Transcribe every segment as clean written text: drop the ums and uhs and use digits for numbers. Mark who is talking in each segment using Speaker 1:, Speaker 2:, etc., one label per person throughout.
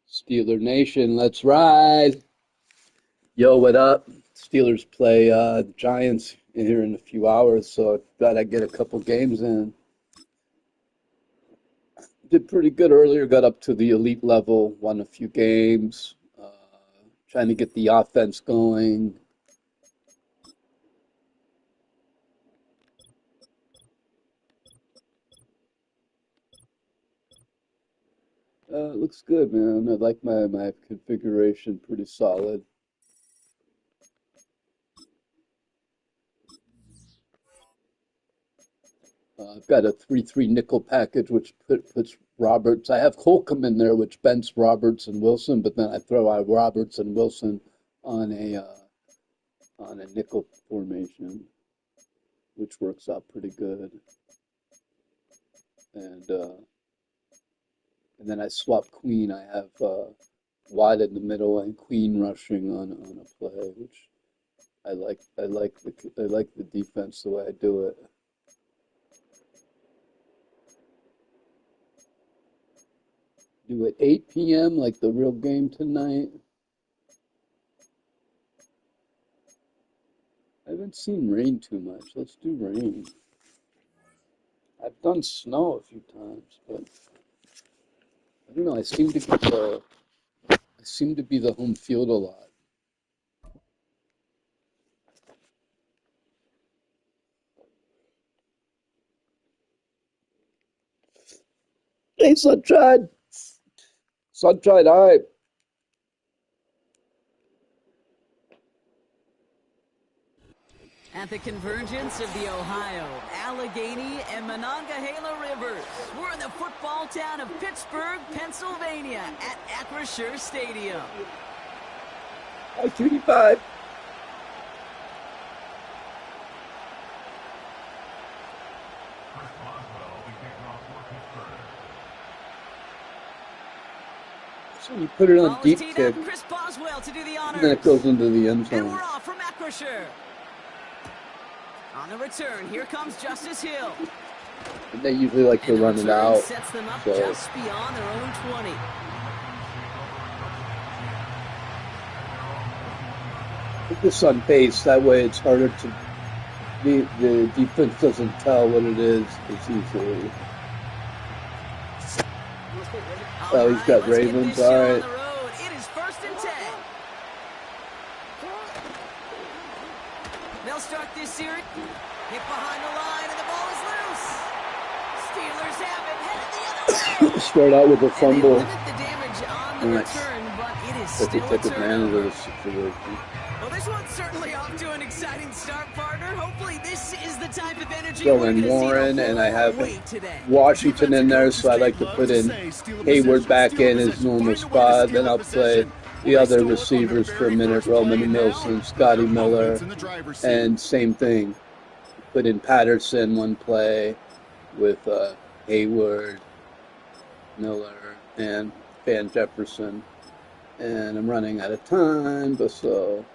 Speaker 1: Steeler Nation, let's ride. Yo, what up? Steelers play the Giants here in a few hours, so I thought I'd get a couple games in. Did pretty good earlier, got up to the elite level, won a few games, trying to get the offense going. It looks good, man. I like my configuration, pretty solid. I've got a 3-3 nickel package, which puts Roberts. I have Holcomb in there, which bends Roberts and Wilson, but then I throw out Roberts and Wilson on a nickel formation, which works out pretty good. And then I swap Queen. I have Watt in the middle and Queen rushing on a play, which I like. I like the defense the way I do it. Do it 8 p.m. like the real game tonight. I haven't seen rain too much. Let's do rain. I've done snow a few times, but I don't know. I seem to be the home field a lot. Hey, Sunshine. Sunshine, hi.
Speaker 2: At the convergence of the Ohio, Allegheny, and Monongahela rivers, we're in the football town of Pittsburgh, Pennsylvania, at Acrisure Stadium.
Speaker 1: I-25. So you put it on deep kick, and then it goes into the end zone.
Speaker 2: And we're off from Acrisure. On the return, here comes Justice Hill.
Speaker 1: And they usually like to run it out.
Speaker 2: Sets them up just beyond their own 20.
Speaker 1: Put this on base, that way it's harder to, the defense doesn't tell what it is as easily. Oh, he's got Ravens, all right.
Speaker 2: It is 1st and 10. They'll start this series. Hit behind the line, and the ball is loose. Steelers have it, headed the other way.
Speaker 1: Start out with a fumble.
Speaker 2: Limit the damage on the return, but it is still
Speaker 1: take
Speaker 2: a
Speaker 1: advantage of
Speaker 2: turnover.
Speaker 1: the situation.
Speaker 2: Well, this one's certainly off to an exciting start, partner. Hopefully this is the type of energy
Speaker 1: Go
Speaker 2: we're
Speaker 1: in
Speaker 2: going to see
Speaker 1: Warren,
Speaker 2: the
Speaker 1: and I
Speaker 2: whole
Speaker 1: have
Speaker 2: way today.
Speaker 1: Washington in there, so I like to put in Hayward back in his normal spot. Then I'll play the other receivers for a minute, Roman Wilson, Scotty Miller, and same thing. Put in Patterson one play with Hayward, Miller, and Van Jefferson. And I'm running out of time, but so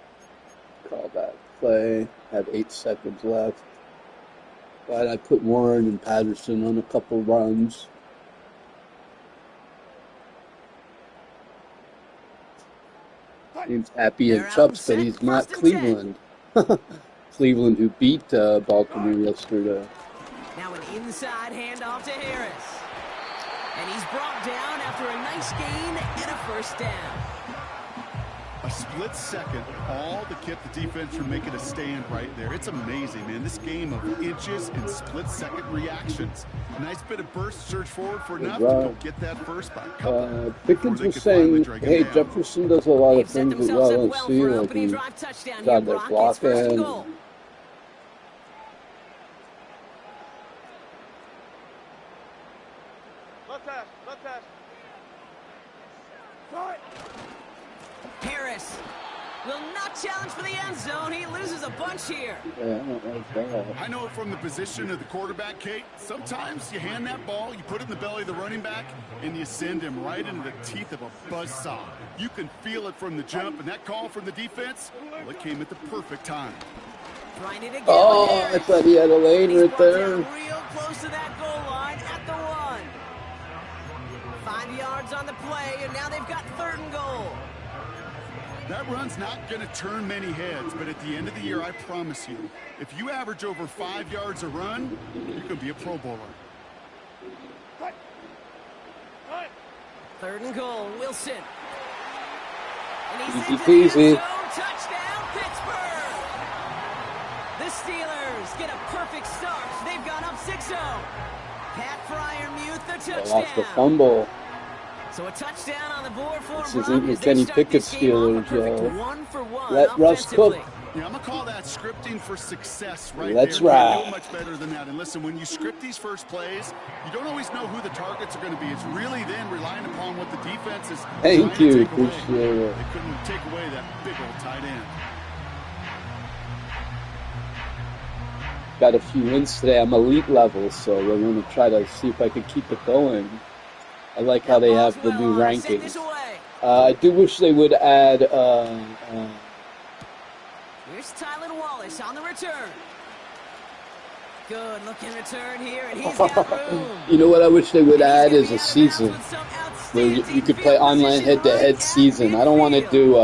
Speaker 1: call that play. Have 8 seconds left. But I put Warren and Patterson on a couple runs. Seems happy in Chubbs, but he's not Cleveland. Cleveland, who beat Baltimore yesterday.
Speaker 2: Now an inside handoff to Harris. And he's brought down after a nice gain and a 1st down.
Speaker 3: A split second, all to keep the defense from making a stand right there. It's amazing, man. This game of inches and split-second reactions. Nice bit of burst, surge forward for enough to go get that first by a couple.
Speaker 1: Pickens was saying, hey, Jefferson does a lot of things that y'all don't see, like he's got their blocking.
Speaker 2: Harris will not challenge for the end zone. He loses a bunch here.
Speaker 1: Yeah, I don't like that.
Speaker 3: I know from the position of the quarterback, Kate, sometimes you hand that ball, you put it in the belly of the running back, and you send him right into the teeth of a buzzsaw. You can feel it from the jump, and that call from the defense, well, it came at the perfect time.
Speaker 2: Trying it again.
Speaker 1: Oh, I thought he had a lane right there.
Speaker 2: Real close to that goal line at the 1. 5 yards on the play, and now they've got 3rd and goal.
Speaker 3: That run's not going to turn many heads, but at the end of the year, I promise you, if you average over 5 yards a run, you can be a Pro Bowler.
Speaker 2: 3rd and goal, Wilson. And
Speaker 1: Easy peasy.
Speaker 2: Touchdown, Pittsburgh! The Steelers get a perfect start. They've gone up 6-0. Pat Fryermuth, the touchdown.
Speaker 1: Lost the fumble.
Speaker 2: So a touchdown on the board for
Speaker 1: This isn't the Kenny Pickett Steelers, yo.
Speaker 2: 1-for-1
Speaker 1: Let Russ Cook.
Speaker 3: Yeah, I'm going to call that scripting for success right
Speaker 1: Let's
Speaker 3: there.
Speaker 1: ride.
Speaker 3: You know much better than that. And listen, when you script these first plays, you don't always know who the targets are going to be. It's really then relying upon what the defense is
Speaker 1: Thank
Speaker 3: trying to
Speaker 1: you.
Speaker 3: take away.
Speaker 1: Appreciate it.
Speaker 3: They couldn't take away that big old tight end.
Speaker 1: Got a few wins today. I'm elite level, so we're going to try to see if I can keep it going. I like how they have the new rankings. I do wish they would add.
Speaker 2: Here's Tylan Wallace on the return. Good looking return here, and he's got room.
Speaker 1: You know what I wish they would add is a season where you could play online head-to-head season. I don't want to do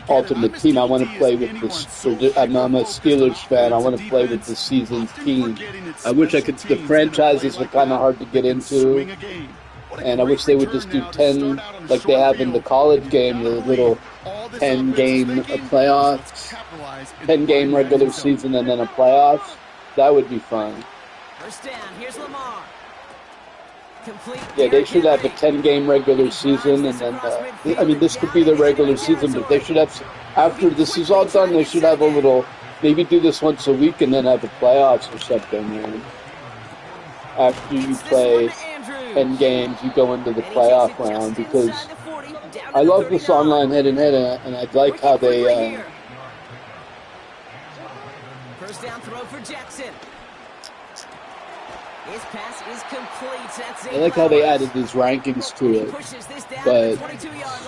Speaker 1: Ultimate Team. I want to play with the. I'm a Steelers fan. I want to play with the seasoned team. I wish I could. The franchises are kind of hard to get into, and I wish they would just do 10, like they have in the college game, the little 10-game playoffs, 10-game regular season, and then a playoffs. That would be fun.
Speaker 2: First down. Here's Lamar.
Speaker 1: Yeah, they should have a 10-game regular season, and then, I mean, this could be the regular season, but they should have, after this is all done, they should have a little, maybe do this once a week and then have a playoffs or something, man. After you play 10 games, you go into the playoff round, because I love this online head-and-head, and I like how they,
Speaker 2: First down throw for Jackson. His pass is complete. That's
Speaker 1: I like how they added these rankings to it, but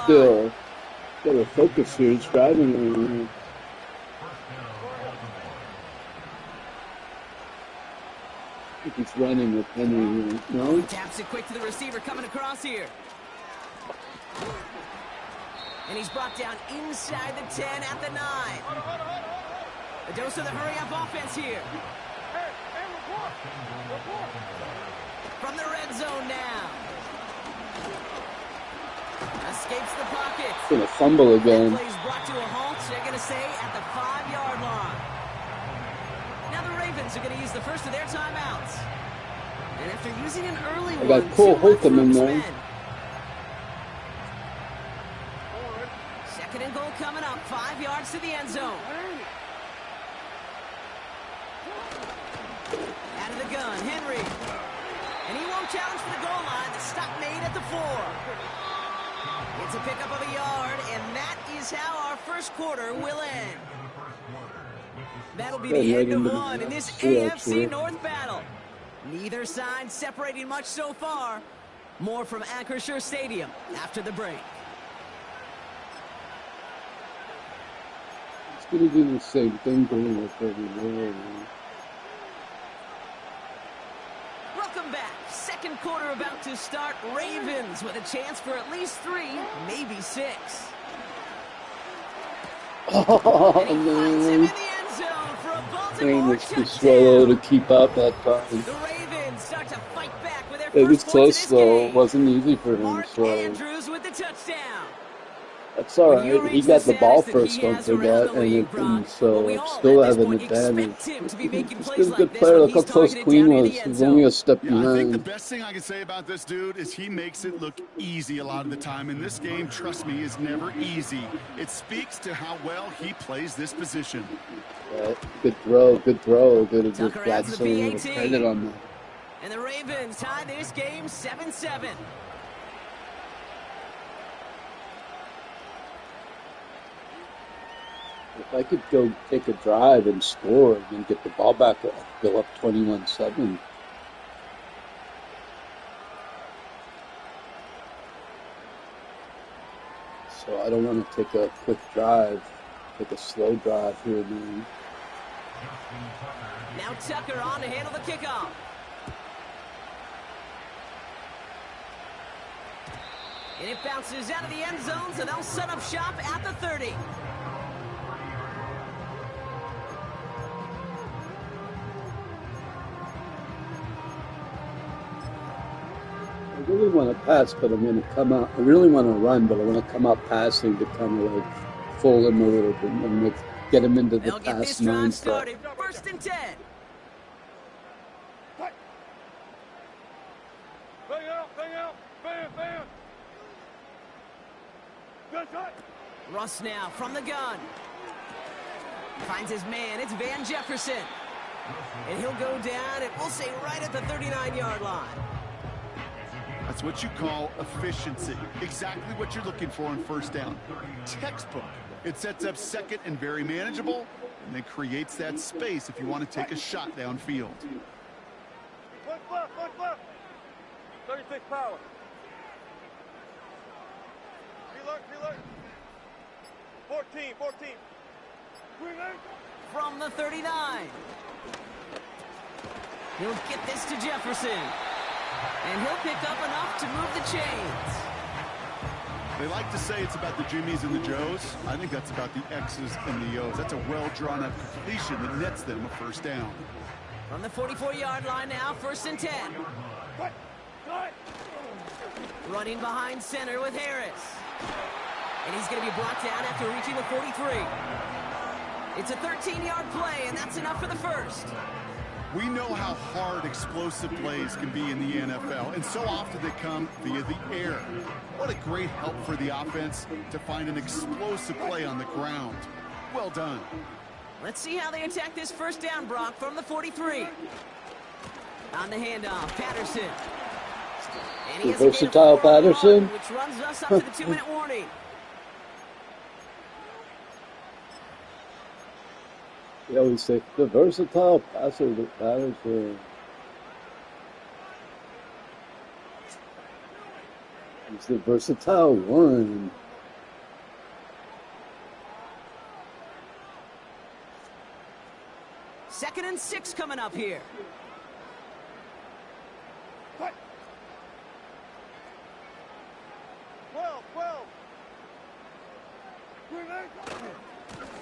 Speaker 1: still, gotta focus here. It's driving. I think he's running with Henry. No?
Speaker 2: He taps it quick to the receiver coming across here. And he's brought down inside the 10 at the 9. A dose of the hurry-up offense here. From the red zone now. Escapes the pocket.
Speaker 1: He's gonna fumble again.
Speaker 2: Plays brought to a halt. They're going to stay at the 5-yard line. Now the Ravens are going to use the first of their timeouts. And after using an early one,
Speaker 1: I got Cole Holcomb in there.
Speaker 2: Second and goal coming up. 5 yards to the end zone. Out of the gun, Henry. And he won't challenge for the goal line. The stop made at the 4. It's a pickup of a yard, and that is how our first quarter will end. That'll be the end of one in this AFC North battle. Neither side separating much so far. More from Acrisure Stadium after the break.
Speaker 1: It's gonna do the same thing going with every.
Speaker 2: Welcome back. Second quarter about to start. Ravens with a chance for at least 3, maybe 6.
Speaker 1: Oh,
Speaker 2: and he finds him in
Speaker 1: man.
Speaker 2: the end zone for a
Speaker 1: Train
Speaker 2: Baltimore
Speaker 1: was too
Speaker 2: touchdown.
Speaker 1: slow to keep up that time.
Speaker 2: The Ravens start to fight back with their
Speaker 1: It was
Speaker 2: first points
Speaker 1: close
Speaker 2: of this
Speaker 1: though.
Speaker 2: game.
Speaker 1: It wasn't easy for him,
Speaker 2: Mark
Speaker 1: so
Speaker 2: Andrews with the touchdown.
Speaker 1: that's all
Speaker 2: When you
Speaker 1: right. He
Speaker 2: reach
Speaker 1: got
Speaker 2: the
Speaker 1: the ball
Speaker 2: status that
Speaker 1: first,
Speaker 2: he
Speaker 1: don't
Speaker 2: has around
Speaker 1: forget,
Speaker 2: the league,
Speaker 1: and
Speaker 2: Brock,
Speaker 1: so
Speaker 2: we all
Speaker 1: still
Speaker 2: at
Speaker 1: have
Speaker 2: this
Speaker 1: an
Speaker 2: point
Speaker 1: advantage.
Speaker 2: expect him to be making
Speaker 1: Just
Speaker 2: plays
Speaker 1: a
Speaker 2: like
Speaker 1: good
Speaker 2: this
Speaker 1: player.
Speaker 2: when
Speaker 1: Look how
Speaker 2: he's
Speaker 1: close
Speaker 2: targeted
Speaker 1: Queen
Speaker 2: down near
Speaker 1: was.
Speaker 2: the end
Speaker 1: He's only a
Speaker 2: zone.
Speaker 1: step
Speaker 3: Yeah, I think the
Speaker 1: behind.
Speaker 3: best thing I can say about this dude is he makes it look easy a lot of the time. And this game, trust me, is never easy. It speaks to how well he plays this position.
Speaker 1: Yeah, good throw. Good throw. Good.
Speaker 2: Tucker
Speaker 1: Glad
Speaker 2: adds the
Speaker 1: someone would have
Speaker 2: PAT.
Speaker 1: credit on that.
Speaker 2: And the Ravens tie this game 7-7.
Speaker 1: If I could go take a drive and score and then get the ball back, go up 21-7. So I don't want to take a quick drive, take a slow drive here and then.
Speaker 2: Now Tucker on to handle the kickoff. And it bounces out of the end zone, so they'll set up shop at the 30.
Speaker 1: I really want to pass, but I'm going to come out. I really want to run, but I want to come out passing to kind of like fool him a little bit and get him into the
Speaker 2: They'll get
Speaker 1: pass
Speaker 2: this drive
Speaker 1: mindset.
Speaker 2: started. 1st and 10. Russ now from the gun. Finds his man. It's Van Jefferson. And he'll go down, and we'll say right at the 39-yard line.
Speaker 3: That's what you call efficiency. Exactly what you're looking for on 1st down. Textbook. It sets up 2nd and very manageable, and then creates that space if you want to take a shot downfield.
Speaker 4: Left. 36 power. Reload. 14.
Speaker 2: From the 39. He'll get this to Jefferson. And he'll pick up enough to move the chains.
Speaker 3: They like to say it's about the Jimmies and the Joes. I think that's about the X's and the O's. That's a well-drawn-up completion that nets them a 1st down.
Speaker 2: From the 44-yard line now, 1st and 10. Running behind center with Harris. And he's going to be brought down after reaching the 43. It's a 13-yard play, and that's enough for the 1st.
Speaker 3: We know how hard explosive plays can be in the NFL, and so often they come via the air. What a great help for the offense to find an explosive play on the ground. Well done.
Speaker 2: Let's see how they attack this 1st down, Brock, from the 43. On the handoff, Patterson. And he has a
Speaker 1: Versatile Patterson.
Speaker 2: Which runs us up to the 2-minute warning.
Speaker 1: They always say, the versatile passer that Patterson. He's the versatile one.
Speaker 2: Second and 6 coming up here.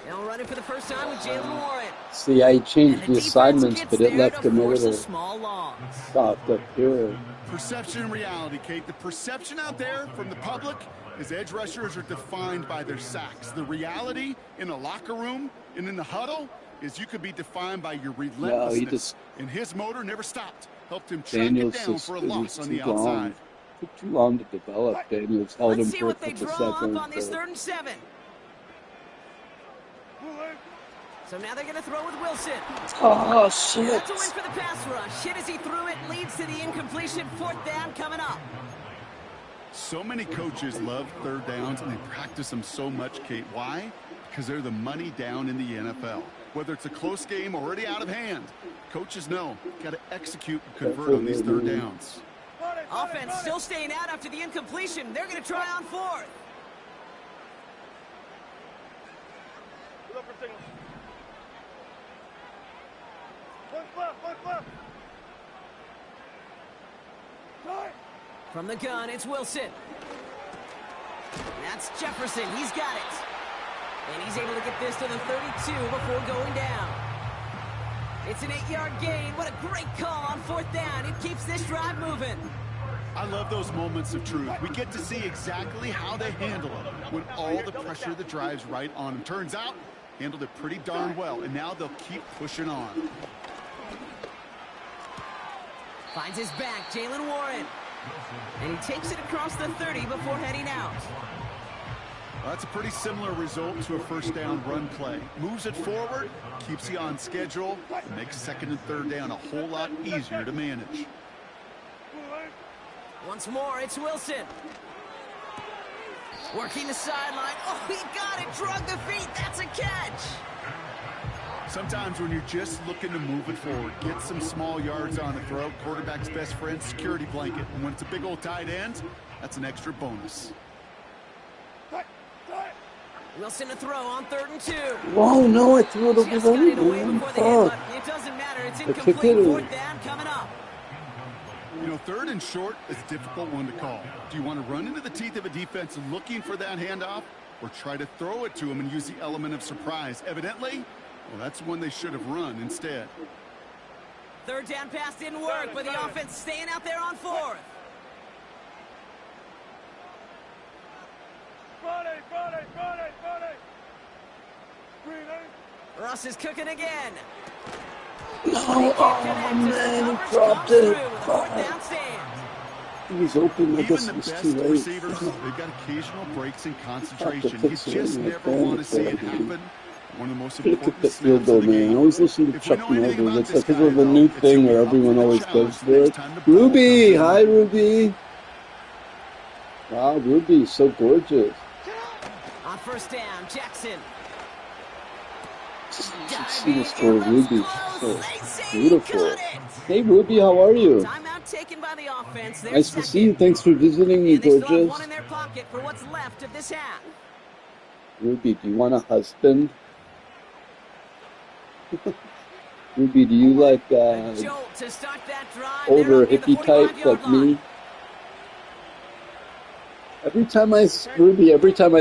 Speaker 2: They'll run it for the first time with Jalen Warren.
Speaker 1: See, I changed the assignments, but it left him a little
Speaker 2: small loss.
Speaker 1: soft up here.
Speaker 3: Perception and reality, Kate. The perception out there from the public is edge rushers are defined by their sacks. The reality in a locker room and in the huddle is you could be defined by your relentlessness. And his motor never stopped. Helped him track it down for a loss on the outside.
Speaker 1: Took too long to develop. Daniels held
Speaker 2: Let's
Speaker 1: him
Speaker 2: see
Speaker 1: for
Speaker 2: what they
Speaker 1: the
Speaker 2: draw up
Speaker 1: second.
Speaker 2: on this 3rd and 7. So now they're going to throw with Wilson.
Speaker 1: Oh, shit.
Speaker 2: That's a win for the pass rush. Hit as he threw it, leads to the incompletion. 4th down coming up.
Speaker 3: So many coaches love 3rd downs, and they practice them so much, Kate. Why? Because they're the money down in the NFL. Whether it's a close game already out of hand, coaches know got to execute and convert on these 3rd downs.
Speaker 2: Offense still staying out after the incompletion. They're going to try on 4th. From the gun, it's Wilson. That's Jefferson. He's got it. And he's able to get this to the 32 before going down. It's an 8-yard gain. What a great call on 4th down. It keeps this drive moving.
Speaker 3: I love those moments of truth. We get to see exactly how they handle it when all the pressure that drives right on them. Turns out, handled it pretty darn well, and now they'll keep pushing on.
Speaker 2: Finds his back, Jalen Warren. And he takes it across the 30 before heading out.
Speaker 3: Well, that's a pretty similar result to a 1st down run play. Moves it forward, keeps you on schedule, and makes 2nd and 3rd down a whole lot easier to manage.
Speaker 2: Once more, it's Wilson. Working the sideline. Oh, he got it. Drug the feet. That's a catch.
Speaker 3: Sometimes when you're just looking to move it forward, get some small yards on a throw, quarterback's best friend, security blanket. And when it's a big old tight end, that's an extra bonus.
Speaker 2: Wilson to throw on 3rd and 2.
Speaker 1: Oh, no, I threw it over
Speaker 2: Just got it away
Speaker 1: the
Speaker 2: before the hit, but it doesn't matter. It's incomplete. 4th down coming up.
Speaker 3: You know, third and short is a difficult one to call. Do you want to run into the teeth of a defense looking for that handoff, or try to throw it to them and use the element of surprise? Evidently, well, that's one they should have run instead.
Speaker 2: Third down pass didn't work, but the offense staying out there on fourth.
Speaker 4: Friday. Green,
Speaker 2: Russ is cooking again.
Speaker 1: No, oh man, he dropped it. He's open. I guess
Speaker 3: Even
Speaker 1: it
Speaker 3: the
Speaker 1: was
Speaker 3: best
Speaker 1: too late.
Speaker 3: receivers, they've got occasional breaks in concentration. You
Speaker 1: fix it
Speaker 3: just
Speaker 1: in the
Speaker 3: never want to see it
Speaker 1: fan,
Speaker 3: happen. One of the most
Speaker 1: Could have kicked
Speaker 3: important
Speaker 1: the field
Speaker 3: snaps
Speaker 1: goal,
Speaker 3: of the
Speaker 1: man. I
Speaker 3: game.
Speaker 1: always listen to
Speaker 3: If we
Speaker 1: Chuck
Speaker 3: know anything
Speaker 1: Norris.
Speaker 3: about
Speaker 1: It's
Speaker 3: this
Speaker 1: because
Speaker 3: guy,
Speaker 1: of a
Speaker 3: though,
Speaker 1: new
Speaker 3: it's
Speaker 1: thing
Speaker 3: he'll
Speaker 1: where
Speaker 3: be up
Speaker 1: everyone
Speaker 3: for the
Speaker 1: always
Speaker 3: challenge
Speaker 1: goes
Speaker 3: the
Speaker 1: there.
Speaker 3: next time the ball
Speaker 1: Ruby!
Speaker 3: comes in.
Speaker 1: Hi, Ruby! Wow, Ruby, so gorgeous.
Speaker 2: On first down, Jackson.
Speaker 1: You should see this for Ruby. So beautiful.
Speaker 2: Got it.
Speaker 1: Hey, Ruby, how are you?
Speaker 2: Timeout taken by the offense. They're
Speaker 1: Nice to see you.
Speaker 2: second.
Speaker 1: Thanks for visiting me,
Speaker 2: And they still have
Speaker 1: gorgeous.
Speaker 2: one in their pocket for what's left of this half.
Speaker 1: Ruby, do you want a husband? Ruby, do you like
Speaker 2: Jolt to start that drive.
Speaker 1: older
Speaker 2: They're up near the
Speaker 1: hippie type
Speaker 2: 45-yard
Speaker 1: like me?
Speaker 2: line.
Speaker 1: Every time I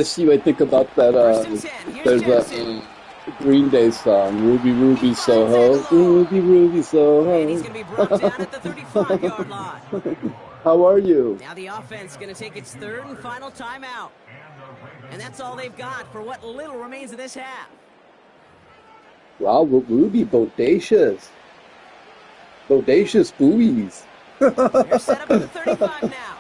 Speaker 1: see you, I think about that.
Speaker 2: First and 10. Here's
Speaker 1: There's
Speaker 2: Jackson.
Speaker 1: a Green Day song, Ruby, Ruby,
Speaker 2: He finds
Speaker 1: Soho,
Speaker 2: it alone.
Speaker 1: Ruby, Ruby,
Speaker 2: And he's
Speaker 1: Soho.
Speaker 2: going to be brought down at the 35-yard line.
Speaker 1: How are you?
Speaker 2: Now the offense going to take its third and final timeout. And that's all they've got for what little remains of this half.
Speaker 1: Wow, Ruby, bodacious. Bodacious buoys.
Speaker 2: They're set up at the 35 now.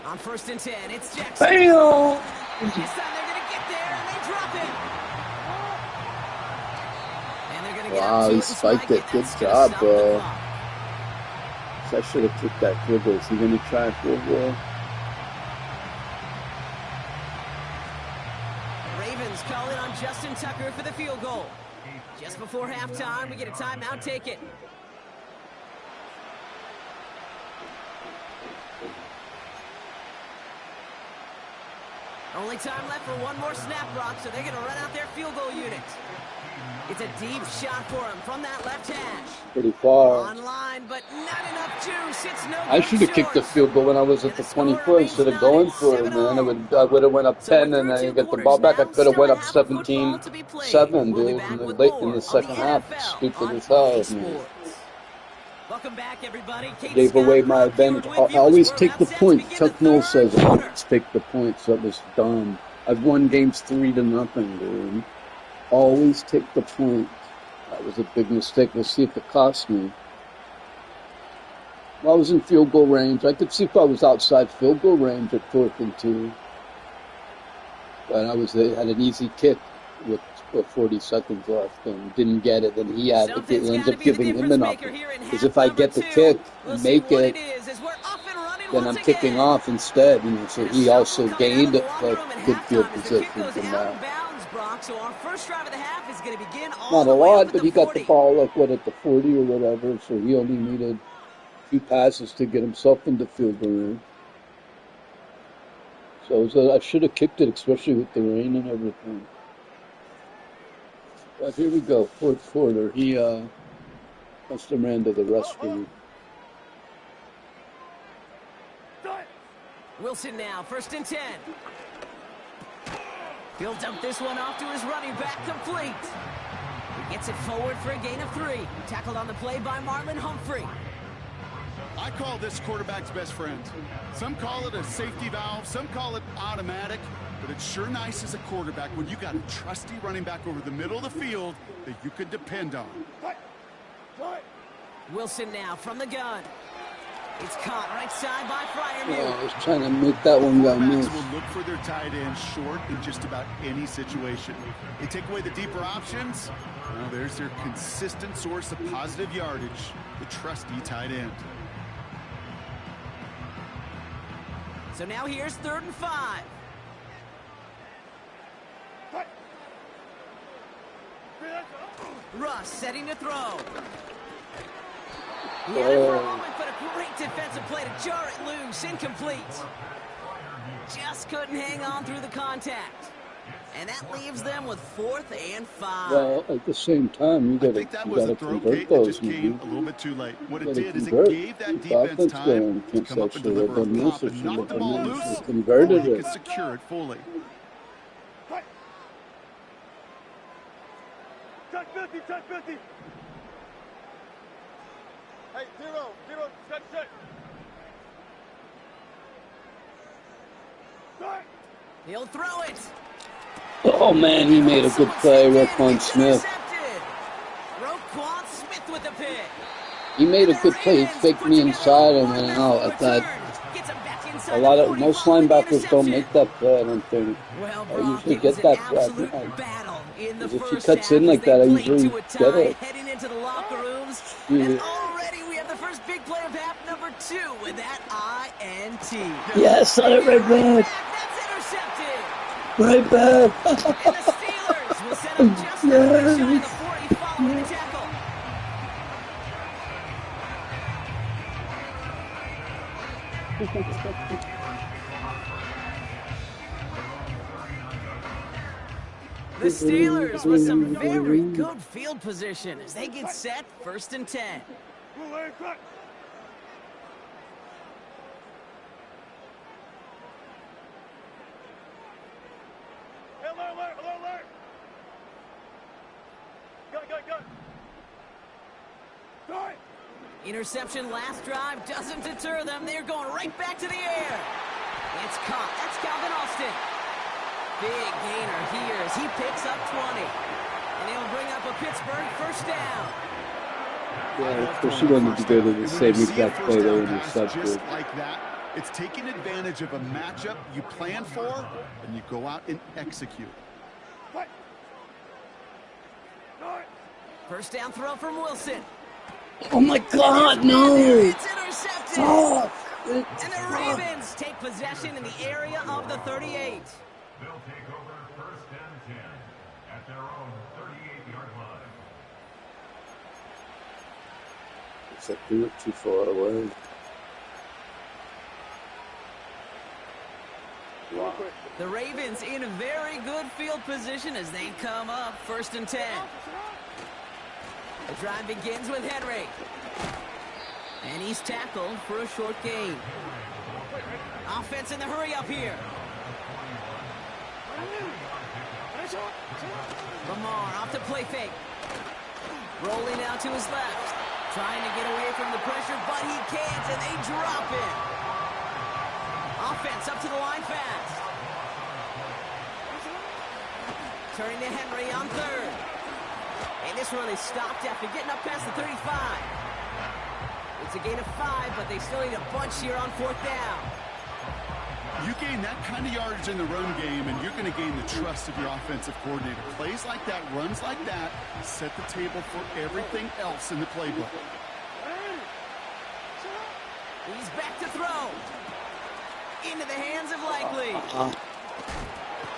Speaker 2: On first and 10, it's Jackson.
Speaker 1: Bam!
Speaker 2: This time they're going to get there, and they drop it. And they're going to get
Speaker 1: Wow,
Speaker 2: up to
Speaker 1: he
Speaker 2: it and
Speaker 1: spiked
Speaker 2: spike
Speaker 1: it.
Speaker 2: it.
Speaker 1: Good
Speaker 2: That's gonna
Speaker 1: job,
Speaker 2: stop the
Speaker 1: bro.
Speaker 2: clock.
Speaker 1: So I should have kicked that field goal. Is he going to try a field goal?
Speaker 2: Ravens call in on Justin Tucker for the field goal. Just before halftime, we get a timeout taken. Only time left for one more snap, Brock, so they're going to run out their field goal unit. It's a deep shot for him from that left hash.
Speaker 1: Pretty far.
Speaker 2: Online, but not enough juice. It's no
Speaker 1: I
Speaker 2: good
Speaker 1: should have kicked the
Speaker 2: short.
Speaker 1: field goal when I was at the 24 instead of going for it, man. I would have went up 10 and I get the ball back. I could have went up 17-7, dude, late in the second half. Stupid as hell, man.
Speaker 2: Welcome back, everybody.
Speaker 1: Gave away my advantage. I always take the point. Chuck Norris says, always take the points. That was dumb. I've won games 3-0, dude. Always take the point. That was a big mistake. We'll see if it costs me. Well, I was in field goal range. I could see if I was outside field goal range at 4th and 2. But I had an easy kick with 40 seconds left and didn't get it. And he had it ends up giving him an offer. Because if I get the kick and make it, then I'm kicking off instead. You know, so he also gained a good field position from that.
Speaker 2: So our first drive of the half is going to begin
Speaker 1: Not a lot, but he got the ball at the 40 or whatever, so he only needed a few passes to get himself into field goal range. So I should have kicked it, especially with the rain and everything. But here we go, fourth quarter. He must have ran to the rescue.
Speaker 2: Wilson now, first and 10. He'll dump this one off to his running back, complete. He gets it forward for a gain of 3. Tackled on the play by Marlon Humphrey.
Speaker 3: I call this quarterback's best friend. Some call it a safety valve, some call it automatic, but it's sure nice as a quarterback when you got a trusty running back over the middle of the field that you can depend on.
Speaker 2: Wilson now from the gun. It's caught right side by Fryermuth.
Speaker 1: Yeah, I was trying to make that one guy miss.
Speaker 3: Quarterbacks will look for their tight end short in just about any situation. They take away the deeper options. Well, there's their consistent source of positive yardage, the trusty tight end.
Speaker 2: So now here's 3rd and 5. Russ setting to throw. He had it for a moment, but a great defensive play to jar it loose. Incomplete. Just couldn't hang on through the contact. And that leaves them with 4th and 5.
Speaker 1: Well, at the same time, you
Speaker 3: I think that was a
Speaker 1: gotta
Speaker 3: throw,
Speaker 1: convert
Speaker 3: Kate, that
Speaker 1: those.
Speaker 3: just came a little bit too late. What it
Speaker 1: You gotta
Speaker 3: did is it
Speaker 1: convert.
Speaker 3: gave that
Speaker 1: Keep
Speaker 3: defense
Speaker 1: offense
Speaker 3: time
Speaker 1: going
Speaker 3: to
Speaker 1: against
Speaker 3: come up
Speaker 1: that
Speaker 3: and
Speaker 1: shit.
Speaker 3: deliver a
Speaker 1: Mills
Speaker 3: pop and knock the ball loose.
Speaker 1: should have
Speaker 3: Or
Speaker 1: converted
Speaker 3: he
Speaker 1: it.
Speaker 3: could secure it fully.
Speaker 4: Check 50, check 50. Hey, zero, check.
Speaker 2: He'll throw it.
Speaker 1: Oh man, he made a good play, Roquan Smith.
Speaker 2: Roquan Smith with the pick.
Speaker 1: He made a good play. He faked me inside and went out. I thought most linebackers don't make that play. I don't think.
Speaker 2: Well,
Speaker 1: I
Speaker 2: Brock,
Speaker 1: usually
Speaker 2: it was
Speaker 1: get
Speaker 2: an
Speaker 1: that play.
Speaker 2: absolute battle in the
Speaker 1: If he
Speaker 2: first
Speaker 1: cuts
Speaker 2: half
Speaker 1: in like
Speaker 2: as they
Speaker 1: that, I
Speaker 2: played
Speaker 1: usually
Speaker 2: to a
Speaker 1: get
Speaker 2: tie,
Speaker 1: it.
Speaker 2: heading into the locker rooms.
Speaker 1: Yeah.
Speaker 2: And already we have the first big play of half number 2 with that INT.
Speaker 1: Yes, on it right back.
Speaker 2: That's intercepted.
Speaker 1: Right back.
Speaker 2: And the Steelers will set up just shy of the 40 following the tackle. The Steelers with some very good field position as they get set 1st and 10.
Speaker 4: Alert. Go.
Speaker 2: Interception last drive doesn't deter them. They're going right back to the air. It's caught. That's Calvin Austin. Big gainer here as he picks up 20. And he'll bring up a Pittsburgh 1st down.
Speaker 1: Yeah, of course you wanted to go to the same exact play they intercepted.
Speaker 3: Just like that, it's taking advantage of a matchup you plan for, and you go out and execute.
Speaker 2: 1st down throw from Wilson.
Speaker 1: Oh my God, no!
Speaker 2: It's intercepted.
Speaker 1: Oh,
Speaker 2: And the Ravens take possession in the area of the 38.
Speaker 5: They'll take over 1st and 10 at their own 38-yard line.
Speaker 1: Except we were too far away. Wow.
Speaker 2: The Ravens in a very good field position as they come up 1st and 10. The drive begins with Henry. And he's tackled for a short gain. Offense in the hurry up here. Lamar off the play fake. Rolling out to his left. Trying to get away from the pressure, but he can't, and they drop it. Offense up to the line fast. Turning to Henry on 3rd. And this one is stopped after getting up past the 35. It's a gain of 5, but they still need a bunch here on 4th down.
Speaker 3: You gain that kind of yardage in the run game, and you're going to gain the trust of your offensive coordinator. Plays like that, runs like that, set the table for everything else in the playbook.
Speaker 2: He's back to throw. Into the hands of Likely.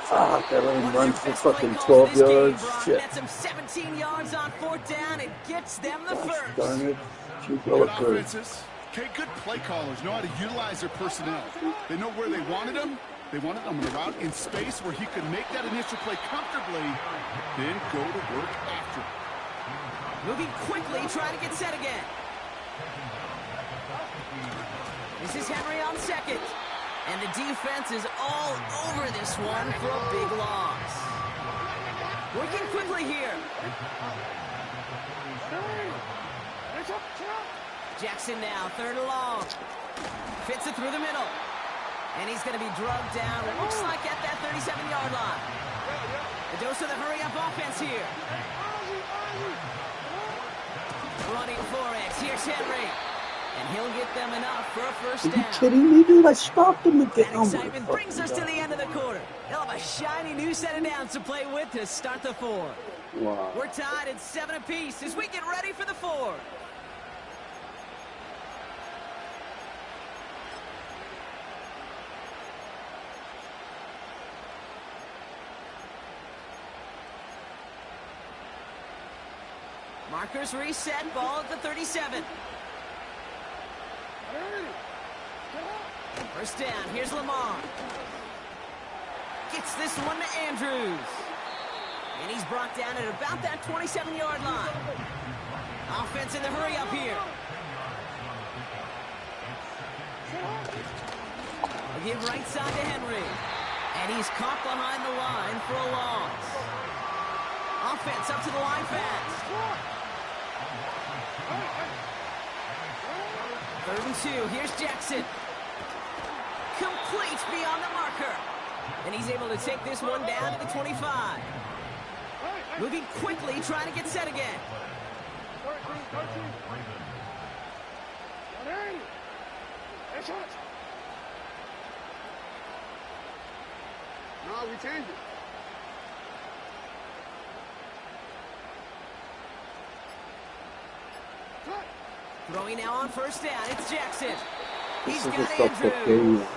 Speaker 1: Fuck, I let him run for fucking 12 yards. Shit.
Speaker 2: That's him 17 yards on 4th down. It gets them the
Speaker 1: Gosh
Speaker 2: first.
Speaker 1: darn it.
Speaker 3: Good offenses. Okay, good play callers know how to utilize their personnel. They know where they wanted them. They wanted them on the route in space where he could make that initial play comfortably, then go to work after.
Speaker 2: Moving quickly, trying to get set again. This is Henry on 2nd. And the defense is all over this one for a big loss. Working quickly here. Jackson now, 3rd and long. Fits it through the middle. And he's going to be drugged down, it looks like at that 37-yard line. A dose of the hurry-up offense here. Running 4X, here's Henry. And he'll get them enough for a 1st down.
Speaker 1: Are you kidding me, dude? I stopped him again.
Speaker 2: That excitement brings us to the end of the quarter. They'll have a shiny new set of downs to play with to start the 4.
Speaker 1: Wow.
Speaker 2: We're tied at 7 apiece as we get ready for the 4. Markers reset, ball at the 37. 1st down, here's Lamar. Gets this one to Andrews. And he's brought down at about that 27-yard line. Offense in the hurry up here. They give right side to Henry. And he's caught behind the line for a loss. Offense up to the line fast. 3rd and 2. Here's Jackson. Complete beyond the marker. And he's able to take this one down to the 25. Moving quickly, trying to get set again.
Speaker 6: No, we changed it.
Speaker 2: Throwing now on 1st down. It's Jackson. He's
Speaker 1: This is
Speaker 2: got
Speaker 1: the stuff that they
Speaker 2: Andrews.
Speaker 1: want.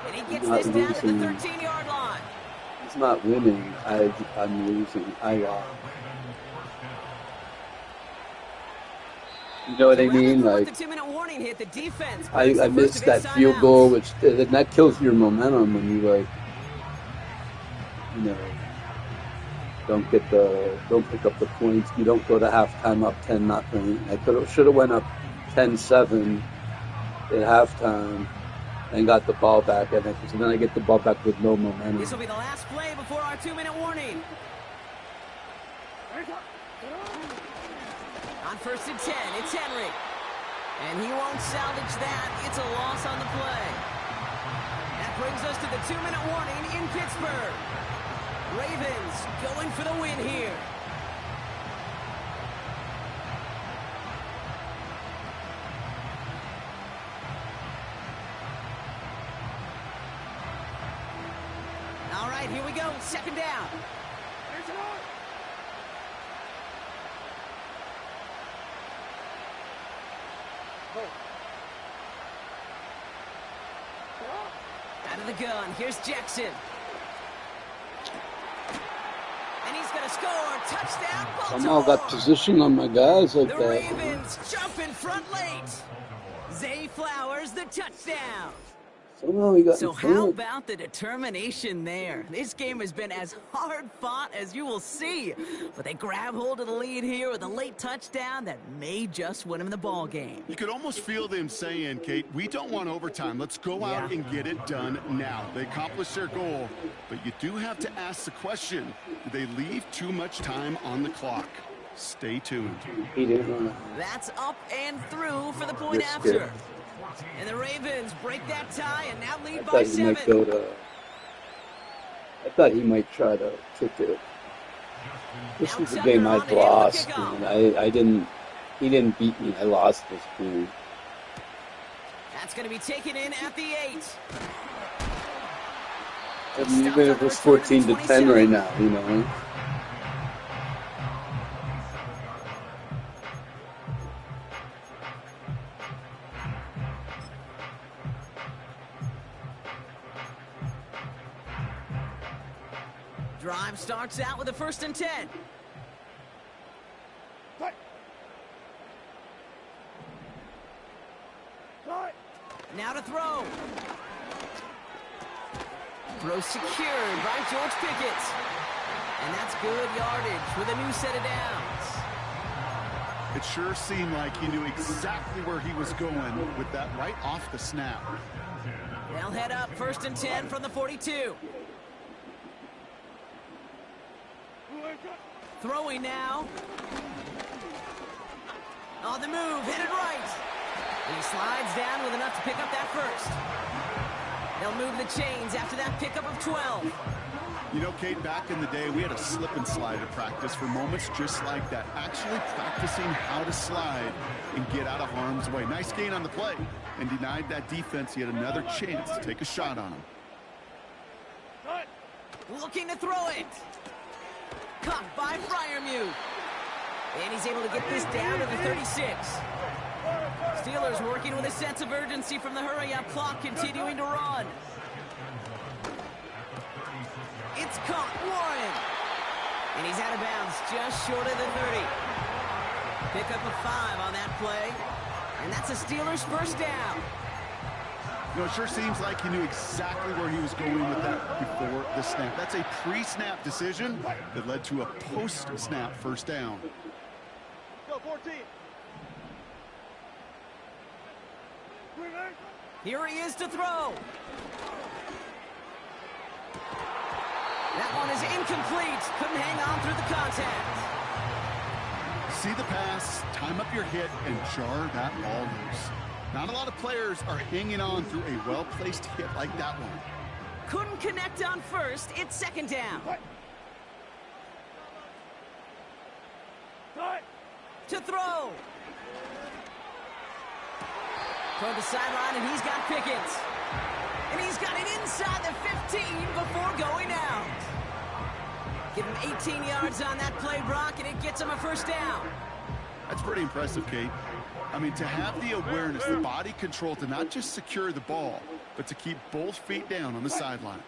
Speaker 2: And he gets
Speaker 1: Not
Speaker 2: this down to the
Speaker 1: losing.
Speaker 2: 13-yard line.
Speaker 1: It's not winning. I'm losing. I lost. You know what I mean?
Speaker 2: Rather than
Speaker 1: Like,
Speaker 2: the 2-minute warning hit, the defense
Speaker 1: I
Speaker 2: breaks the
Speaker 1: missed
Speaker 2: first of
Speaker 1: that
Speaker 2: its
Speaker 1: field
Speaker 2: timeouts.
Speaker 1: goal, which and that kills your momentum when you like, you know, don't pick up the points. You don't go to halftime up 10-0. I should have went up 10-7 at halftime and got the ball back. And then I get the ball back with no momentum.
Speaker 2: This will be the last play before our 2-minute warning. On 1st and 10, it's Henry. And he won't salvage that. It's a loss on the play. That brings us to the 2-minute warning in Pittsburgh. Ravens going for the win here. All right, here we go. 2nd down. Out of the gun, here's Jackson. And he's going to score. Touchdown, Baltimore.
Speaker 1: Somehow got position on my guys like
Speaker 2: The
Speaker 1: that.
Speaker 2: Ravens jump in front late. Zay Flowers, the touchdown.
Speaker 1: Somehow he got
Speaker 2: So
Speaker 1: in front.
Speaker 2: how about the determination there? This game has been as hard fought as you will see. But they grab hold of the lead here with a late touchdown that may just win them the ball game.
Speaker 3: You could almost feel them saying, Kate, we don't want overtime. Let's go out and get it done now. They accomplished their goal, but you do have to ask the question, do they leave too much time on the clock? Stay tuned.
Speaker 1: He didn't run.
Speaker 2: That's up and through for the point
Speaker 1: Risk
Speaker 2: after.
Speaker 1: it.
Speaker 2: And the Ravens break that tie and now lead
Speaker 1: I
Speaker 2: by
Speaker 1: thought he might
Speaker 2: 7.
Speaker 1: go to. I thought he might try to kick it. This is a game I've lost, man. I didn't. He didn't beat me. I lost this game.
Speaker 2: That's going to be taken in at the 8.
Speaker 1: I mean, even if it's 14-10 right now, you know.
Speaker 2: Drive starts out with a 1st and 10. Now to throw. Throw secured by George Pickett. And that's good yardage with a new set of downs.
Speaker 3: It sure seemed like he knew exactly where he was going with that right off the snap.
Speaker 2: They'll head up 1st and 10 from the 42. Throwing now. On the move, headed right. He slides down with enough to pick up that 1st. They'll move the chains after that pickup of 12.
Speaker 3: You know, Kate, back in the day, we had a slip and slide at practice for moments just like that. Actually practicing how to slide and get out of harm's way. Nice gain on the play and denied that defense. He had another chance to take a shot on him.
Speaker 2: Looking to throw it. Caught by Freiermuth. And he's able to get this down to the 36. Steelers working with a sense of urgency from the hurry-up clock, continuing to run. It's caught, Warren. And he's out of bounds just short of the 30. Pick up a 5 on that play. And that's a Steelers 1st down.
Speaker 3: You know, it sure seems like he knew exactly where he was going with that before the snap. That's a pre-snap decision that led to a post-snap first down.
Speaker 4: Go, 14.
Speaker 2: Here he is to throw. That one is incomplete. Couldn't hang on through the contact.
Speaker 3: See the pass, time up your hit, and jar that ball loose. Not a lot of players are hanging on through a well-placed hit like that one.
Speaker 2: Couldn't connect on first. It's second down. To throw. Toward the sideline, and he's got Pickens. And he's got it inside the 15 before going out. Give him 18 yards on that play, Brock, and it gets him a first down.
Speaker 3: That's pretty impressive, Kate. I mean, to have the awareness, the body control to not just secure the ball, but to keep both feet down on the sideline.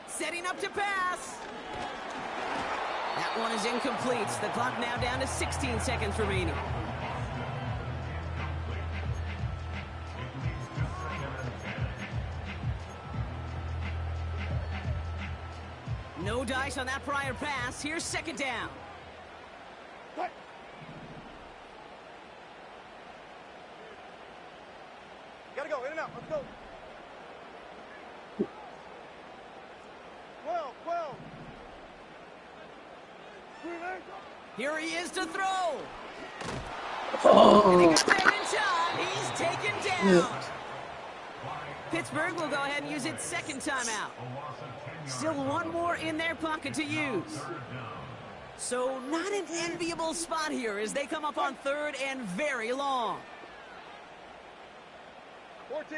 Speaker 2: Setting up to pass. That one is incomplete. The clock now down to 16 seconds remaining. No dice on that prior pass. Here's second down.
Speaker 4: Gotta go, in and out, let's go. 12.
Speaker 2: Here he is to throw.
Speaker 1: Oh.
Speaker 2: And he got there in time. He's taken down. Pittsburgh will go ahead and use its second timeout. Still one more in their pocket to use. So not an enviable spot here as they come up on third and very long.
Speaker 4: 14.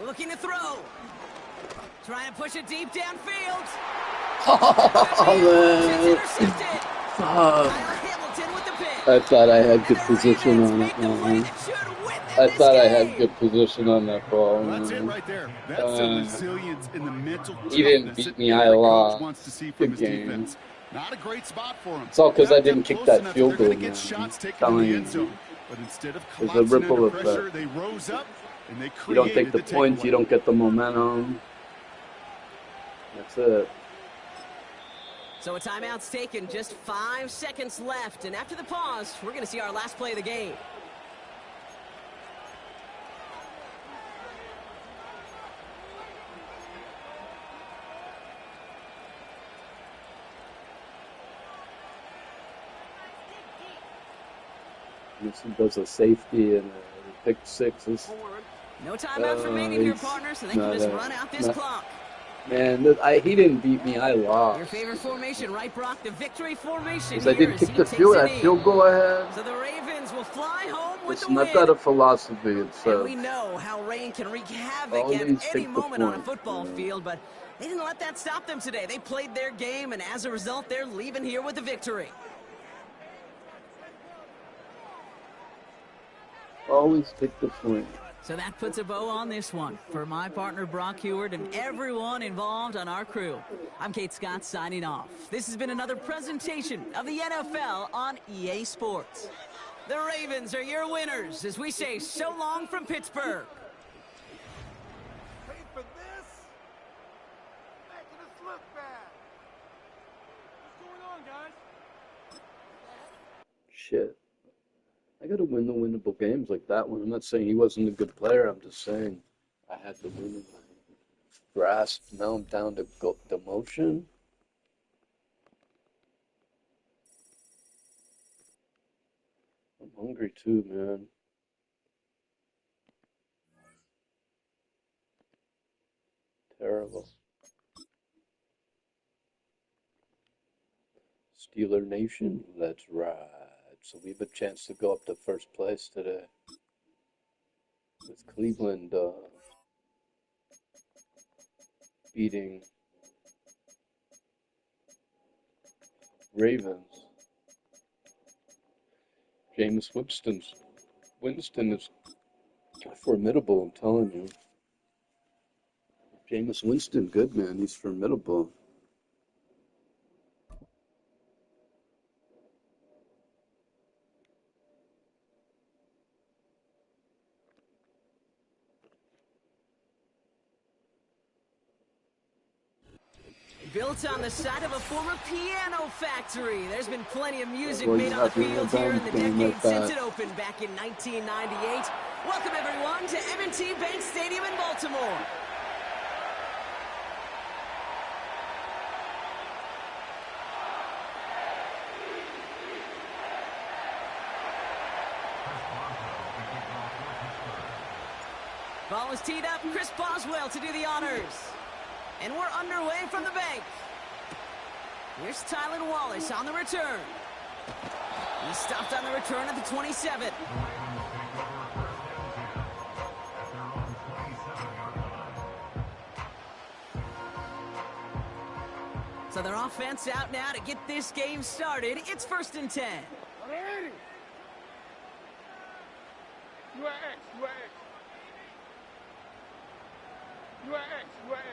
Speaker 2: Looking to throw. Trying to push it deep downfield.
Speaker 1: Oh,
Speaker 2: It's
Speaker 1: man.
Speaker 2: intercepted.
Speaker 1: Fuck.
Speaker 2: Kyle Hamilton with the pick.
Speaker 1: I thought I had good
Speaker 2: And the
Speaker 1: position
Speaker 2: Ravens
Speaker 1: on
Speaker 2: make
Speaker 1: it,
Speaker 2: the play
Speaker 1: man.
Speaker 2: that should win them
Speaker 1: I
Speaker 2: this
Speaker 1: thought I
Speaker 2: game.
Speaker 1: had good position on that ball,
Speaker 3: Well, that's it
Speaker 1: man.
Speaker 3: right there. That's the resilience in the mental toughness
Speaker 1: He didn't
Speaker 3: that
Speaker 1: beat me. I
Speaker 3: every coach
Speaker 1: lost
Speaker 3: wants to see
Speaker 1: the
Speaker 3: from his
Speaker 1: game.
Speaker 3: defense. Not a great spot for him.
Speaker 1: It's all 'cause I
Speaker 3: Got them
Speaker 1: didn't kick
Speaker 3: close
Speaker 1: that
Speaker 3: enough
Speaker 1: field
Speaker 3: they're gonna
Speaker 1: goal,
Speaker 3: get
Speaker 1: man.
Speaker 3: shots taken in
Speaker 1: Telling
Speaker 3: the
Speaker 1: you.
Speaker 3: end zone. But instead of
Speaker 1: There's a
Speaker 3: collapsing
Speaker 1: ripple
Speaker 3: under pressure,
Speaker 1: effect.
Speaker 3: they rose up and they
Speaker 1: You
Speaker 3: created
Speaker 1: don't take the points, you
Speaker 3: takeaway.
Speaker 1: don't get the momentum. That's it.
Speaker 2: So a timeout's taken, just 5 seconds left. And after the pause, we're going to see our last play of the game.
Speaker 1: He does a safety and a pick sixes.
Speaker 2: No timeouts remaining here,
Speaker 1: he's
Speaker 2: partner, so they can just run out this clock.
Speaker 1: Man, he didn't beat me. I lost.
Speaker 2: Your favorite formation, right, Brock? The victory formation.
Speaker 1: Because I
Speaker 2: here
Speaker 1: didn't
Speaker 2: as
Speaker 1: kick
Speaker 2: he
Speaker 1: the
Speaker 2: takes
Speaker 1: field.
Speaker 2: a
Speaker 1: That
Speaker 2: knee.
Speaker 1: field goal I had.
Speaker 2: So the Ravens will fly home with
Speaker 1: It's
Speaker 2: the
Speaker 1: not
Speaker 2: win.
Speaker 1: that a philosophy. It's
Speaker 2: And we know how rain can wreak havoc
Speaker 1: Always
Speaker 2: at any
Speaker 1: take the
Speaker 2: moment on a
Speaker 1: point,
Speaker 2: football field, but they didn't let that stop them today. They played their game, and as a result, they're leaving here with a victory.
Speaker 1: always take the point.
Speaker 2: So that puts a bow on this one. For my partner, Brock Heward, and everyone involved on our crew, I'm Kate Scott signing off. This has been another presentation of the NFL on EA Sports. The Ravens are your winners as we say so long from Pittsburgh.
Speaker 4: Paid for this? Making us look bad. What's going on, guys?
Speaker 1: Shit. I got to win the winnable games like that one. I'm not saying he wasn't a good player. I'm just saying I had to win in my grasp. Now I'm down to demotion. I'm hungry too, man. Terrible. SteelersNation Let's Ride. So we have a chance to go up to first place today with Cleveland beating Ravens. Jameis Winston is formidable, I'm telling you. Jameis Winston, good man. He's formidable.
Speaker 2: Built on the side of a former piano factory. There's been plenty of music made on the field here in the decade since it opened back in 1998. Welcome, everyone, to M&T Bank Stadium in Baltimore. Ball is teed up. Chris Boswell to do the honors. And we're underway from the bank. Here's Tylan Wallace on the return. He stopped on the return at the 27. So their offense out now to get this game started. It's 1st and 10.
Speaker 4: You are X, you are X. You are X, you are X.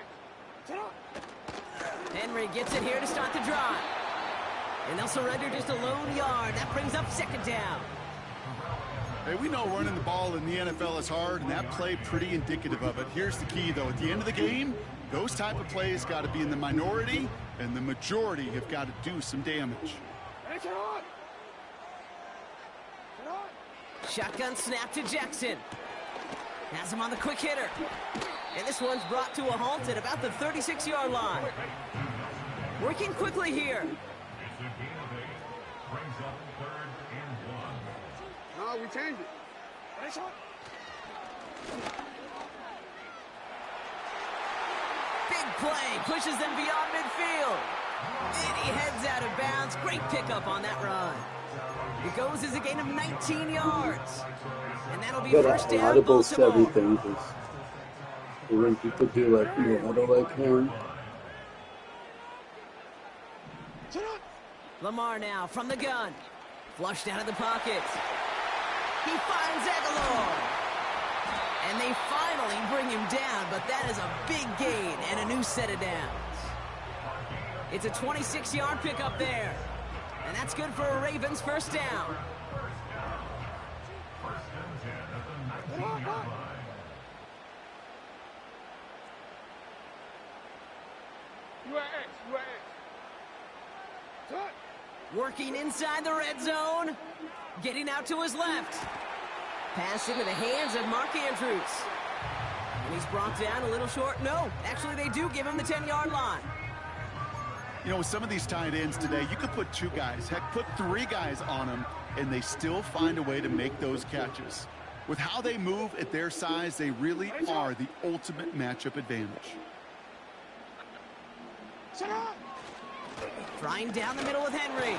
Speaker 2: Henry gets it here to start the drive. And they'll surrender just a lone yard. That brings up 2nd down.
Speaker 3: Hey, we know running the ball in the NFL is hard, and that play pretty indicative of it. Here's the key, though. At the end of the game, those type of plays got to be in the minority, and the majority have got to do some damage.
Speaker 2: Shotgun snap to Jackson. Has him on the quick hitter. And this one's brought to a halt at about the 36-yard line. Working quickly here.
Speaker 5: It's a gain of 8. Brings up 3rd and 1.
Speaker 4: No, we changed it.
Speaker 2: Big play. Pushes them beyond midfield. And he heads out of bounds. Great pickup on that run. It goes as a gain of 19 yards. And that'll be
Speaker 1: Got
Speaker 2: first
Speaker 1: a lot
Speaker 2: down,
Speaker 1: of both
Speaker 2: Baltimore.
Speaker 1: everything. When people do like auto like him.
Speaker 2: Lamar now from the gun. Flushed out of the pocket. He finds Aguilar. And they finally bring him down, but that is a big gain and a new set of downs. It's a 26-yard pickup there. And that's good for a Ravens first down.
Speaker 5: First and 10 at the 19-yard line.
Speaker 4: You are X, you are X.
Speaker 2: Working inside the red zone. Getting out to his left. Pass into the hands of Mark Andrews. And he's brought down a little short. No, actually they do give him the 10-yard line.
Speaker 3: You know, with some of these tight ends today, you could put 2 guys, heck, put 3 guys on them, and they still find a way to make those catches. With how they move at their size, they really are the ultimate matchup advantage.
Speaker 2: Trying down the middle with Henry.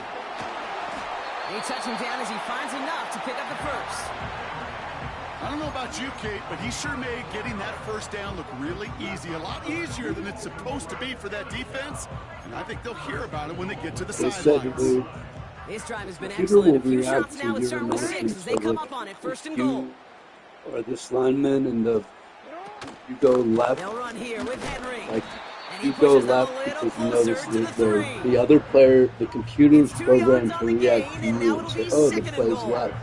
Speaker 2: They touch him down as he finds enough to pick up the first.
Speaker 3: I don't know about you, Kate, but he sure made getting that first down look really easy. A lot easier than it's supposed to be for that defense. And I think they'll hear about it when they get to the sidelines.
Speaker 2: This drive has been excellent. A few shots now at start with 6 as they come up on it. 1st and goal.
Speaker 1: Or this lineman and you go left.
Speaker 2: They'll run here with Henry.
Speaker 1: Like,
Speaker 2: And he
Speaker 1: you go
Speaker 2: pushes them a
Speaker 1: left
Speaker 2: little
Speaker 1: because you notice
Speaker 2: closer to
Speaker 1: that
Speaker 2: the 3.
Speaker 1: the other player, the computer's
Speaker 2: It's 2
Speaker 1: programmed
Speaker 2: yards
Speaker 1: to
Speaker 2: on the
Speaker 1: react to
Speaker 2: gain, and
Speaker 1: you
Speaker 2: now
Speaker 1: and
Speaker 2: it'll
Speaker 1: say,
Speaker 2: be
Speaker 1: oh, the
Speaker 2: 2nd and
Speaker 1: play's
Speaker 2: goal.
Speaker 1: left.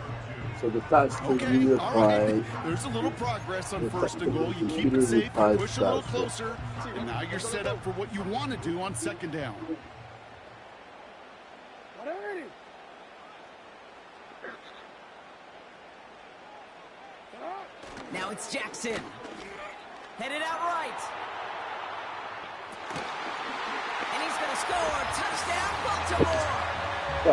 Speaker 1: So the faster
Speaker 3: Okay,
Speaker 1: you
Speaker 3: all
Speaker 1: reply,
Speaker 3: right. There's a little progress on 1st and goal. You keep it safe, you push a little closer, and now you're set up for what you want to do on 2nd down.
Speaker 2: Now it's Jackson. Headed out right. And he's going to score. Touchdown, Baltimore. The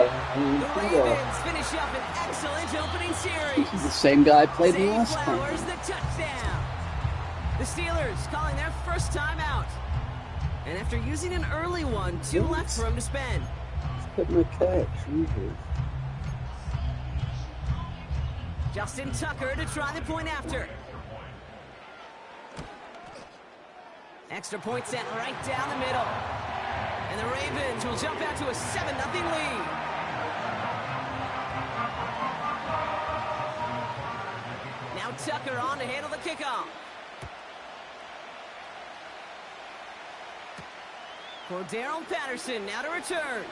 Speaker 2: Ravens finish up an excellent opening series.
Speaker 1: This is the same guy played in
Speaker 2: Zay
Speaker 1: last
Speaker 2: Flowers,
Speaker 1: time.
Speaker 2: the touchdown. The Steelers calling their first time out. And after using an early one, 2 left for him to spend.
Speaker 1: Couldn't have catch. Jesus.
Speaker 2: Justin Tucker to try the point after. Extra point sent right down the middle. And the Ravens will jump out to a 7-0 lead. Now Tucker on to handle the kickoff. Cordero Patterson now to return.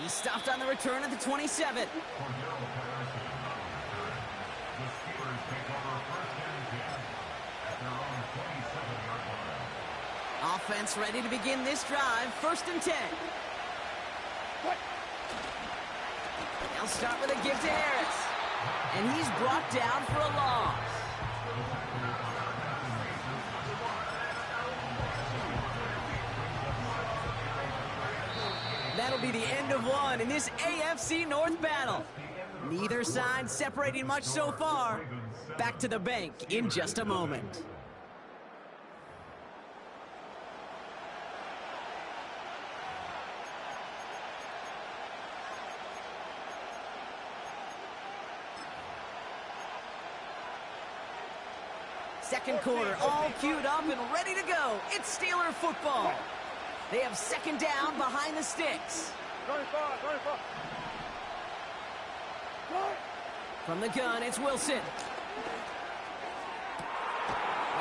Speaker 2: He stopped on the return at the 27.
Speaker 5: Cordero Patterson. The Steelers take over first and 10 at their own 27-yard line.
Speaker 2: Offense ready to begin this drive. First and 10. They'll start with a give to Harris. And he's brought down for a loss. That'll be the end of one in this AFC North battle. Neither side separating much so far. Back to the bank in just a moment. Second quarter, all queued up and ready to go. It's Steeler football. They have second down behind the sticks. From the gun, it's Wilson.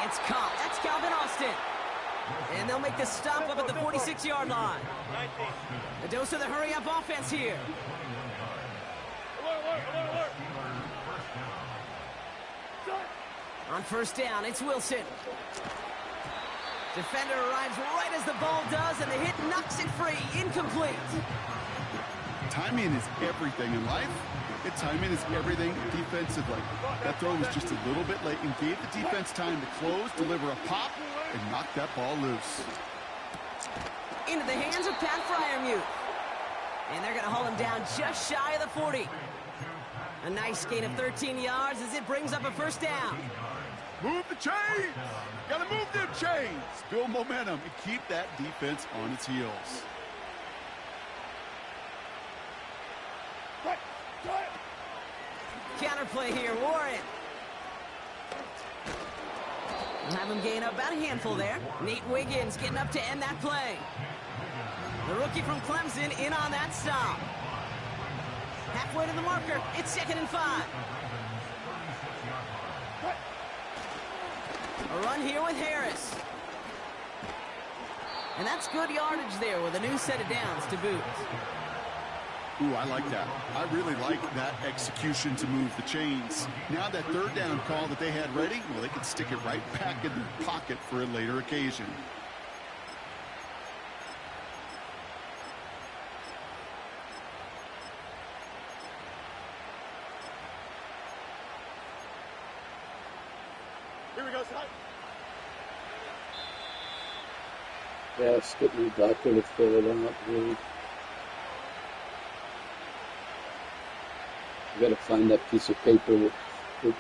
Speaker 2: It's caught. That's Calvin Austin. And they'll make the stop up at the 46-yard line. A dose of the hurry-up offense here. On first down, it's Wilson. Defender arrives right as the ball does, and the hit knocks it free. Incomplete.
Speaker 3: Timing is everything in life. Timing is everything defensively. That throw was just a little bit late and gave the defense time to close, deliver a pop, and knock that ball loose.
Speaker 2: Into the hands of Pat Fryermuth. And they're going to haul him down just shy of the 40. A nice gain of 13 yards as it brings up a first down.
Speaker 3: Move the chains! Gotta move them chains! Build momentum and keep that defense on its heels.
Speaker 2: Counterplay here, Warren. We'll have him gain up about a handful there. Nate Wiggins getting up to end that play. The rookie from Clemson in on that stop. Halfway to the marker, it's 2nd and 5. A run here with Harris. And that's good yardage there with a new set of downs to boot.
Speaker 3: Ooh, I like that. I really like that execution to move the chains. Now that third down call that they had ready, well, they can stick it right back in their pocket for a later occasion.
Speaker 4: Here we go, son.
Speaker 1: Yeah, skip me doctor to fill it out, really. I gotta find that piece of paper that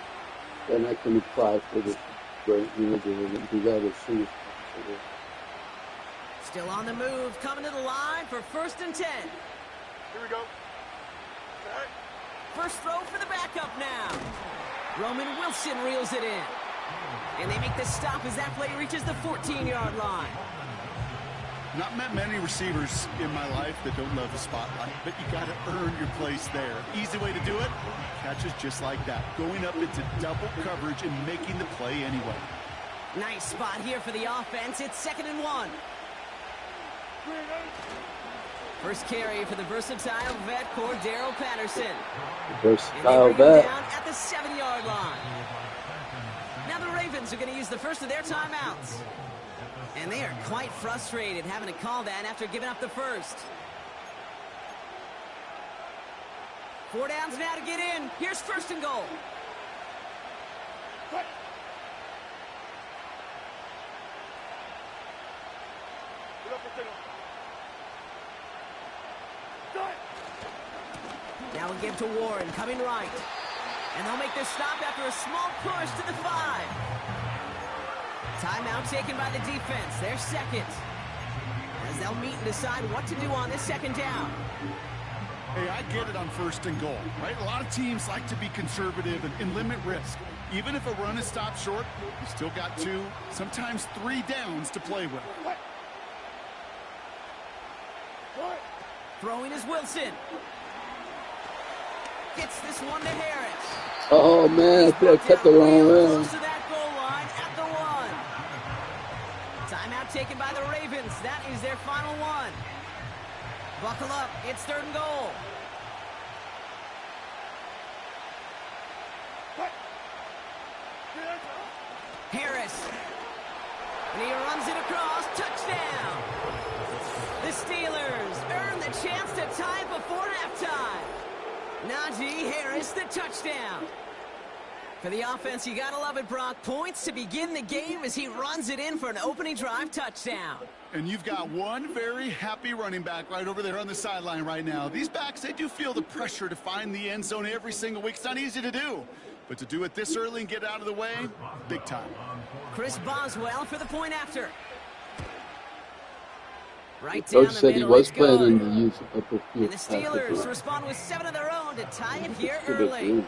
Speaker 1: then I can apply for the grant manager and do that as soon as possible.
Speaker 2: Still on the move, coming to the line for 1st and 10.
Speaker 4: Here we go. All right.
Speaker 2: First throw for the backup now. Roman Wilson reels it in. And they make the stop as that play reaches the 14-yard line.
Speaker 3: Not met many receivers in my life that don't love the spotlight, but you got to earn your place there. Easy way to do it, catches just like that. Going up into double coverage and making the play anyway.
Speaker 2: Nice spot here for the offense. It's 2nd and 1. First carry for the versatile vet, Cordero Patterson.
Speaker 1: Versatile
Speaker 2: and they bring him
Speaker 1: vet.
Speaker 2: down at the 7-yard line. Now the Ravens are going to use the first of their timeouts. And they are quite frustrated having to call that after giving up the first. 4 downs now to get in. Here's 1st and goal. Now we'll give to Warren, coming right. And they'll make this stop after a small push to the 5. Timeout taken by the defense. They're second. As they'll meet and decide what to do on this 2nd down.
Speaker 3: Hey, I get it on 1st and goal, right? A lot of teams like to be conservative and limit risk. Even if a run is stopped short, you still got 2, sometimes 3 downs to play with.
Speaker 2: Throwing is Wilson. Gets this one to Harris.
Speaker 1: Oh man, I cut the wrong way.
Speaker 2: Close to that goal line at the 1. Timeout taken by the Ravens. That is their final one. Buckle up. It's 3rd and goal. Harris. And he runs it across. Touchdown. The Steelers earn the chance to tie before halftime. Najee Harris, the touchdown. For the offense, you gotta love it, Brock. Points to begin the game as he runs it in for an opening drive touchdown.
Speaker 3: And you've got one very happy running back right over there on the sideline right now. These backs, they do feel the pressure to find the end zone every single week. It's not easy to do. But to do it this early and get out of the way, big time.
Speaker 2: Chris Boswell for the point after. Right
Speaker 1: Coach
Speaker 2: down the
Speaker 1: said he
Speaker 2: middle,
Speaker 1: was
Speaker 2: it's good.
Speaker 1: planning to use upper field
Speaker 2: And the Steelers respond with 7 of their own to tie it here early.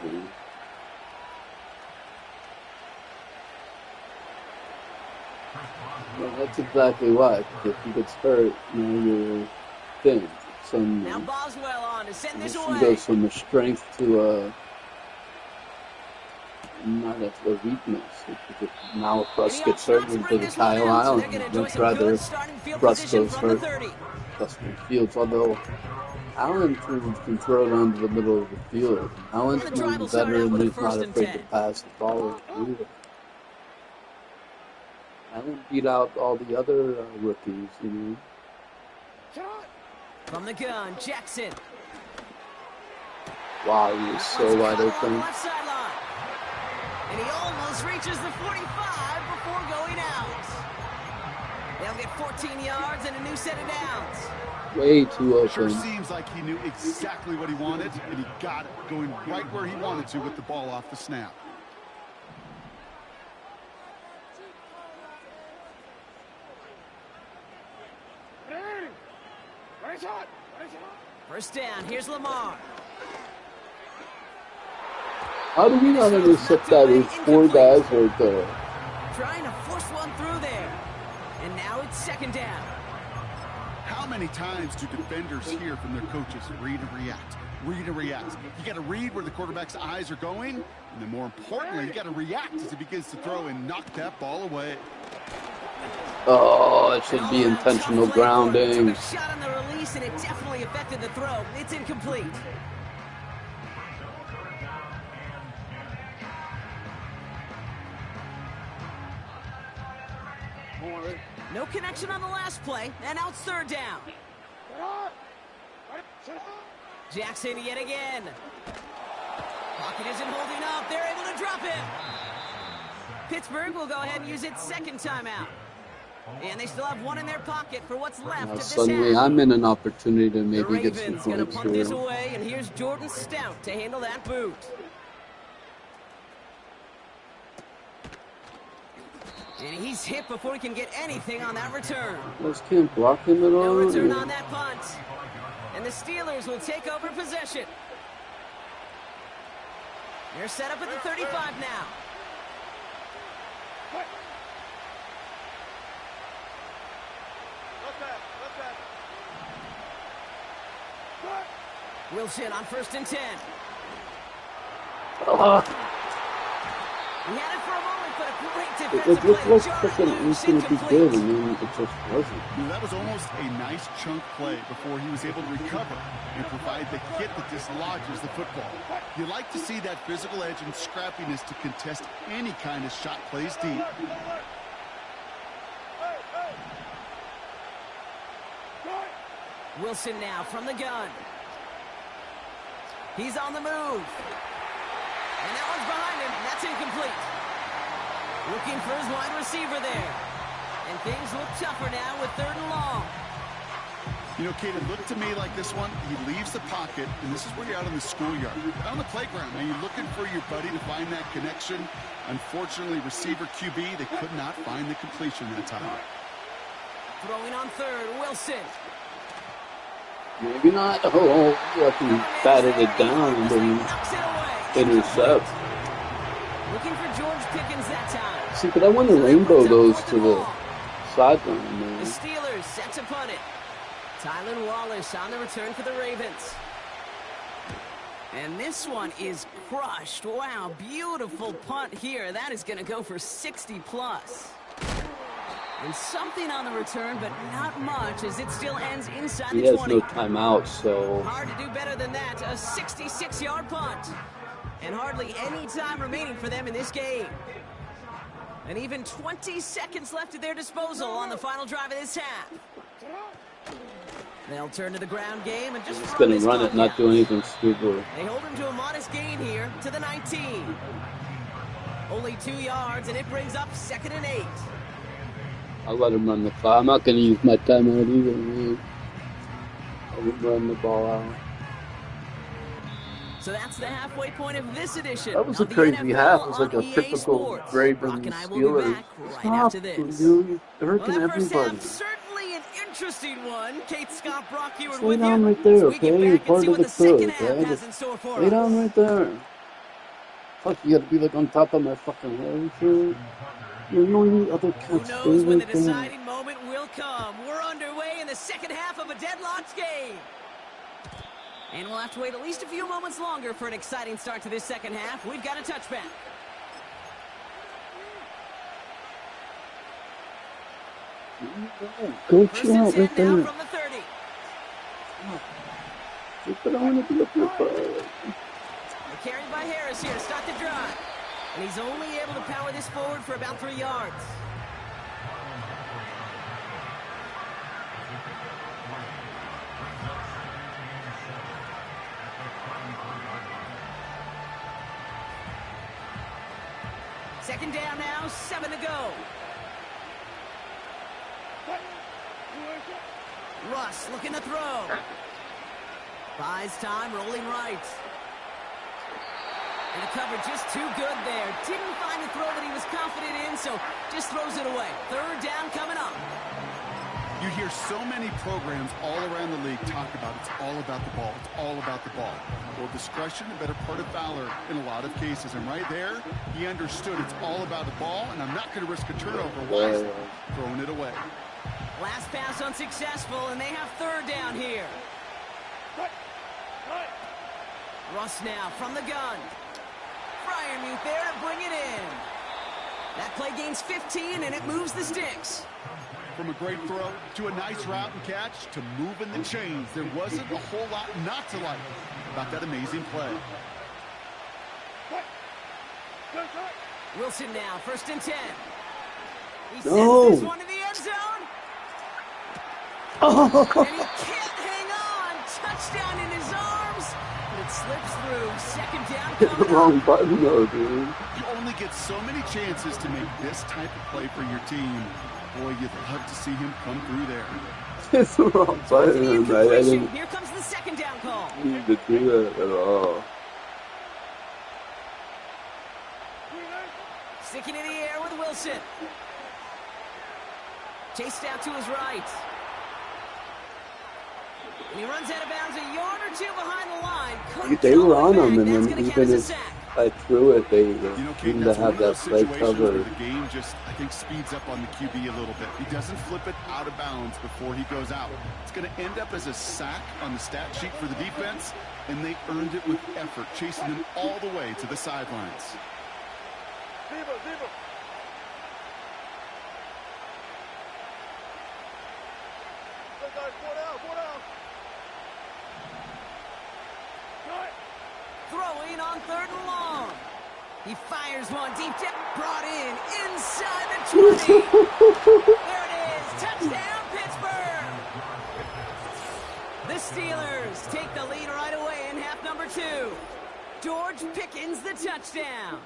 Speaker 1: Well, that's exactly why. If he gets hurt, you're thin.
Speaker 2: Now Boswell on to send this away.
Speaker 1: He goes from a strength to not a weakness. Now if Russ gets hurt, we're going to Kyle Allen. I'd much rather Russ goes hurt. Justin Fields, although Allen can throw it onto the middle of the field. Allen's a veteran, he's not afraid to pass the ball either. Allen beat out all the other rookies,
Speaker 2: From the gun, Jackson.
Speaker 1: Wow, he was so wide open.
Speaker 2: And he almost reaches the 45 before going out. They'll get 14 yards and a new set of downs.
Speaker 1: Way too open.
Speaker 3: Sure seems like he knew exactly what he wanted, and he got it, going right where he wanted to with the ball off the snap.
Speaker 2: First down, here's Lamar.
Speaker 1: How do we not intercept that with 4 guys right there?
Speaker 2: Trying to force one through there. And now it's 2nd down.
Speaker 3: How many times do defenders hear from their coaches, read and react, read and react? You got to read where the quarterback's eyes are going, and then more importantly, you got to react as he begins to throw and knock that ball away.
Speaker 1: Oh, it should be intentional grounding.
Speaker 2: Took a shot on the release, and it definitely affected the throw. It's incomplete. No connection on the last play, and now it's 3rd down. Jackson yet again. Pocket isn't holding up. They're able to drop it. Pittsburgh will go ahead and use its 2nd timeout. And they still have one in their pocket for what's left of this
Speaker 1: suddenly
Speaker 2: half.
Speaker 1: I'm in an opportunity to maybe get some
Speaker 2: Ravens
Speaker 1: points
Speaker 2: going to punt this
Speaker 1: here.
Speaker 2: away, and here's Jordan Stout to handle that boot. And he's hit before he can get anything on that return.
Speaker 1: Those can't block him at all.
Speaker 2: No return on that punt. And the Steelers will take over possession. They're set up at the 35 now. Wilson on 1st and 10. He had it for a moment, but a great defensive
Speaker 1: It looked
Speaker 2: play.
Speaker 1: like freaking it was going to be good, and then it just wasn't.
Speaker 3: That was almost a nice chunk play before he was able to recover and provide the hit that dislodges the football. You like to see that physical edge and scrappiness to contest any kind of shot plays deep.
Speaker 2: Wilson now from the gun. He's on the move. And that one's behind him. That's incomplete. Looking for his wide receiver there. And things look tougher now with 3rd and long.
Speaker 3: You know, Kate, it looked to me like this one, he leaves the pocket, and this is where you're out in the schoolyard, out on the playground, and you're looking for your buddy to find that connection. Unfortunately, receiver QB, they could not find the completion that time.
Speaker 2: Throwing on 3rd, Wilson.
Speaker 1: Maybe not. Oh, like he batted it down and then intercept.
Speaker 2: Looking for George Pickens that time.
Speaker 1: See, but I want to rainbow those to the sideline, man.
Speaker 2: The Steelers set to punt it. Tylan Wallace on the return for the Ravens. And this one is crushed. Wow, beautiful punt here. That is going to go for 60+. And something on the return, but not much, as it still ends inside
Speaker 1: He
Speaker 2: the
Speaker 1: has
Speaker 2: 20.
Speaker 1: no timeout, so
Speaker 2: Hard to do better than that. A 66-yard punt. And hardly any time remaining for them in this game. And even 20 seconds left at their disposal on the final drive of this half. They'll turn to the ground game and just
Speaker 1: going to run it, not do anything stupid.
Speaker 2: They hold him to a modest gain here to the 19. Only 2 yards, and it brings up 2nd and 8.
Speaker 1: I'll let him run the clock. I'm not going to use my timeout either, man. I will run the ball out.
Speaker 2: So that's the halfway point of this edition.
Speaker 1: That was a crazy half. It was like a typical Ravens Steelers. Stop, dude. You're hurting everybody.
Speaker 2: Certainly an interesting one. Kate Scott, Brock Ewart
Speaker 1: Lay down right there, okay? You're part of the crew, okay? Lay down right there. Fuck, you gotta be like on top of my fucking head and shit. You know any other cats stay
Speaker 2: Who knows when the
Speaker 1: right there?
Speaker 2: deciding moment will come. We're underway in the second half of a deadlocked game. And we'll have to wait at least a few moments longer for an exciting start to this second half. We've got a touchback.
Speaker 1: Go chill out right
Speaker 2: Now
Speaker 1: there.
Speaker 2: from the 30.
Speaker 1: But I want to be up here first.
Speaker 2: They're carried by Harris here to start the drive. And he's only able to power this forward for about 3 yards. Second down now, 7 to go. Russ looking to throw. Buys time, rolling right. And the cover just too good there. Didn't find a throw that he was confident in, so just throws it away. Third down coming up.
Speaker 3: You hear so many programs all around the league talk about it's all about the ball. It's all about the ball. Well, discretion, a better part of valor in a lot of cases. And right there, he understood it's all about the ball, and I'm not going to risk a turnover wisely, throwing it away.
Speaker 2: Last pass unsuccessful, and they have third down here. Russ now from the gun. Fryermuth there to bring it in. That play gains 15, and it moves the sticks.
Speaker 3: From a great throw to a nice route and catch to moving the chains, there wasn't a whole lot not to like about that amazing play.
Speaker 2: Wilson now, 1st and 10. He sends this one to the end zone. And he can't hang on. Touchdown in his arms. But it slips through. Second down.
Speaker 1: Hit the wrong button though, dude.
Speaker 3: You only get so many chances to make this type of play for your team. Boy, you'd love to see him come through there.
Speaker 1: It's the wrong button. I didn't
Speaker 2: Here comes the second down call.
Speaker 1: need to do that at all.
Speaker 2: Sticking in the air with Wilson. Chased out to his right. And he runs out of bounds a yard or two behind the line.
Speaker 1: They were on him, and
Speaker 2: That's
Speaker 1: then
Speaker 2: gonna count
Speaker 1: even
Speaker 2: as a
Speaker 1: if
Speaker 2: sack.
Speaker 1: I threw it, they
Speaker 3: Kate,
Speaker 1: seemed to
Speaker 3: that's one
Speaker 1: have
Speaker 3: of
Speaker 1: that
Speaker 3: those
Speaker 1: play
Speaker 3: situations where
Speaker 1: covered.
Speaker 3: the game just, I think, speeds up on the QB a little bit. He doesn't flip it out of bounds before he goes out. It's going to end up as a sack on the stat sheet for the defense, and they earned it with effort, chasing him all the way to the sidelines.
Speaker 4: Zebra.
Speaker 2: Throwing on 3rd and long. He fires one deep down. Brought in inside the 20. There it is. Touchdown, Pittsburgh. The Steelers take the lead right away in half number 2. George Pickens the touchdown.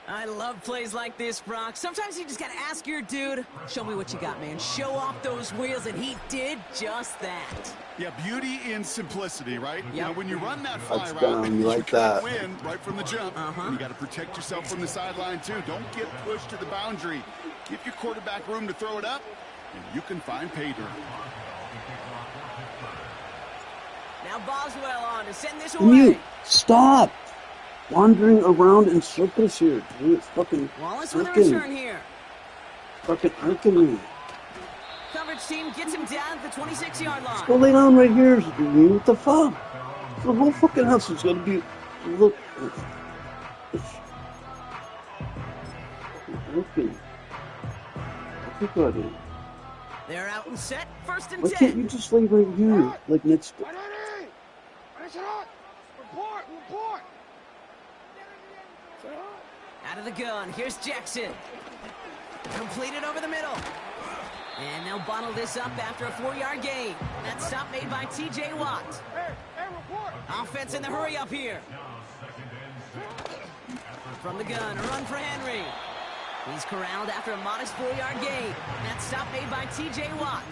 Speaker 2: I love plays like this, Brock. Sometimes you just got to ask your dude, show me what you got, man. Show off those wheels, and he did just that.
Speaker 3: Yeah, beauty in simplicity, right?
Speaker 2: Yep.
Speaker 3: Now, when you run that fly
Speaker 1: Touchdown,
Speaker 3: route,
Speaker 1: you
Speaker 3: you
Speaker 1: like
Speaker 3: can't
Speaker 1: that.
Speaker 3: win right from the jump. And you got to protect yourself from the sideline, too. Don't get pushed to the boundary. Give your quarterback room to throw it up, and you can find pay dirt.
Speaker 2: Now Boswell on to send this away.
Speaker 1: Mute. Stop wandering around in circles here, dude. It's fucking
Speaker 2: Wallace with a return here.
Speaker 1: fucking irking me.
Speaker 2: Coverage team gets him down at the 26-yard line.
Speaker 1: Go lay down right here, dude. What the fuck? The whole fucking house is gonna be. Look. It's irking. everybody.
Speaker 2: They're out and set. First and
Speaker 1: Why
Speaker 2: 10.
Speaker 1: can't you just lay right here, like next to...
Speaker 4: Report!
Speaker 2: Out of the gun. Here's Jackson. Completed over the middle. And they'll bottle this up after a 4-yard gain. That stop made by T.J. Watt.
Speaker 4: Report!
Speaker 2: Offense in the hurry up here. From the gun, a run for Henry. He's corralled after a modest 4-yard gain. That stop made by T.J. Watt.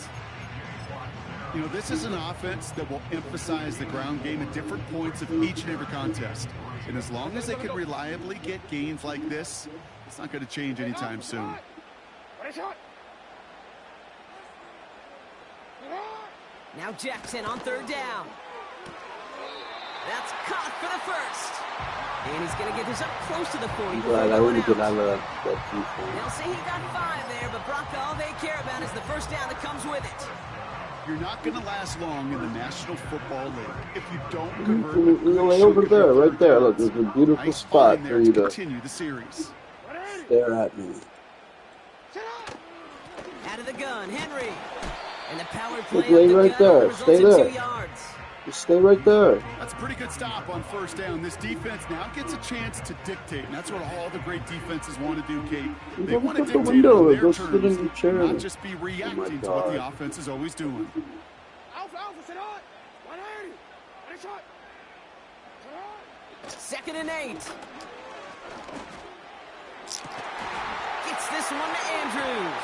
Speaker 3: You know, this is an offense that will emphasize the ground game at different points of each and every contest. And as long as they can reliably get gains like this, it's not going to change anytime soon.
Speaker 2: Now Jackson on 3rd down. That's caught for the first. And he's going to get this up close to the 40.
Speaker 1: I'm glad I wouldn't get out of that defense.
Speaker 2: They'll say he got 5 there, but Brock, all they care about is the first down that comes with it.
Speaker 3: You're not going to last long in the National Football League if you don't convert.
Speaker 1: Lay over there, right there. Look, there's a beautiful spot for you to
Speaker 3: continue the series.
Speaker 1: stare at me.
Speaker 2: Out of the gun, Henry. And the power play
Speaker 1: Lay
Speaker 2: of the
Speaker 1: right
Speaker 2: gun
Speaker 1: there.
Speaker 2: results
Speaker 1: Stay
Speaker 2: in
Speaker 1: there.
Speaker 2: 2 yards.
Speaker 1: Just stay right there.
Speaker 3: That's a pretty good stop on first down. This defense now gets a chance to dictate, and that's what all the great defenses want to do, Kate. They want to
Speaker 1: Look out the
Speaker 3: dictate
Speaker 1: window.
Speaker 3: on their
Speaker 1: Go sit in
Speaker 3: terms,
Speaker 1: your chair.
Speaker 3: not just be reacting to what the offense is always doing.
Speaker 4: Alpha, sit on! 180! Ready, shot!
Speaker 2: 2nd and 8. Gets this one to Andrews.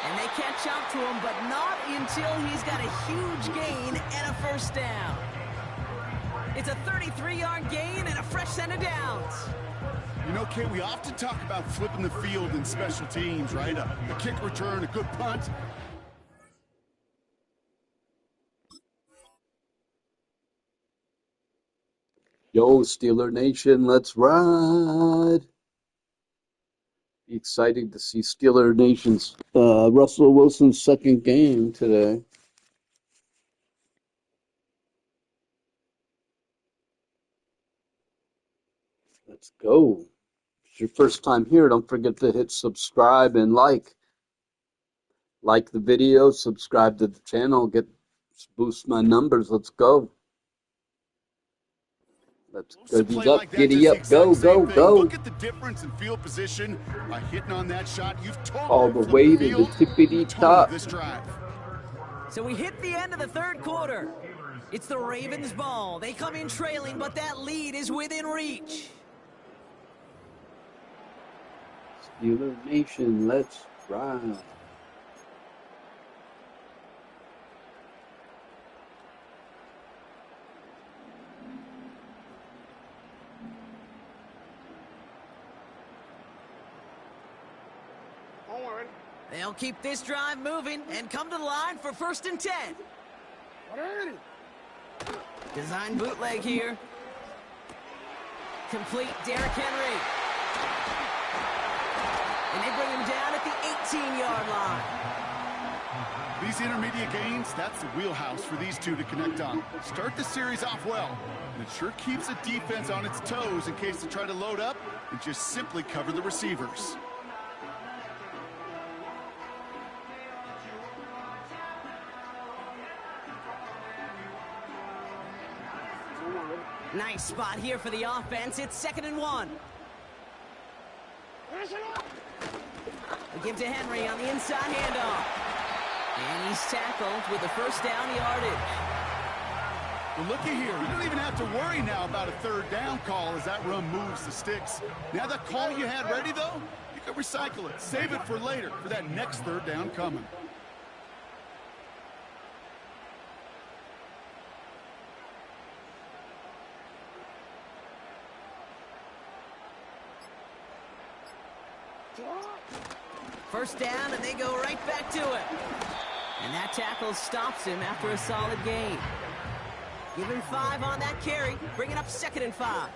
Speaker 2: And they catch up to him, but not until he's got a huge gain and a first down. It's a 33-yard gain and a fresh set of downs.
Speaker 3: You know, Kate, we often talk about flipping the field in special teams, right? A kick return, a good punt.
Speaker 1: Yo, Steeler Nation, let's ride. Exciting to see Steeler Nation's Russell Wilson's second game today. Let's go. If it's your first time here, don't forget to hit subscribe and like. Like the video, subscribe to the channel, boost my numbers. Let's go. Let's go. He's up, giddy up, go, go, go.
Speaker 3: Look at the difference in field position by hitting on that shot. You've totally
Speaker 1: All the way to the tippity top.
Speaker 3: This drive.
Speaker 2: So we hit the end of the 3rd quarter. It's the Ravens' ball. They come in trailing, but that lead is within reach.
Speaker 1: Steeler Nation, let's ride.
Speaker 2: They'll keep this drive moving and come to the line for 1st and 10.
Speaker 4: 180!
Speaker 2: Design bootleg here. Complete, Derrick Henry. And they bring him down at the 18-yard line.
Speaker 3: These intermediate gains, that's the wheelhouse for these two to connect on. Start the series off well, and it sure keeps the defense on its toes in case they try to load up and just simply cover the receivers.
Speaker 2: Nice spot here for the offense. It's 2nd and 1. They give to Henry on the inside handoff. And he's tackled with the first down yardage.
Speaker 3: Well, looky here. You don't even have to worry now about a 3rd down call as that run moves the sticks. Now that call you had ready, though, you can recycle it. Save it for later for that next 3rd down coming.
Speaker 2: First down, and they go right back to it. And that tackle stops him after a solid gain. Give him 5 on that carry, bring it up 2nd and 5.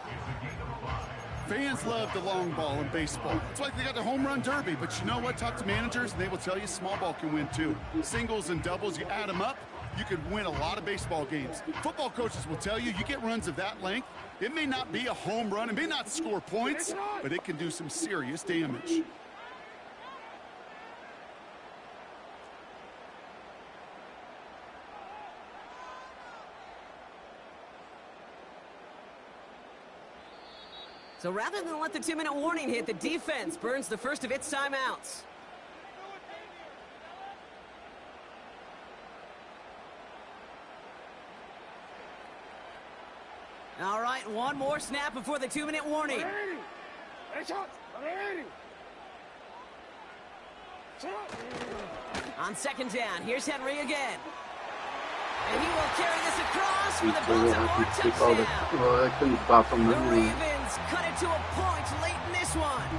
Speaker 3: Fans love the long ball in baseball. It's like they got the home run derby, but you know what? Talk to managers, and they will tell you small ball can win too. Singles and doubles, you add them up, you could win a lot of baseball games. Football coaches will tell you, you get runs of that length, it may not be a home run, it may not score points, but it can do some serious damage.
Speaker 2: So rather than let the 2-minute warning hit, the defense burns the first of its timeouts. All right, one more snap before the 2-minute warning. On second down, here's Henry again. And he will carry this across for the Baltimore touchdown. The Ravens cut it to a point late in this one.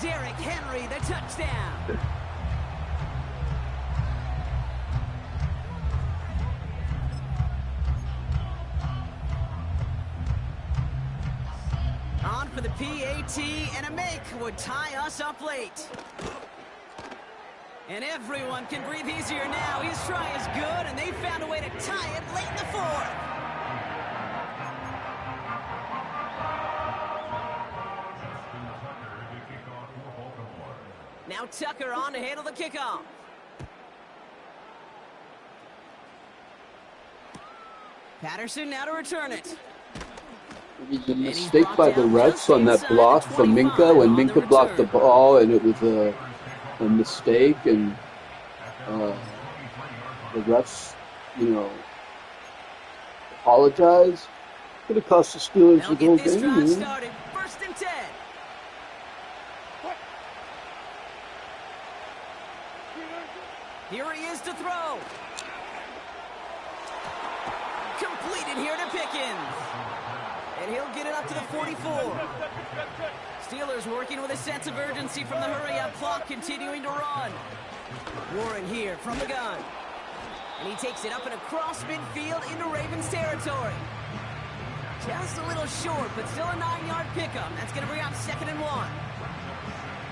Speaker 2: Derrick Henry, the touchdown. On for the PAT, and a make would tie us up late. And everyone can breathe easier now. His try is good, and they found a way to tie it late in the fourth. Now Tucker on to handle the kickoff. Patterson now to return it.
Speaker 1: The mistake by the refs on that block from Minka, when Minka blocked the ball, and it was a mistake, and the refs, apologize. Could have cost the Steelers the whole game.
Speaker 2: Started. First and 10. Here he is to throw. Completed here to Pickens. And he'll get it up to the 44. Steelers working with a sense of urgency from the hurry-up clock, continuing to run. Warren here from the gun. And he takes it up and across midfield into Ravens territory. Just a little short, but still a 9-yard pickup. That's going to bring up 2nd and 1.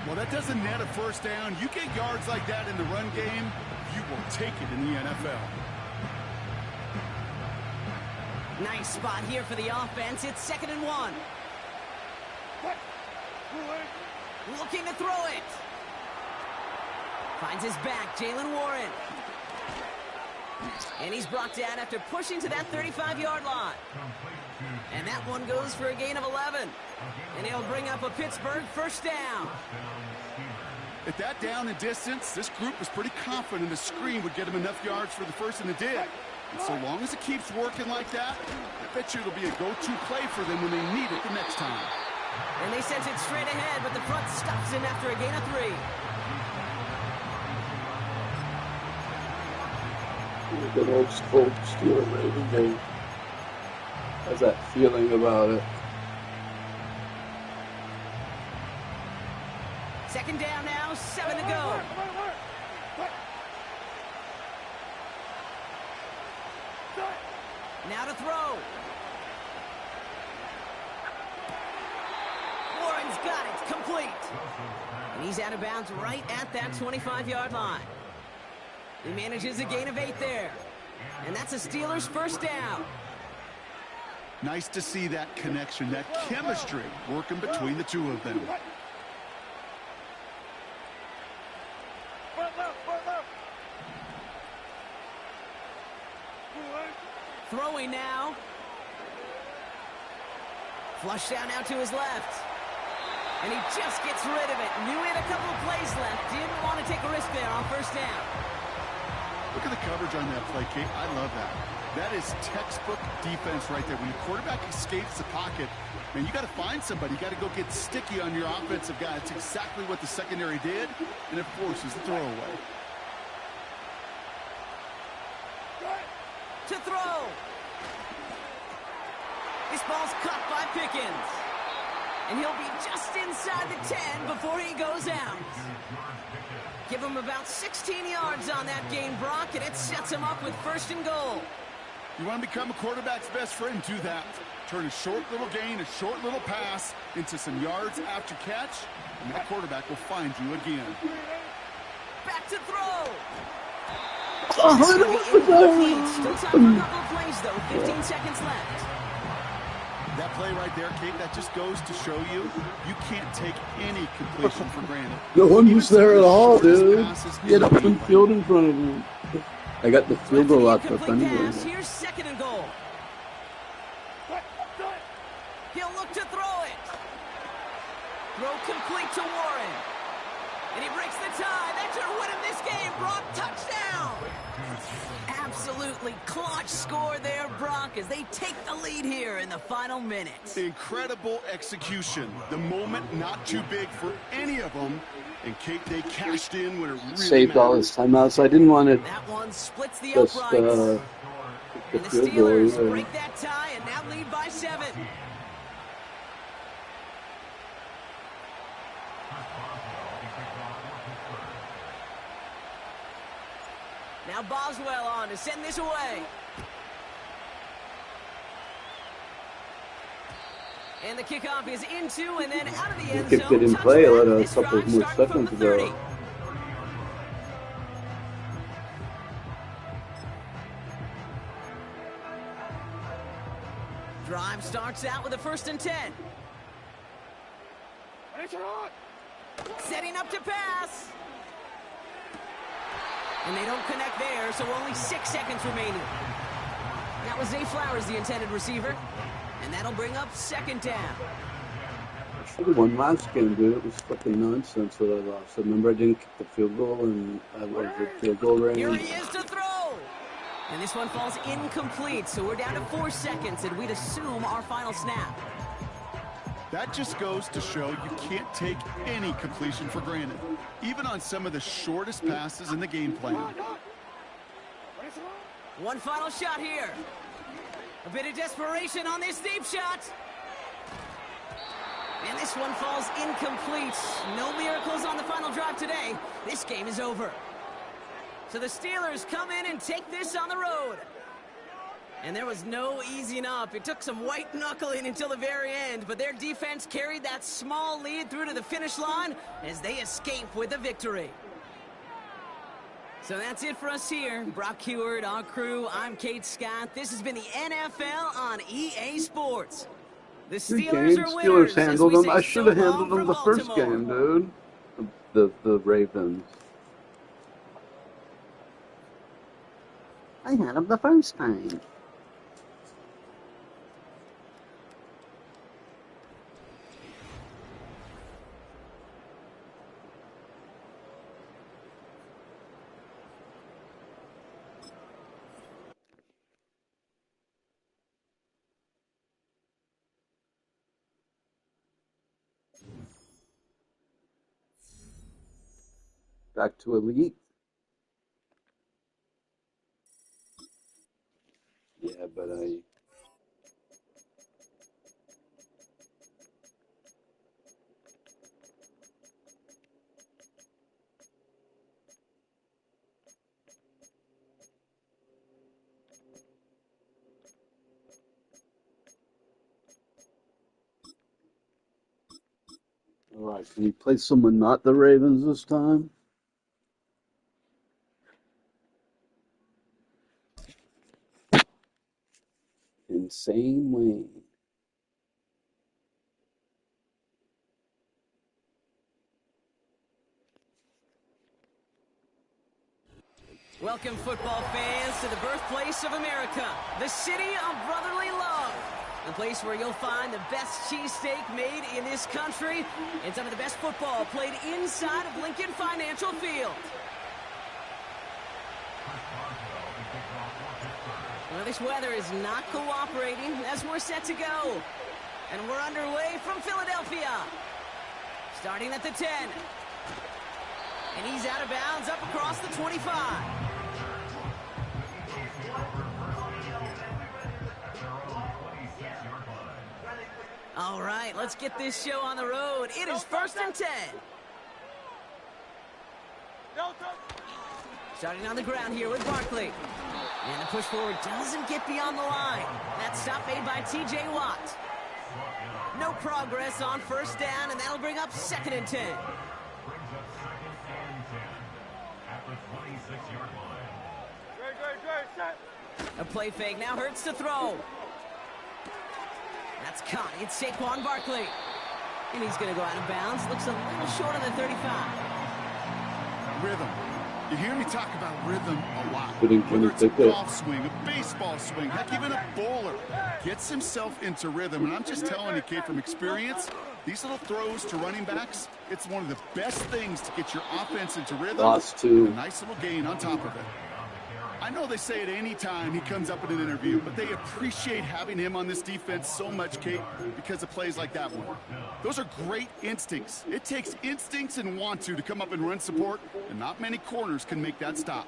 Speaker 3: Well, that doesn't net a first down. You get yards like that in the run game, you will take it in the NFL.
Speaker 2: Nice spot here for the offense. It's 2nd and 1. Looking to throw it. Finds his back, Jalen Warren. And he's brought down after pushing to that 35-yard line. And that one goes for a gain of 11. And he'll bring up a Pittsburgh first down.
Speaker 3: At that down and distance, this group was pretty confident the screen would get him enough yards for the first, and it did. And so long as it keeps working like that, I bet you it'll be a go-to play for them when they need it the next time.
Speaker 2: And they sent it straight ahead, but the front stops him after a gain of 3.
Speaker 1: Good old Steeler Raven game. How's that feeling about it?
Speaker 2: 2nd down now, 7 to go. Now to throw. Warren's got it, complete. And he's out of bounds right at that 25-yard line. He manages a gain of 8 there. And that's a Steelers first down.
Speaker 3: Nice to see that connection, that chemistry working between the two of them.
Speaker 2: Throwing now. Flush down now to his left. And he just gets rid of it. Knew he had a couple of plays left. Didn't want to take a risk there on first down.
Speaker 3: Look at the coverage on that play, Kate. I love that. That is textbook defense right there. When your quarterback escapes the pocket, man, you got to find somebody. You got to go get sticky on your offensive guy. That's exactly what the secondary did, and it forces the throwaway.
Speaker 2: To throw. This ball's caught by Pickens. And he'll be just inside the 10 before he goes out. Give him about 16 yards on that gain, Brock, and it sets him up with 1st and goal.
Speaker 3: You want to become a quarterback's best friend? Do that. Turn a short little gain, a short little pass into some yards after catch, and that quarterback will find you again.
Speaker 2: Back to throw.
Speaker 1: Oh,
Speaker 2: Still time for a couple of plays, though. 15 seconds left.
Speaker 3: That play right there, Kate, that just goes to show you can't take any completion for granted.
Speaker 1: No one was there at all, dude. He had open field in front of him. I got the field goal locked up anyway.
Speaker 2: Here's 2nd and goal. He'll look to throw it. to Warren. And he breaks the tie. That should win him this game. Brock, touchdown. Absolutely clutch score there, Brock, as they take the lead here in the final minutes.
Speaker 3: Incredible execution. The moment not too big for any of them. And Kate, they cashed in when it really
Speaker 1: Saved all his timeouts. I didn't want to
Speaker 2: that one splits the
Speaker 1: just
Speaker 2: uprights.
Speaker 1: the
Speaker 2: And the
Speaker 1: field goal
Speaker 2: Steelers
Speaker 1: either.
Speaker 2: break that tie and now lead by 7. Now Boswell on to send this away. And the kickoff is into and then out of the end
Speaker 1: Kick
Speaker 2: zone.
Speaker 1: it in play a
Speaker 2: Touchback. This
Speaker 1: couple
Speaker 2: drive
Speaker 1: more
Speaker 2: starting from
Speaker 1: seconds
Speaker 2: the 30.
Speaker 1: ago.
Speaker 2: Drive starts out with a 1st and 10. Setting up to pass. And they don't connect there, so only 6 seconds remaining. That was Zay Flowers, the intended receiver. And that'll bring up 2nd down.
Speaker 1: I should have won last game, dude. It was fucking nonsense that I lost. I remember I didn't kick the field goal, and I was at field goal
Speaker 2: Here
Speaker 1: range.
Speaker 2: he is to throw. And this one falls incomplete, so we're down to 4 seconds, and we'd assume our final snap.
Speaker 3: That just goes to show you can't take any completion for granted, even on some of the shortest passes in the game plan.
Speaker 2: One final shot here. A bit of desperation on this deep shot. And this one falls incomplete. No miracles on the final drive today. This game is over. So the Steelers come in and take this on the road. And there was no easing up. It took some white knuckling until the very end, but their defense carried that small lead through to the finish line as they escape with a victory. So that's it for us here. Brock Heward, our crew, I'm Kate Scott. This has been the NFL on EA Sports. The Steelers are winners.
Speaker 1: Steelers handled them. I should have handled them the first game, dude. The Ravens. I had them the first time. Back to Elite. Yeah, but I... All right, can you play someone not the Ravens this time? Insane Wayne.
Speaker 2: Welcome, football fans, to the birthplace of America, the city of brotherly love. The place where you'll find the best cheesesteak made in this country and some of the best football played inside of Lincoln Financial Field. Well, this weather is not cooperating as we're set to go. And we're underway from Philadelphia. Starting at the 10. And he's out of bounds up across the 25. All right, let's get this show on the road. It is 1st and 10. Starting on the ground here with Barkley. And the push forward doesn't get beyond the line. That stop made by T.J. Watt. No progress on 1st down, and that'll bring up 2nd and 10. A play fake now hurts to throw. That's caught. It's Saquon Barkley. And he's going to go out of bounds. Looks a little short of the 35.
Speaker 3: Rhythm. You hear me talk about rhythm a lot.
Speaker 1: Putting
Speaker 3: Whether it's a
Speaker 1: Jimmy
Speaker 3: golf swing, a baseball swing, heck, even a bowler gets himself into rhythm. And I'm just telling you, kid, from experience, These little throws to running backs, it's one of the best things to get your offense into rhythm.
Speaker 1: Lost two.
Speaker 3: A nice little gain on top of it. I know they say it any time he comes up in an interview, but they appreciate having him on this defense so much, Kate, because of plays like that one. Those are great instincts. It takes instincts and want to come up and run support, and not many corners can make that stop.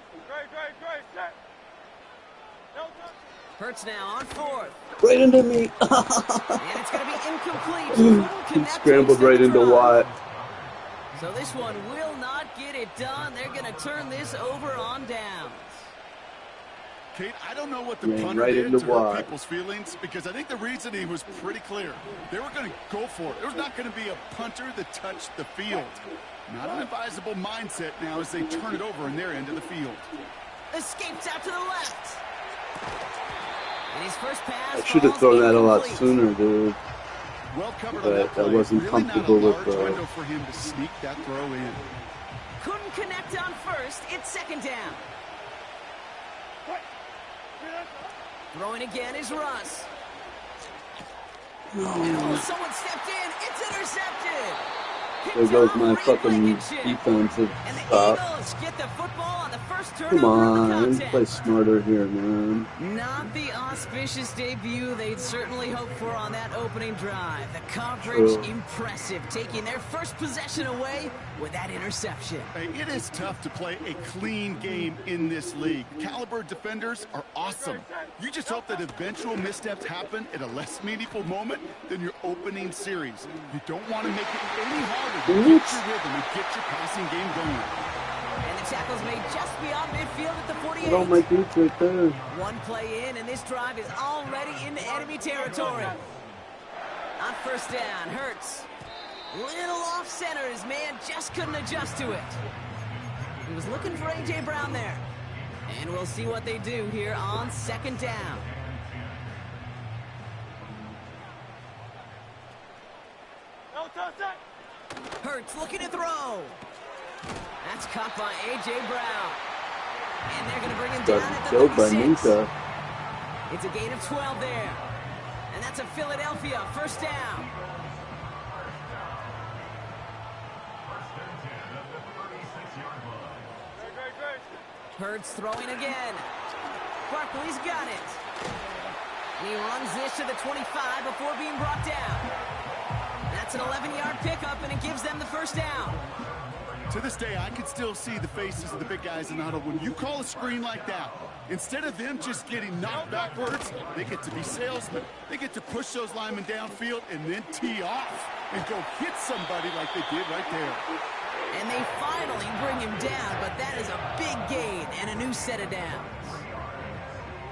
Speaker 2: Hurts now on fourth.
Speaker 1: Right into me.
Speaker 2: And it's going to be incomplete. Couldn't
Speaker 1: He
Speaker 2: connect to
Speaker 1: scrambled
Speaker 2: extend
Speaker 1: right
Speaker 2: the
Speaker 1: into
Speaker 2: drive.
Speaker 1: Watt.
Speaker 2: So this one will not get it done. They're going to turn this over on downs.
Speaker 3: Kate, I don't know what the
Speaker 1: Ran
Speaker 3: punter
Speaker 1: right
Speaker 3: did
Speaker 1: into
Speaker 3: to hurt
Speaker 1: Watt.
Speaker 3: people's feelings, because I think the reasoning was pretty clear. They were going to go for it. There's not going to be a punter that touched the field. Not an advisable mindset now as they turn it over in their end of the field.
Speaker 2: Escapes out to the left. And his first pass
Speaker 1: I should have
Speaker 2: falls
Speaker 1: thrown that a lot
Speaker 2: incomplete.
Speaker 1: sooner, dude.
Speaker 3: Well covered on
Speaker 1: But
Speaker 3: that
Speaker 1: I
Speaker 3: play.
Speaker 1: wasn't
Speaker 3: Really
Speaker 1: comfortable
Speaker 3: not a
Speaker 1: with
Speaker 3: large
Speaker 1: the-
Speaker 3: window for him to sneak that throw in.
Speaker 2: Couldn't connect on first. It's second down. Throwing again is Russ. Oh, someone stepped in. It's intercepted.
Speaker 1: There goes my
Speaker 2: Reed
Speaker 1: fucking
Speaker 2: Blankenship.
Speaker 1: defensive
Speaker 2: And the
Speaker 1: stop.
Speaker 2: Eagles get the football on the first turnover
Speaker 1: Come on,
Speaker 2: of the
Speaker 1: play
Speaker 2: contest.
Speaker 1: smarter here, man.
Speaker 2: Not the auspicious debut they'd certainly hoped for on that opening drive. The coverage,
Speaker 1: True.
Speaker 2: impressive, taking their first possession away with that interception.
Speaker 3: Hey, it is tough to play a clean game in this league. Caliber defenders are awesome. You just hope that eventual missteps happen at a less meaningful moment than your opening series. You don't want to make it any harder to get your rhythm and get your passing game going.
Speaker 2: And the tackle's made just beyond midfield at the 48.
Speaker 1: Get all my beats right there.
Speaker 2: One play in, and this drive is already into enemy territory. On first down, Hurts. Little off center, his man just couldn't adjust to it. He was looking for A.J. Brown there. And we'll see what they do here on second down. Hurts looking to throw. That's caught by A.J. Brown. And they're going to bring him down
Speaker 1: Got
Speaker 2: at the
Speaker 1: killed by
Speaker 2: 36.
Speaker 1: Minka.
Speaker 2: It's a gain of 12 there. And that's a Philadelphia first down. Hurts throwing again. Barkley's got it. And he runs this to the 25 before being brought down. That's an 11-yard pickup, and it gives them the first down.
Speaker 3: To this day, I can still see the faces of the big guys in the huddle. When you call a screen like that, instead of them just getting knocked backwards, they get to be salesmen. They get to push those linemen downfield and then tee off and go hit somebody like they did right there.
Speaker 2: And they finally bring him down, but that is a big gain and a new set of downs.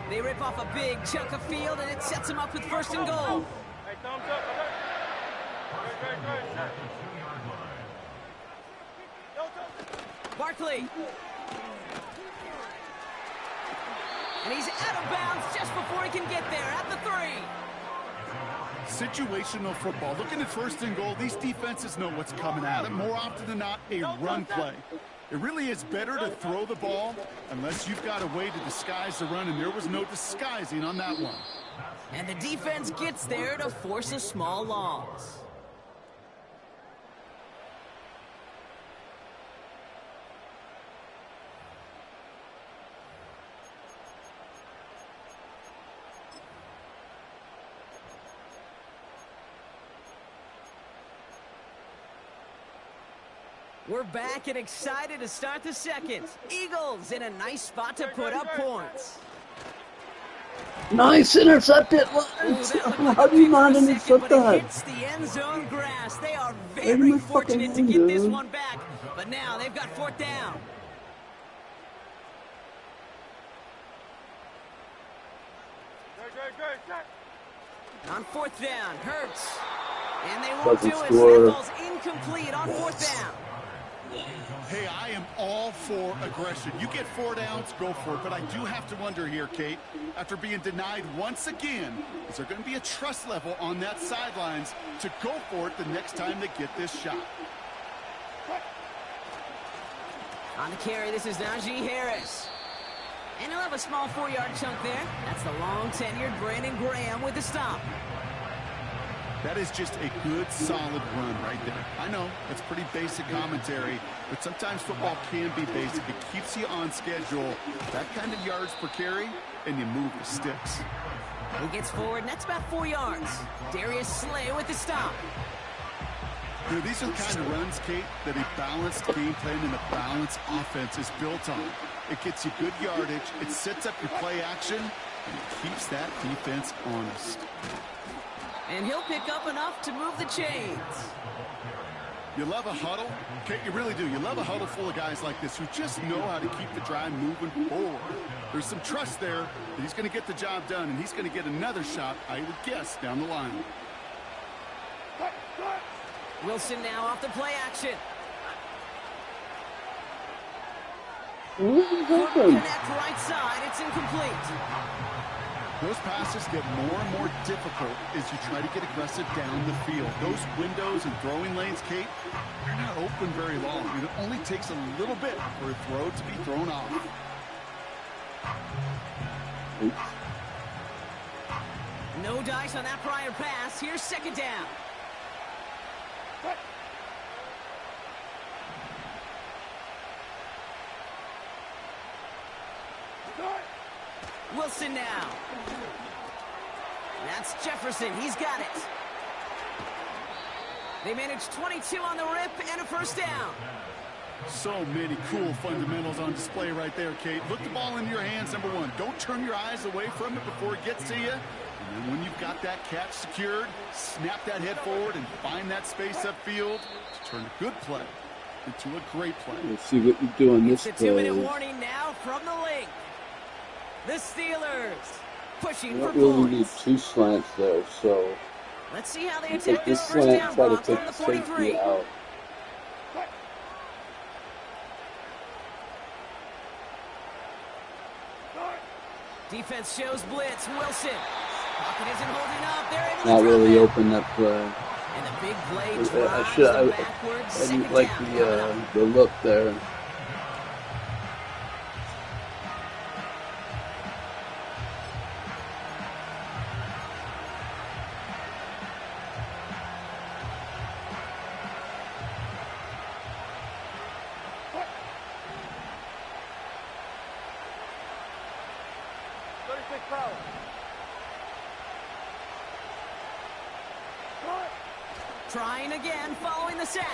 Speaker 2: They rip off a big chunk of field, and it sets them up with first and goal.
Speaker 4: Hey, thumbs up.
Speaker 2: Barkley. And he's out of bounds just before he can get there at the 3.
Speaker 3: Situational football. Looking at first and goal, these defenses know what's coming at them. More often than not, a run play. It really is better to throw the ball unless you've got a way to disguise the run, and there was no disguising on that one.
Speaker 2: And the defense gets there to force a small loss. We're back and excited to start the second. Eagles in a nice spot to put up points.
Speaker 1: Nice intercepted.
Speaker 2: Ooh, that looked like
Speaker 1: How
Speaker 2: a
Speaker 1: do you
Speaker 2: pick
Speaker 1: not
Speaker 2: for a second,
Speaker 1: intercept
Speaker 2: but it
Speaker 1: that?
Speaker 2: hits the end zone grass. They are
Speaker 1: Right in
Speaker 2: very
Speaker 1: my
Speaker 2: fortunate to
Speaker 1: fucking
Speaker 2: get this
Speaker 1: window.
Speaker 2: one back, but now they've got fourth down. On fourth down, Hurts. And they won't
Speaker 1: Doesn't
Speaker 2: do it.
Speaker 1: score.
Speaker 2: That ball's incomplete on fourth down.
Speaker 3: Hey, I am all for aggression. You get 4 downs, go for it. But I do have to wonder here, Kate, after being denied once again, is there going to be a trust level on that sidelines to go for it the next time they get this shot?
Speaker 2: On the carry, this is Najee Harris. And he'll have a small 4-yard chunk there. That's the long-tenured Brandon Graham with the stop.
Speaker 3: That is just a good, solid run right there. I know, that's pretty basic commentary, but sometimes football can be basic. It keeps you on schedule. That kind of yards per carry, and you move the sticks.
Speaker 2: He gets forward, and that's about 4 yards. Darius Slay with the stop.
Speaker 3: You know, these are the kind of runs, Kate, that a balanced game plan and a balanced offense is built on. It gets you good yardage, it sets up your play action, and it keeps that defense honest.
Speaker 2: And he'll pick up enough to move the chains.
Speaker 3: You love a huddle? Kate, you really do. You love a huddle full of guys like this who just know how to keep the drive moving forward. There's some trust there that he's going to get the job done, and he's going to get another shot, I would guess, down the line.
Speaker 2: Wilson now off the play action. Connect right side. It's incomplete.
Speaker 3: Those passes get more and more difficult as you try to get aggressive down the field. Those windows and throwing lanes, Kate, they're not open very long. It only takes a little bit for a throw to be thrown off.
Speaker 1: Oops.
Speaker 2: No dice on that prior pass. Here's second down. Wilson now. That's Jefferson. He's got it. They managed 22 on the rip and a first down.
Speaker 3: So many cool fundamentals on display right there, Kate. Look the ball into your hands, number one. Don't turn your eyes away from it before it gets to you. And then when you've got that catch secured, snap that head forward and find that space upfield to turn a good play into a great play.
Speaker 1: Let's see what you do on this
Speaker 2: It's a
Speaker 1: play.
Speaker 2: 2-minute warning now from the link. The Steelers pushing
Speaker 1: You
Speaker 2: for
Speaker 1: don't really need
Speaker 2: points.
Speaker 1: two slants there, so
Speaker 2: Let's see how they
Speaker 1: take
Speaker 2: attack
Speaker 1: this
Speaker 2: this first
Speaker 1: slant,
Speaker 2: down
Speaker 1: try to
Speaker 2: block
Speaker 1: take
Speaker 2: from
Speaker 1: the
Speaker 2: the
Speaker 1: safety
Speaker 2: 43.
Speaker 1: out.
Speaker 2: Defense shows blitz. Wilson. Pocket isn't holding up. They're able to
Speaker 1: Not
Speaker 2: drop
Speaker 1: really
Speaker 2: it.
Speaker 1: open that play.
Speaker 2: And the big play
Speaker 1: I
Speaker 2: drives
Speaker 1: should.
Speaker 2: them
Speaker 1: I
Speaker 2: backwards.
Speaker 1: didn't
Speaker 2: Second
Speaker 1: like
Speaker 2: down.
Speaker 1: the look there.
Speaker 2: Trying again, following the sack.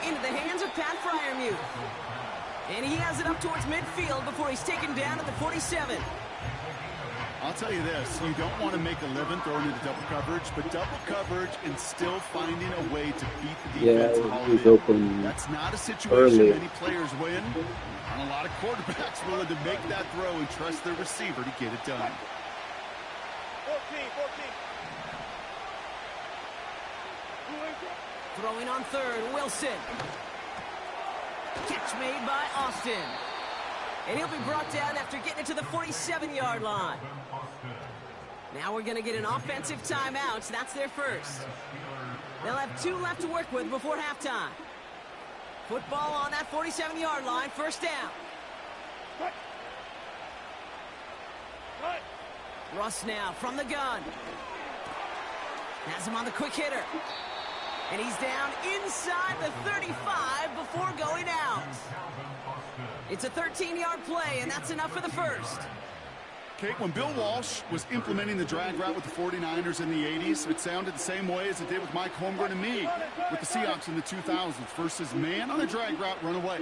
Speaker 2: Into the hands of Pat Freiermuth. And he has it up towards midfield before he's taken down at the 47.
Speaker 3: I'll tell you this, you don't want to make a living throwing into double coverage, but double coverage and still finding a way to beat the defense.
Speaker 1: Yeah, it was open
Speaker 3: That's not a situation
Speaker 1: early.
Speaker 3: many players win. And a lot of quarterbacks willing to make that throw and trust their receiver to get it done.
Speaker 4: 14.
Speaker 2: Throwing on third, Wilson. Catch made by Austin. And he'll be brought down after getting it to the 47-yard line. Now we're going to get an offensive timeout. That's their first. They'll have 2 left to work with before halftime. Football on that 47-yard line, first down. Russ now from the gun. Has him on the quick hitter. And he's down inside the 35 before going out. It's a 13-yard play, and that's enough for the first.
Speaker 3: Kate, when Bill Walsh was implementing the drag route with the 49ers in the 80s, it sounded the same way as it did with Mike Holmgren and me with the Seahawks in the 2000s. Versus man on a drag route, run away.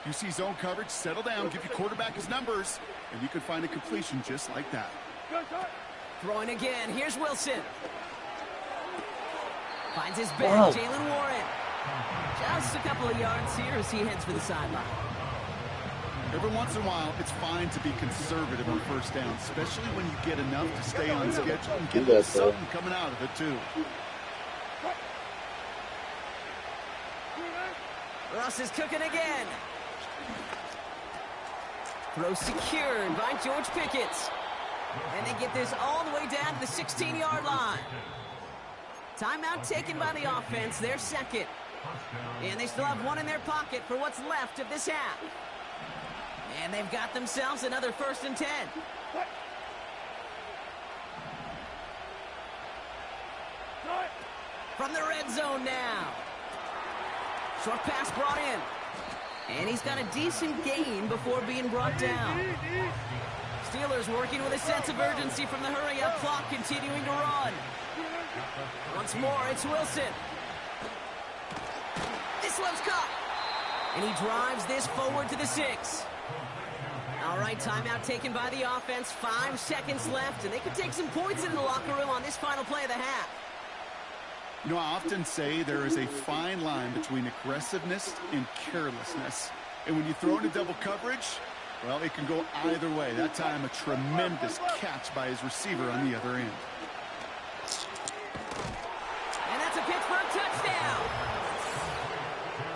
Speaker 3: You see zone coverage, settle down, give your quarterback his numbers, and you can find a completion just like that.
Speaker 2: Throwing again. Here's Wilson. Finds his back, Jalen Warren. Just a couple of yards here as he heads for the sideline.
Speaker 3: Every once in a while, it's fine to be conservative on first down, especially when you get enough to stay on schedule and get a little something coming out of it, too.
Speaker 2: Russ is cooking again. Throw secured by George Pickett. And they get this all the way down to the 16-yard line. Timeout taken by the offense, their second. And they still have one in their pocket for what's left of this half. And they've got themselves another 1st and 10. From the red zone now. Short pass brought in. And he's got a decent gain before being brought down. Steelers working with a sense of urgency from the hurry-up clock, continuing to run. Once more, it's Wilson. This one's caught. And he drives this forward to the 6. All right, timeout taken by the offense. 5 seconds left, and they could take some points into the locker room on this final play of the half.
Speaker 3: You know, I often say there is a fine line between aggressiveness and carelessness. And when you throw into double coverage, well, it can go either way. That time, a tremendous catch by his receiver on the other end.
Speaker 2: And that's a Pittsburgh touchdown.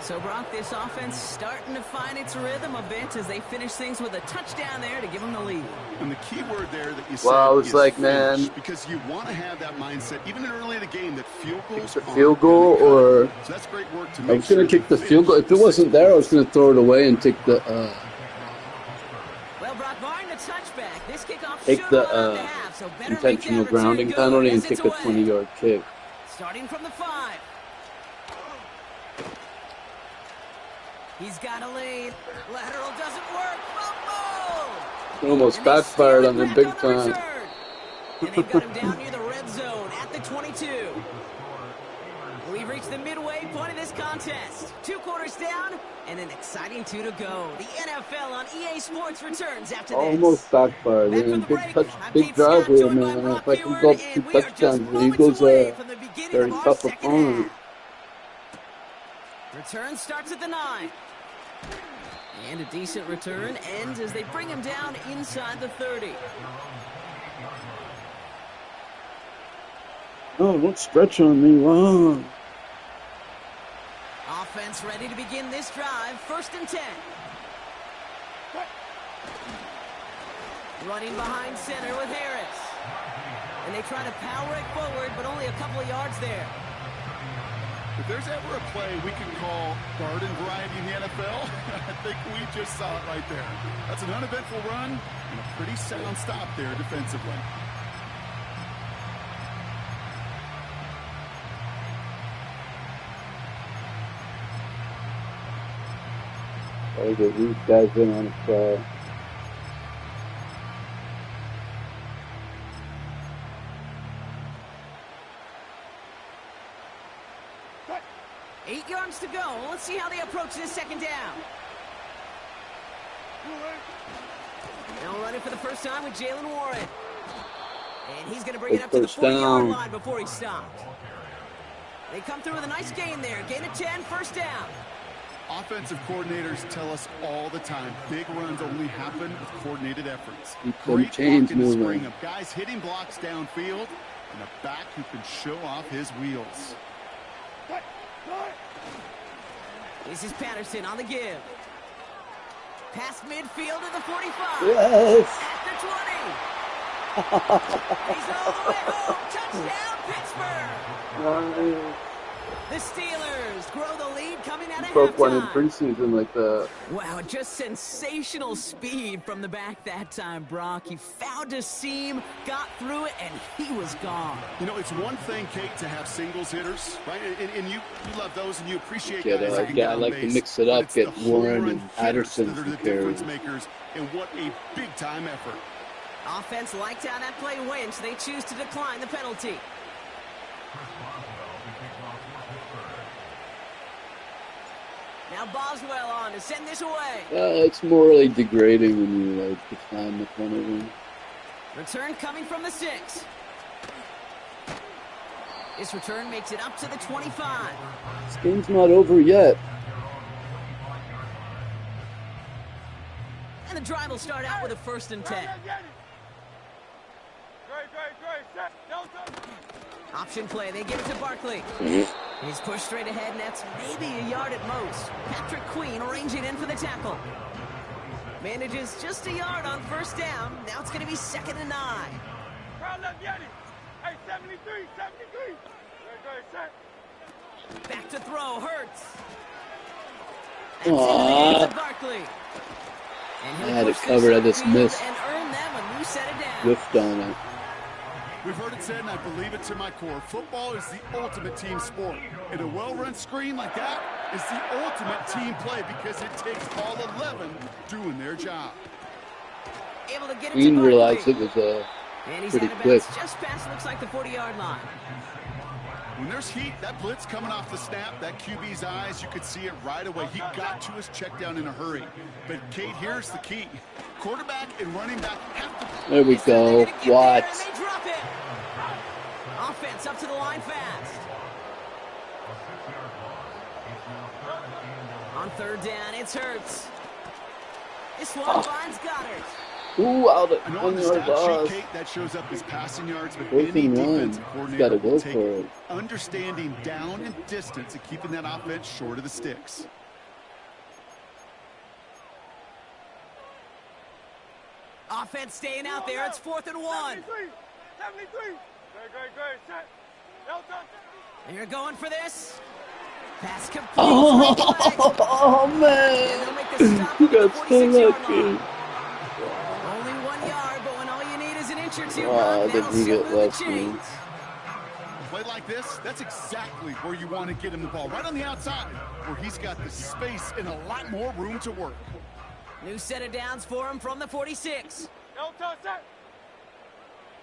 Speaker 2: So, Brock, this offense starting to find its rhythm a bit as they finish things with a touchdown there to give them the lead.
Speaker 3: And the key word there that you
Speaker 1: Well, I
Speaker 3: said
Speaker 1: was
Speaker 3: is
Speaker 1: like,
Speaker 3: finish,
Speaker 1: man,
Speaker 3: because you want to have that mindset, even early in the game, that field goals
Speaker 1: it's a field goal
Speaker 3: aren't gonna
Speaker 1: or
Speaker 3: cut. So that's great work to
Speaker 1: I
Speaker 3: make
Speaker 1: was going
Speaker 3: sure
Speaker 1: to kick
Speaker 3: you
Speaker 1: the field goal.
Speaker 3: finish
Speaker 1: If it wasn't there, I was going to throw it away and take the
Speaker 2: Well, Brock, barring the touchback, this kickoff
Speaker 1: take
Speaker 2: should
Speaker 1: the
Speaker 2: run out the half, so better make
Speaker 1: intentional
Speaker 2: that return
Speaker 1: grounding
Speaker 2: good
Speaker 1: penalty and
Speaker 2: as
Speaker 1: take
Speaker 2: it's
Speaker 1: a
Speaker 2: away.
Speaker 1: 20-yard kick.
Speaker 2: Starting from the 5. He's got a lead. Lateral doesn't work. Fumble!
Speaker 1: It almost
Speaker 2: And they
Speaker 1: backfired
Speaker 2: steal
Speaker 1: on
Speaker 2: it
Speaker 1: them
Speaker 2: back
Speaker 1: big
Speaker 2: on the
Speaker 1: time.
Speaker 2: return. And they've got him down near the red zone at the 22. We've reached the midway point of this contest. 2 quarters down and an exciting 2 to go. The NFL on EA Sports returns after this.
Speaker 1: Almost backfired.
Speaker 2: Back from
Speaker 1: And
Speaker 2: the break. I'm
Speaker 1: big
Speaker 2: Pete
Speaker 1: drive
Speaker 2: Scott,
Speaker 1: here,
Speaker 2: joined by
Speaker 1: man.
Speaker 2: Brock
Speaker 1: If I can
Speaker 2: Huard,
Speaker 1: go up 2
Speaker 2: and we are just
Speaker 1: touchdowns, the
Speaker 2: moments
Speaker 1: Eagles
Speaker 2: away
Speaker 1: are
Speaker 2: from the beginning
Speaker 1: very
Speaker 2: of our
Speaker 1: tough
Speaker 2: second
Speaker 1: opponent.
Speaker 2: half. Return starts at the 9. And a decent return ends as they bring him down inside the 30.
Speaker 1: Oh, don't stretch on me. Wow.
Speaker 2: Offense ready to begin this drive. 1st and 10. Running behind center with Harris. And they try to power it forward, but only a couple of yards there.
Speaker 3: If there's ever a play we can call garden variety in the NFL, I think we just saw it right there. That's an uneventful run and a pretty sound stop there defensively.
Speaker 1: Try to get these guys in on a try.
Speaker 4: Cut.
Speaker 2: 8 yards to go. Let's see how they approach this 2nd down. Now running for the first time with Jalen Warren. And he's going to bring it up to the 40-yard line before he stopped. They come through with a nice gain there. Gain of 10, 1st down.
Speaker 3: Offensive coordinators tell us all the time, big runs only happen with coordinated efforts.
Speaker 1: Keep them
Speaker 3: Great
Speaker 1: chains
Speaker 3: block in the spring
Speaker 1: moving.
Speaker 3: of guys hitting blocks downfield and a back who can show off his wheels.
Speaker 4: Cut. Cut.
Speaker 2: This is Patterson on the give. Past midfield to the 45.
Speaker 1: Yes.
Speaker 2: At the 20. He's all the way home. Touchdown, Pittsburgh.
Speaker 1: Nice.
Speaker 2: The Steelers grow the lead coming out of
Speaker 1: Broke one in
Speaker 2: halftime.
Speaker 1: preseason like that.
Speaker 2: Wow, just sensational speed from the back that time, Brock. He found a seam, got through it, and he was gone.
Speaker 3: You know, it's one thing, Kate, to have singles hitters, right? And you love those and you appreciate
Speaker 1: Yeah,
Speaker 3: guys that can
Speaker 1: I
Speaker 3: get on
Speaker 1: like to
Speaker 3: base,
Speaker 1: mix it
Speaker 3: but
Speaker 1: up,
Speaker 3: it's
Speaker 1: get
Speaker 3: the
Speaker 1: Warren
Speaker 3: home
Speaker 1: and
Speaker 3: run hitters
Speaker 1: Patterson
Speaker 3: that are
Speaker 1: some
Speaker 3: the difference
Speaker 1: carries.
Speaker 3: makers, and what a big-time effort.
Speaker 2: Offense liked how that play went, so they choose to decline the penalty. Now Boswell on to send this away.
Speaker 1: It's morally degrading when you decline the penalty.
Speaker 2: Return coming from the 6. This return makes it up to the 25.
Speaker 1: This game's not over yet.
Speaker 2: And the drive will start out with a 1st and 10. Option play, they give it to Barkley. He's pushed straight ahead, and that's maybe a yard at most. Patrick Queen arranging in for the tackle. Manages just a yard on 1st down. Now it's going to be 2nd and 9.
Speaker 4: Hey, 73.
Speaker 2: Back to throw, Hurts.
Speaker 1: Aww.
Speaker 2: That's into the hands of Barkley. And
Speaker 1: I
Speaker 2: he'll
Speaker 1: had it
Speaker 2: push this
Speaker 1: covered, I just
Speaker 2: upfield
Speaker 1: missed.
Speaker 2: and earn them a new set of downs.
Speaker 1: Whiffed on it.
Speaker 3: We've heard it said, and I believe it to my core. Football is the ultimate team sport. And a well-run screen like that is the ultimate team play because it takes all 11 doing their job.
Speaker 2: Able to get
Speaker 1: We didn't realize it was pretty quick.
Speaker 2: Just past, looks like the 40-yard line.
Speaker 3: When there's heat, that blitz coming off the snap, that QB's eyes, you could see it right away. He got to his check down in a hurry. But, Kate, here's the key. Quarterback and running back have to...
Speaker 1: There we go. What?
Speaker 2: They drop it. Offense up to the line fast. On third down, it's Hurts. This one finds Goddard.
Speaker 1: Ooh, out of
Speaker 3: I know on the
Speaker 1: 1 yard
Speaker 3: stat
Speaker 1: loss.
Speaker 3: sheet, Kate, that shows up as passing yards, but
Speaker 1: Fourth
Speaker 3: any
Speaker 1: and one.
Speaker 3: defensive
Speaker 1: Gotta
Speaker 3: coordinator
Speaker 1: go
Speaker 3: will take
Speaker 1: for
Speaker 3: it.
Speaker 1: it.
Speaker 3: Understanding down and distance and keeping that offense short of the sticks.
Speaker 2: Offense staying out there. It's 4th and 1.
Speaker 4: 73. Great. Set.
Speaker 2: And you're going for this. Pass complete.
Speaker 1: Oh, man.
Speaker 2: And they'll make the stop
Speaker 1: You
Speaker 2: at the
Speaker 1: got so
Speaker 2: 46-yard
Speaker 1: lucky.
Speaker 2: line. Only 1 yard, but when all you need is an inch or two,
Speaker 1: Wow,
Speaker 2: that'll
Speaker 1: did he
Speaker 2: still
Speaker 1: get
Speaker 2: move the
Speaker 1: lucky.
Speaker 2: chains.
Speaker 3: Play like this, that's exactly where you want to get him the ball, right on the outside, where he's got the space and a lot more room to work.
Speaker 2: New set of downs for him from the 46.
Speaker 4: No touch, set.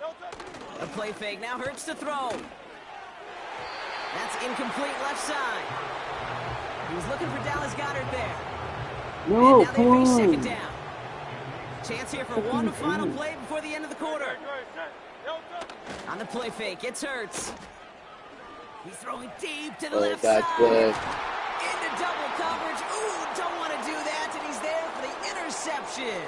Speaker 4: No touch.
Speaker 2: A play fake now Hurts to throw. That's incomplete left side. He was looking for Dallas Goddard there.
Speaker 1: No,
Speaker 2: and now they
Speaker 1: come
Speaker 2: face
Speaker 1: on.
Speaker 2: second down. Chance here for one final play before the end of the quarter.
Speaker 4: Great, set. No touch.
Speaker 2: On the play fake, it's Hurts. He's throwing deep to the
Speaker 1: Oh,
Speaker 2: left
Speaker 1: that's
Speaker 2: side.
Speaker 1: good.
Speaker 2: Into double coverage. Ooh, don't want to do that, and he's there for the interception.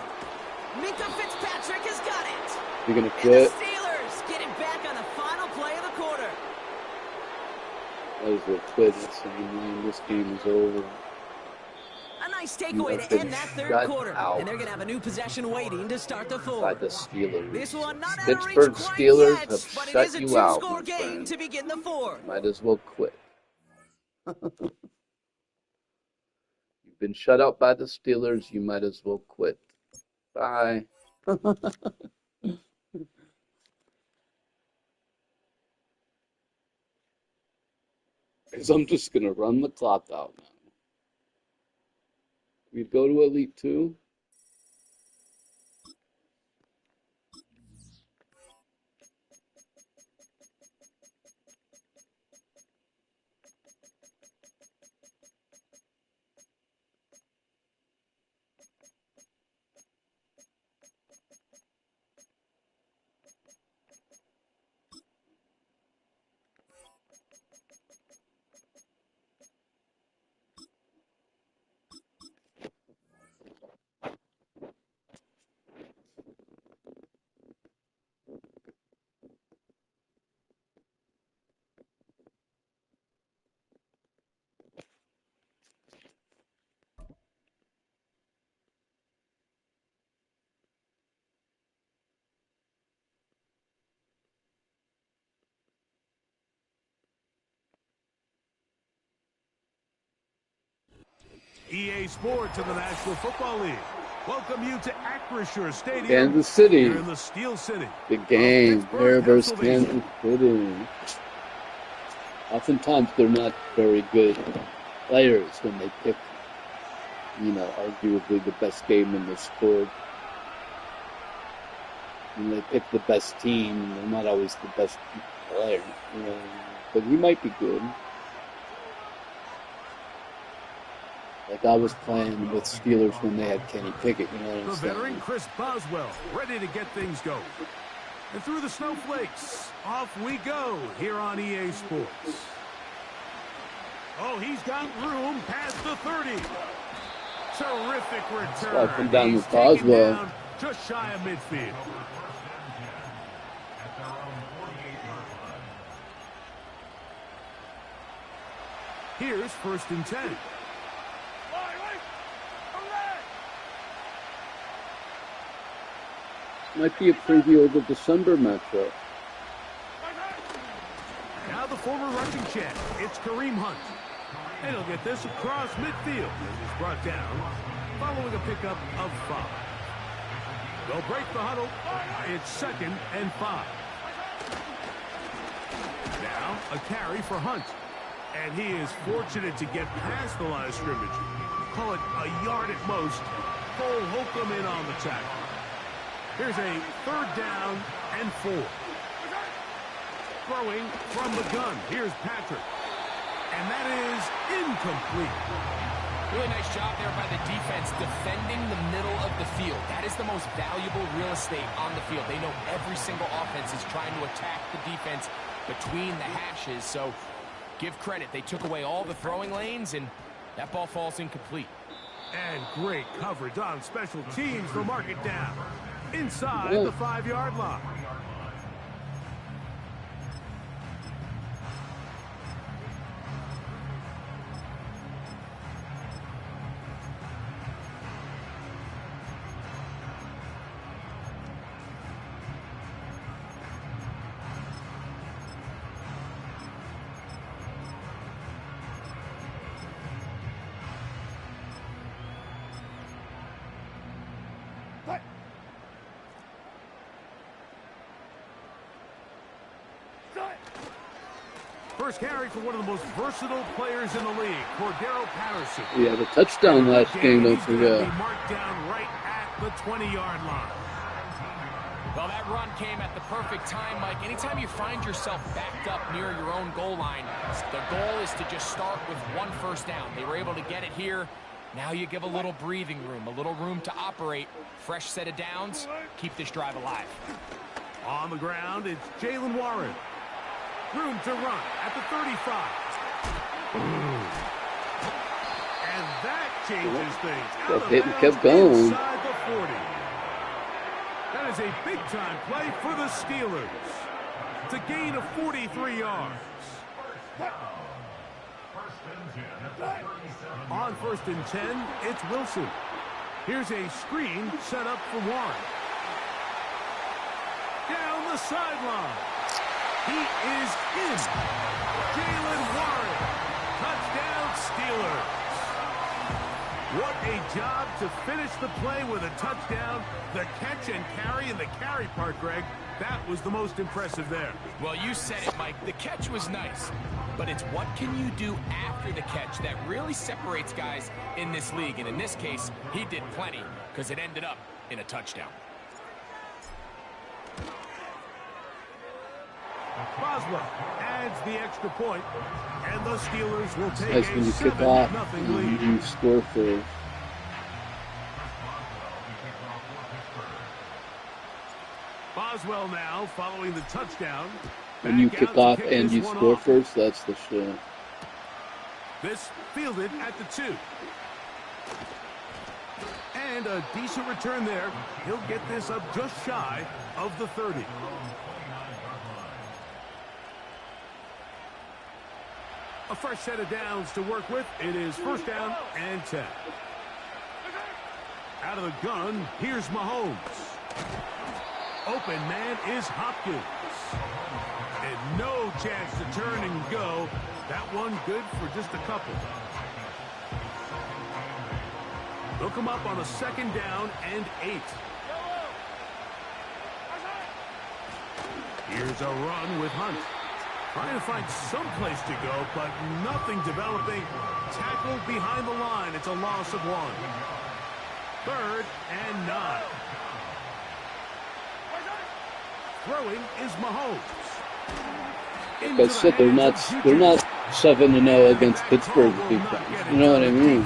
Speaker 2: Minka Fitzpatrick has got it.
Speaker 1: You're going to
Speaker 2: And the
Speaker 1: quit?
Speaker 2: Steelers get it back on the final play of the quarter.
Speaker 1: I was going to quit and say, man, this game is over.
Speaker 2: A nice
Speaker 1: You
Speaker 2: takeaway
Speaker 1: have
Speaker 2: to
Speaker 1: been
Speaker 2: end that third
Speaker 1: shut
Speaker 2: quarter.
Speaker 1: out.
Speaker 2: And they're going to have a new possession waiting to start the
Speaker 1: By
Speaker 2: fourth.
Speaker 1: the Steelers.
Speaker 2: This one not out of reach
Speaker 1: Pittsburgh
Speaker 2: quite
Speaker 1: Steelers
Speaker 2: yet,
Speaker 1: have
Speaker 2: but it
Speaker 1: shut
Speaker 2: is a
Speaker 1: you out,
Speaker 2: two-score
Speaker 1: my
Speaker 2: game
Speaker 1: friend.
Speaker 2: to begin the fourth.
Speaker 1: Might as well quit. You've been shut out by the Steelers. You might as well quit. Bye. Because I'm just going to run the clock out now. We go to Elite 2.
Speaker 6: EA Sports in the National Football League welcome you to Acrisure Stadium
Speaker 1: Kansas City.
Speaker 6: here in the Steel City.
Speaker 1: Big game.
Speaker 6: Pittsburgh,
Speaker 1: Here versus
Speaker 6: Pennsylvania.
Speaker 1: Kansas City. Oftentimes they're not very good players when they pick, arguably the best game in the sport. And they pick the best team, and they're not always the best player. But he might be good. Like I was playing with Steelers when they had Kenny Pickett, you know what I'm
Speaker 6: The
Speaker 1: saying?
Speaker 6: veteran Chris Boswell ready to get things going. And through the snowflakes, off we go here on EA Sports. Oh, he's got room past the 30. Terrific return.
Speaker 1: Up and down
Speaker 6: He's
Speaker 1: with
Speaker 6: taken
Speaker 1: Boswell.
Speaker 6: down just shy of midfield.
Speaker 5: At their own 48-yard line.
Speaker 6: Here's 1st and 10.
Speaker 1: Might be a preview of the December matchup.
Speaker 6: Now the former rushing champ, it's Kareem Hunt. And he'll get this across midfield as he's brought down following a pickup of 5. They'll break the huddle. It's 2nd and 5. Now a carry for Hunt. And he is fortunate to get past the line of scrimmage. Call it a yard at most. Cole Holcomb in on the tackle. Here's a 3rd down and 4. Throwing from the gun. Here's Patrick. And that is incomplete.
Speaker 7: Really nice job there by the defense defending the middle of the field. That is the most valuable real estate on the field. They know every single offense is trying to attack the defense between the hashes. So give credit. They took away all the throwing lanes, and that ball falls incomplete.
Speaker 6: And great coverage on special teams to mark it down. Inside the 5-yard line. First carry for one of the most versatile players in the league, Cordero Patterson.
Speaker 1: Yeah, the touchdown last game, don't forget.
Speaker 6: Marked down right at the 20-yard line.
Speaker 7: Well, that run came at the perfect time, Mike. Anytime you find yourself backed up near your own goal line, the goal is to just start with 1 first down. They were able to get it here. Now you give a little breathing room, a little room to operate. Fresh set of downs. Keep this drive alive.
Speaker 6: On the ground, it's Jalen Warren. Room to run at the 35. And that changes things. Out of bounds
Speaker 1: kept going.
Speaker 6: Inside the 40. That is a big-time play for the Steelers. It's a gain of 43 yards. On 1st and 10, it's Wilson. Here's a screen set up for Warren. Down the sideline. He is in. Jalen Warren. Touchdown, Steelers. What a job to finish the play with a touchdown. The catch and carry, and the carry part, Greg, that was the most impressive there.
Speaker 7: Well, you said it, Mike. The catch was nice. But it's what can you do after the catch that really separates guys in this league. And in this case, he did plenty because it ended up in a touchdown.
Speaker 6: Boswell adds the extra point, and the Steelers will take
Speaker 1: Nice when
Speaker 6: a
Speaker 1: you kick off
Speaker 6: 7-0
Speaker 1: and
Speaker 6: lead.
Speaker 1: you score first.
Speaker 6: Boswell now following the touchdown.
Speaker 1: When you
Speaker 6: Back
Speaker 1: kick
Speaker 6: out to
Speaker 1: off
Speaker 6: kick
Speaker 1: and
Speaker 6: this
Speaker 1: you
Speaker 6: one
Speaker 1: score
Speaker 6: off.
Speaker 1: first, that's the shit.
Speaker 6: This fielded at the 2. And a decent return there. He'll get this up just shy of the 30. A fresh set of downs to work with. It is 1st down and 10. Out of the gun, here's Mahomes. Open man is Hopkins. And no chance to turn and go. That one good for just a couple. They'll come up on a 2nd down and 8. Here's a run with Hunt. Trying to find some place to go, but nothing developing. Tackled behind the line. It's a loss of 1. 3rd and 9. Throwing is Mahomes.
Speaker 1: Like I said, they're not 7-0 against Pittsburgh's defense. You know what I mean?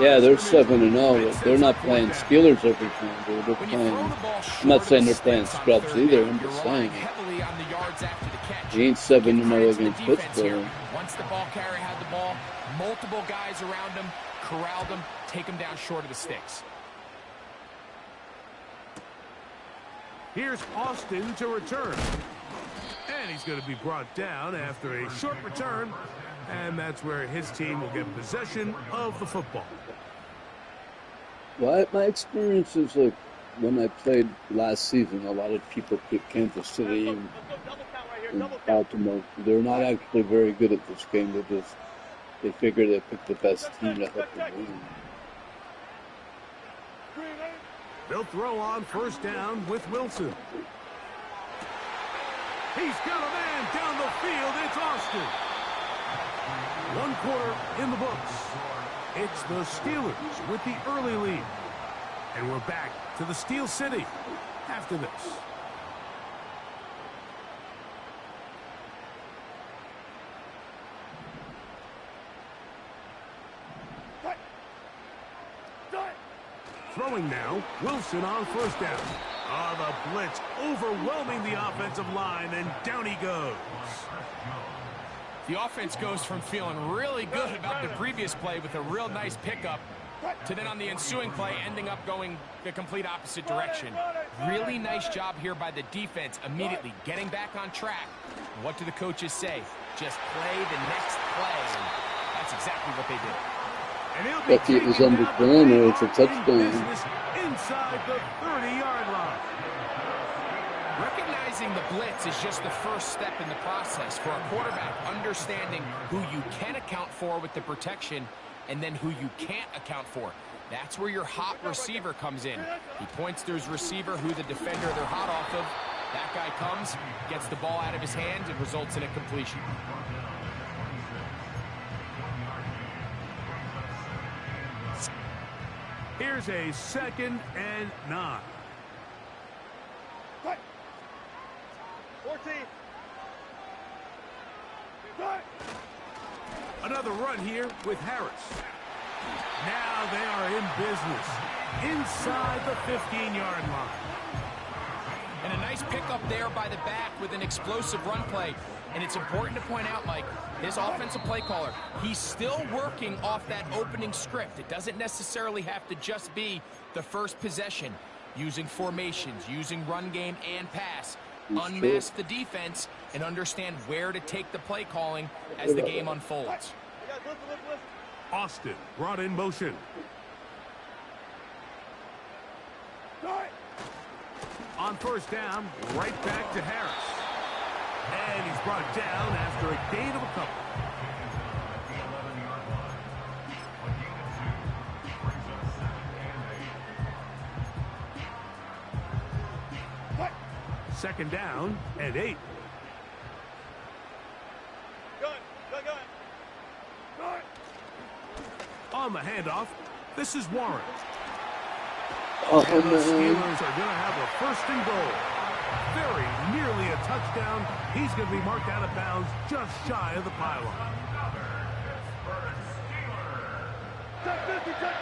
Speaker 1: Yeah, they're 7-0, but they're not playing Steelers every time. They're playing. I'm not saying they're playing scrubs either. I'm just saying he ain't 7-0 against Pittsburgh.
Speaker 7: Once the ball carrier had the ball, multiple guys around him, corralled him, take him down short of the sticks.
Speaker 6: Here's Austin to return. And he's going to be brought down after a short return. And that's where his team will get possession of the football.
Speaker 1: Well, my experience is like when I played last season, a lot of people picked Kansas City and Baltimore. They're not actually very good at this game. They figure they pick the best team to help them win.
Speaker 6: They'll throw on 1st down with Wilson. He's got a man down the field. It's Austin. 1 quarter in the books. It's the Steelers with the early lead. And we're back to the Steel City after this. Throwing now, Wilson on first down. The blitz overwhelming the offensive line, and down he goes.
Speaker 7: The offense goes from feeling really good about the previous play with a real nice pickup to then on the ensuing play ending up going the complete opposite direction. Really nice job here by the defense immediately getting back on track. What do the coaches say? Just play the next play. And that's exactly what they did.
Speaker 1: Lucky it was underthrown or it's a touchdown.
Speaker 6: Inside the 30-yard line.
Speaker 7: Recognizing the blitz is just the first step in the process for a quarterback, understanding who you can account for with the protection and then who you can't account for. That's where your hot receiver comes in. He points to his receiver who the defender they're hot off of. That guy comes, gets the ball out of his hand, and results in a completion.
Speaker 6: Here's a 2nd and 9.
Speaker 4: 14.
Speaker 6: Another run here with Harris. Now they are in business inside the 15-yard line.
Speaker 7: And a nice pickup there by the back with an explosive run play. And it's important to point out, Mike, this offensive play caller, he's still working off that opening script. It doesn't necessarily have to just be the first possession. Using formations, using run game and pass. Unmask the defense and understand where to take the play calling as the game unfolds.
Speaker 6: Austin brought in motion. On first down, right back to Harris. And he's brought down after a gain of a couple. Second down and 8. On the handoff, this is Warren.
Speaker 1: Oh,
Speaker 6: And the
Speaker 1: man.
Speaker 6: Steelers are going to have a 1st and goal. Very nearly a touchdown. He's going to be marked out of bounds just shy of the pylon.
Speaker 4: Check 50, check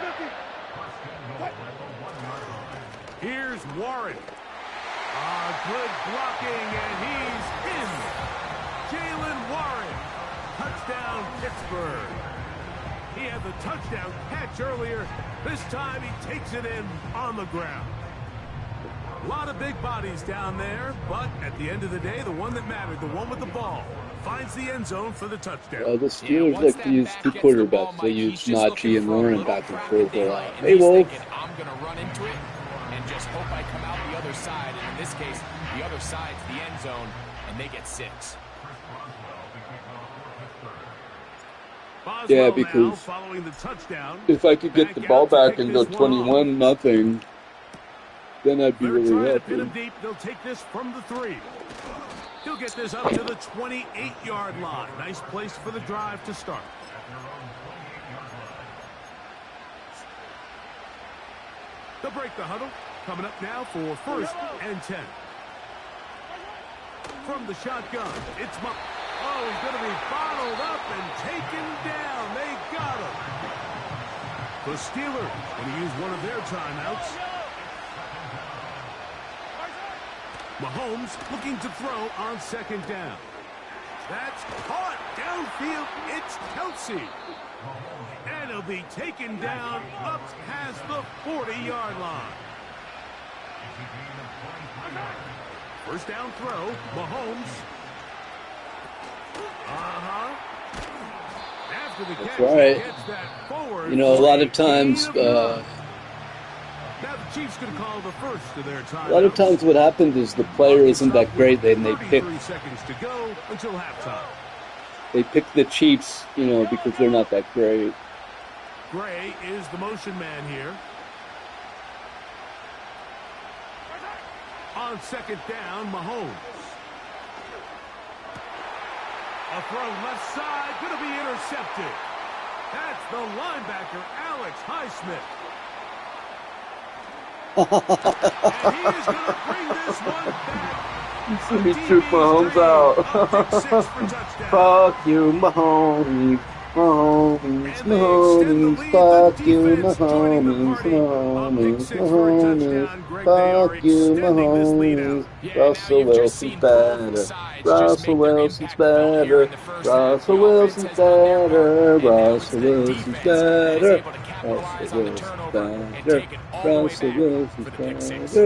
Speaker 4: 50.
Speaker 6: Here's Warren. Good blocking, and he's in. Jalen Warren. Touchdown, Pittsburgh. He had the touchdown catch earlier. This time he takes it in on the ground. A lot of big bodies down there, but at the end of the day, the one that mattered, the one with the ball, finds the end zone for the touchdown.
Speaker 1: The Steelers like to use 2 quarterbacks. They use Najee and Warren back and forth a lot. Hey, Wolf.
Speaker 7: I'm going to run into it and just hope I come out the other side. And in this case, the other side's the end zone, and they get 6.
Speaker 1: Yeah, because
Speaker 6: following the touchdown,
Speaker 1: if I could get the ball back and go 21-0, then I'd be really happy.
Speaker 6: Pin him deep. They'll take this from the 3. He'll get this up to the 28-yard line. Nice place for the drive to start. They'll break the huddle. Coming up now for 1st and 10. From the shotgun, it's Oh, he's going to be bottled up and taken down. They got him. The Steelers going to use one of their timeouts. Mahomes looking to throw on 2nd down. That's caught downfield. It's Kelsey. And he'll be taken down up past the 40-yard line. 1st down throw, Mahomes. After the catch,
Speaker 1: right.
Speaker 6: Gets that forward.
Speaker 1: You know, a lot of times,
Speaker 6: now the Chiefs going to call the first of their time.
Speaker 1: a lot of times what happens is the player isn't that great, and they pick
Speaker 6: 33 seconds to go until halftime.
Speaker 1: They pick the Chiefs, you know, because they're not that great.
Speaker 6: Gray is the motion man here. On 2nd down, Mahomes. A throw left side, going to be intercepted. That's the linebacker, Alex Highsmith. And he is going to bring this one back.
Speaker 1: He shoot Mahomes out. Fuck you, Mahomes. Mahomes, Mahomes, fuck you, Mahomes, Mahomes, Mahomes, fuck you, Mahomes. Russell Wilson's better. Russell Wilson's better. Russell Wilson's better. Russell Wilson's better. Russell Wilson's better. Russell Wilson's better.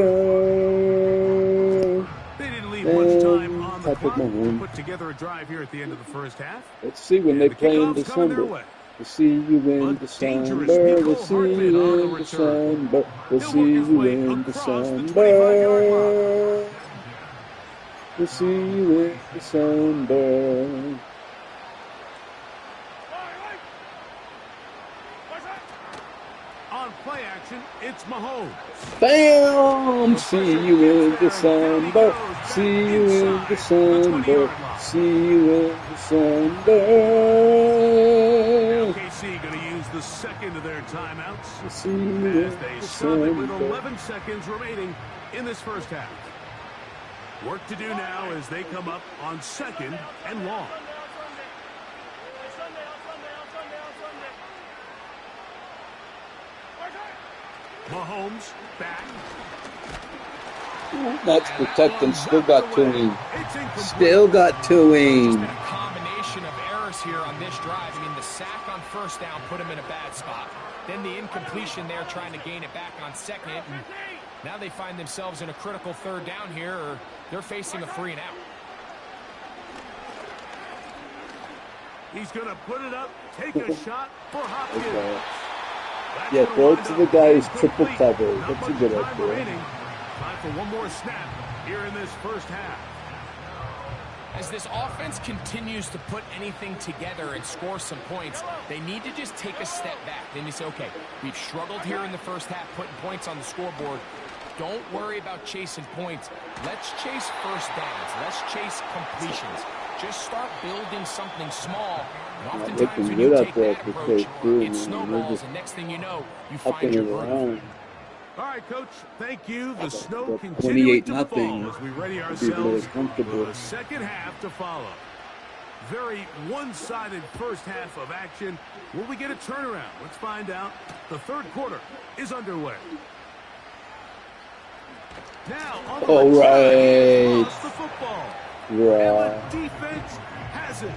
Speaker 6: They didn't leave much time on the clock to put together a drive here at the end of the first half.
Speaker 1: Let's see when they play in December. We'll see you in December. We'll see you in December. We'll see you in December. We'll see you in December.
Speaker 6: On play action, it's Mahomes.
Speaker 1: Bam! See you in December. See you in December. See you in December.
Speaker 6: OKC going to use the second of their timeouts
Speaker 1: See you
Speaker 6: as they serve it with 11 seconds remaining in this first half. Work to do now as they come up on second and long. Mahomes back.
Speaker 1: That's protecting. Still got to him. Still got to him.
Speaker 7: A combination of errors here on this drive. I mean, the sack on first down put him in a bad spot. Then the incompletion there trying to gain it back on second. And now they find themselves in a critical third down here, or they're facing a 3 and out.
Speaker 6: He's going to put it up, take a shot for Hopkins.
Speaker 1: Yeah, throw it to the guy who's triple covered. That's a good idea.
Speaker 6: Time for one more snap here in this first half.
Speaker 7: As this offense continues to put anything together and score some points, they need to just take a step back. Then you say, okay, we've struggled here in the first half putting points on the scoreboard. Don't worry about chasing points. Let's chase first downs. Let's chase completions. Just start building something small. And oftentimes when you take that approach, it snowballs, and next thing you know, you find your groove.
Speaker 6: All right, Coach, thank you. The snow continuing to fall as we ready ourselves for the second half to follow. Very one-sided first half of action. Will we get a turnaround? Let's find out. The third quarter is underway. Now, on the
Speaker 1: right.
Speaker 6: the football.
Speaker 1: Right.
Speaker 6: And the defense has it.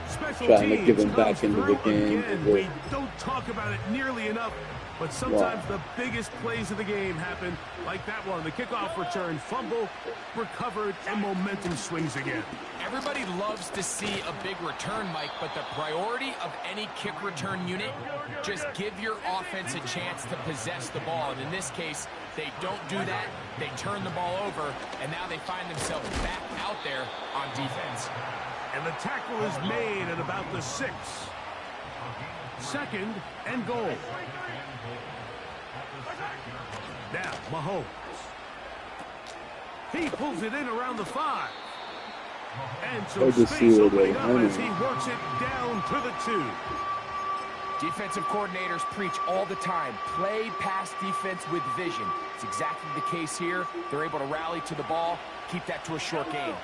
Speaker 6: Special
Speaker 1: Trying to
Speaker 6: teams
Speaker 1: give him back
Speaker 6: comes
Speaker 1: into the
Speaker 6: through
Speaker 1: game.
Speaker 6: again. We don't talk about it nearly enough, but sometimes the biggest plays of the game happen like that one. The kickoff return, fumble, recovered, and momentum swings again.
Speaker 7: Everybody loves to see a big return, Mike, but the priority of any kick return unit, just give your offense a chance to possess the ball. And in this case, they don't do that. They turn the ball over, and now they find themselves back out there on defense.
Speaker 6: And the tackle is made at about the 6. Second and goal. Now, Mahomes. He pulls it in around the 5. And some space opening up as he works it down to the 2.
Speaker 7: Defensive coordinators preach all the time, play pass defense with vision. It's exactly the case here. They're able to rally to the ball, keep that to a short game.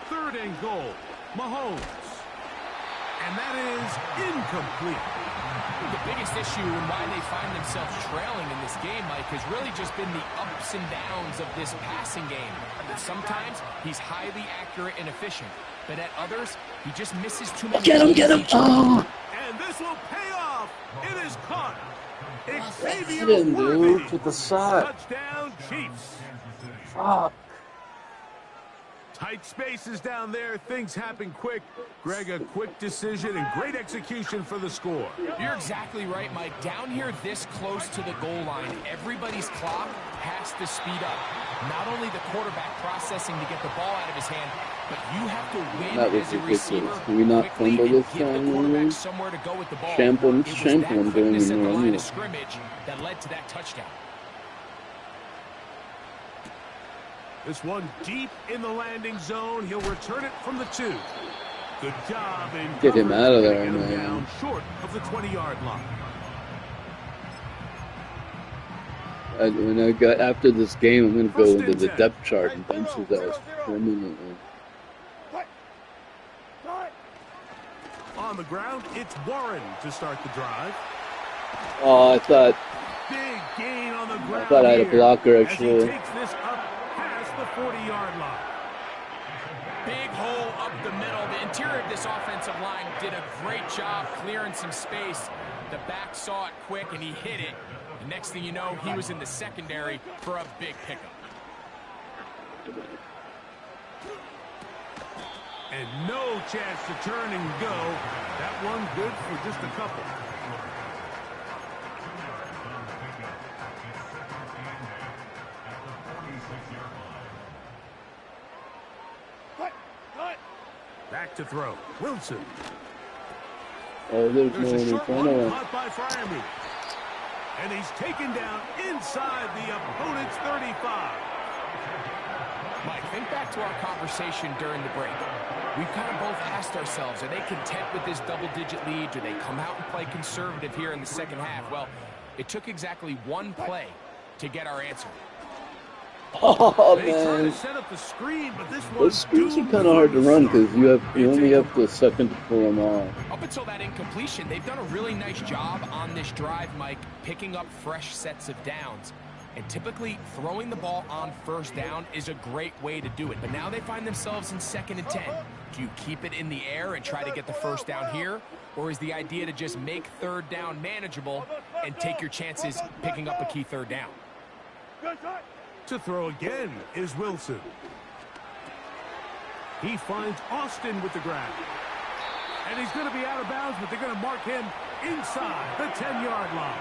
Speaker 6: Third and goal, Mahomes. And that is incomplete.
Speaker 7: The biggest issue and why they find themselves trailing in this game, Mike, has really just been the ups and downs of this passing game. Sometimes he's highly accurate and efficient, but at others, he just misses too many.
Speaker 1: Get him! Oh!
Speaker 6: And this will pay off. It is caught.
Speaker 1: Hit him, dude, to the side.
Speaker 6: Touchdown, Chiefs.
Speaker 1: Fuck.
Speaker 6: Tight spaces down there. Things happen quick. Greg, a quick decision and great execution for the score.
Speaker 7: You're exactly right, Mike. Down here this close to the goal line, everybody's clock has to speed up. Not only the quarterback processing to get the ball out of his hand, but you have to win as a receiver.
Speaker 1: Do we not fumble this
Speaker 7: time? Somewhere to go with the ball.
Speaker 1: Shampoo doing
Speaker 7: at the line of scrimmage that led to that touchdown.
Speaker 6: This one deep in the landing zone. He'll return it from the 2. Good job in
Speaker 1: Get him out of there,
Speaker 6: get him
Speaker 1: man.
Speaker 6: down short of the 20-yard line.
Speaker 1: When I got after this game, I'm going to go into the depth chart and bench his ass permanently.
Speaker 6: On the ground, it's Warren to start the drive.
Speaker 1: Oh, I thought
Speaker 6: Big gain on the ground.
Speaker 1: I thought I had a
Speaker 6: here
Speaker 1: blocker
Speaker 6: as
Speaker 1: actually.
Speaker 6: he takes this up past the 40-yard line.
Speaker 7: Big hole up the middle. The interior of this offensive line did a great job clearing some space. The back saw it quick, and he hit it. The next thing you know, he was in the secondary for a big pickup.
Speaker 6: And no chance to turn and go. That one good for just a couple. Back to throw. Wilson.
Speaker 1: Oh, there's no
Speaker 6: There's
Speaker 1: one
Speaker 6: a
Speaker 1: in
Speaker 6: short
Speaker 1: front
Speaker 6: one
Speaker 1: of him.
Speaker 6: caught by Fryermuth. And he's taken down inside the opponent's 35.
Speaker 7: Mike, think back to our conversation during the break. We've kind of both asked ourselves, are they content with this double-digit lead? Do they come out and play conservative here in the second half? Well, it took exactly one play to get our answer.
Speaker 1: Oh
Speaker 6: They try to
Speaker 1: man,
Speaker 6: set up the screen, but this
Speaker 1: those
Speaker 6: one's
Speaker 1: screens are
Speaker 6: doomed
Speaker 1: kind of hard to
Speaker 6: from the
Speaker 1: run
Speaker 6: start.
Speaker 1: because you only
Speaker 6: It's
Speaker 1: have the second to pull them off.
Speaker 7: Up until that incompletion, they've done a really nice job on this drive, Mike, picking up fresh sets of downs. And typically, throwing the ball on first down is a great way to do it. But now they find themselves in 2nd and 10. Do you keep it in the air and try to get the first down here? Or is the idea to just make 3rd down manageable and take your chances picking up a key 3rd down?
Speaker 6: To throw again is Wilson. He finds Austin with the grab. And he's going to be out of bounds, but they're going to mark him inside the 10-yard line.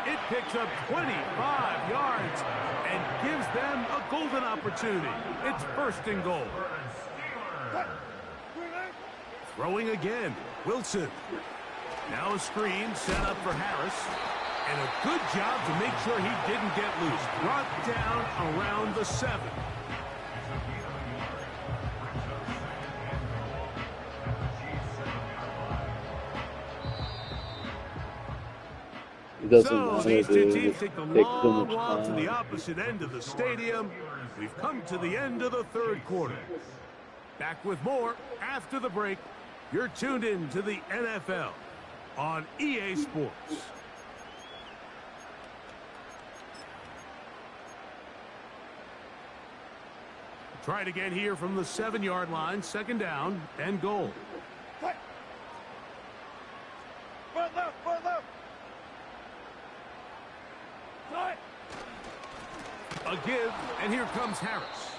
Speaker 6: It picks up 25 yards and gives them a golden opportunity. It's 1st and goal. Throwing again, Wilson. Now a screen set up for Harris. And a good job to make sure he didn't get loose. Brought down around the 7.
Speaker 1: It doesn't
Speaker 6: So
Speaker 1: matter,
Speaker 6: these two
Speaker 1: dude.
Speaker 6: teams
Speaker 1: It
Speaker 6: take the
Speaker 1: takes so
Speaker 6: long
Speaker 1: much
Speaker 6: walk to the
Speaker 1: time.
Speaker 6: opposite end of the stadium. We've come to the end of the 3rd quarter. Back with more after the break. You're tuned in to the NFL on EA Sports. Try it again here from the 7-yard line. 2nd down and goal. A give, and here comes Harris.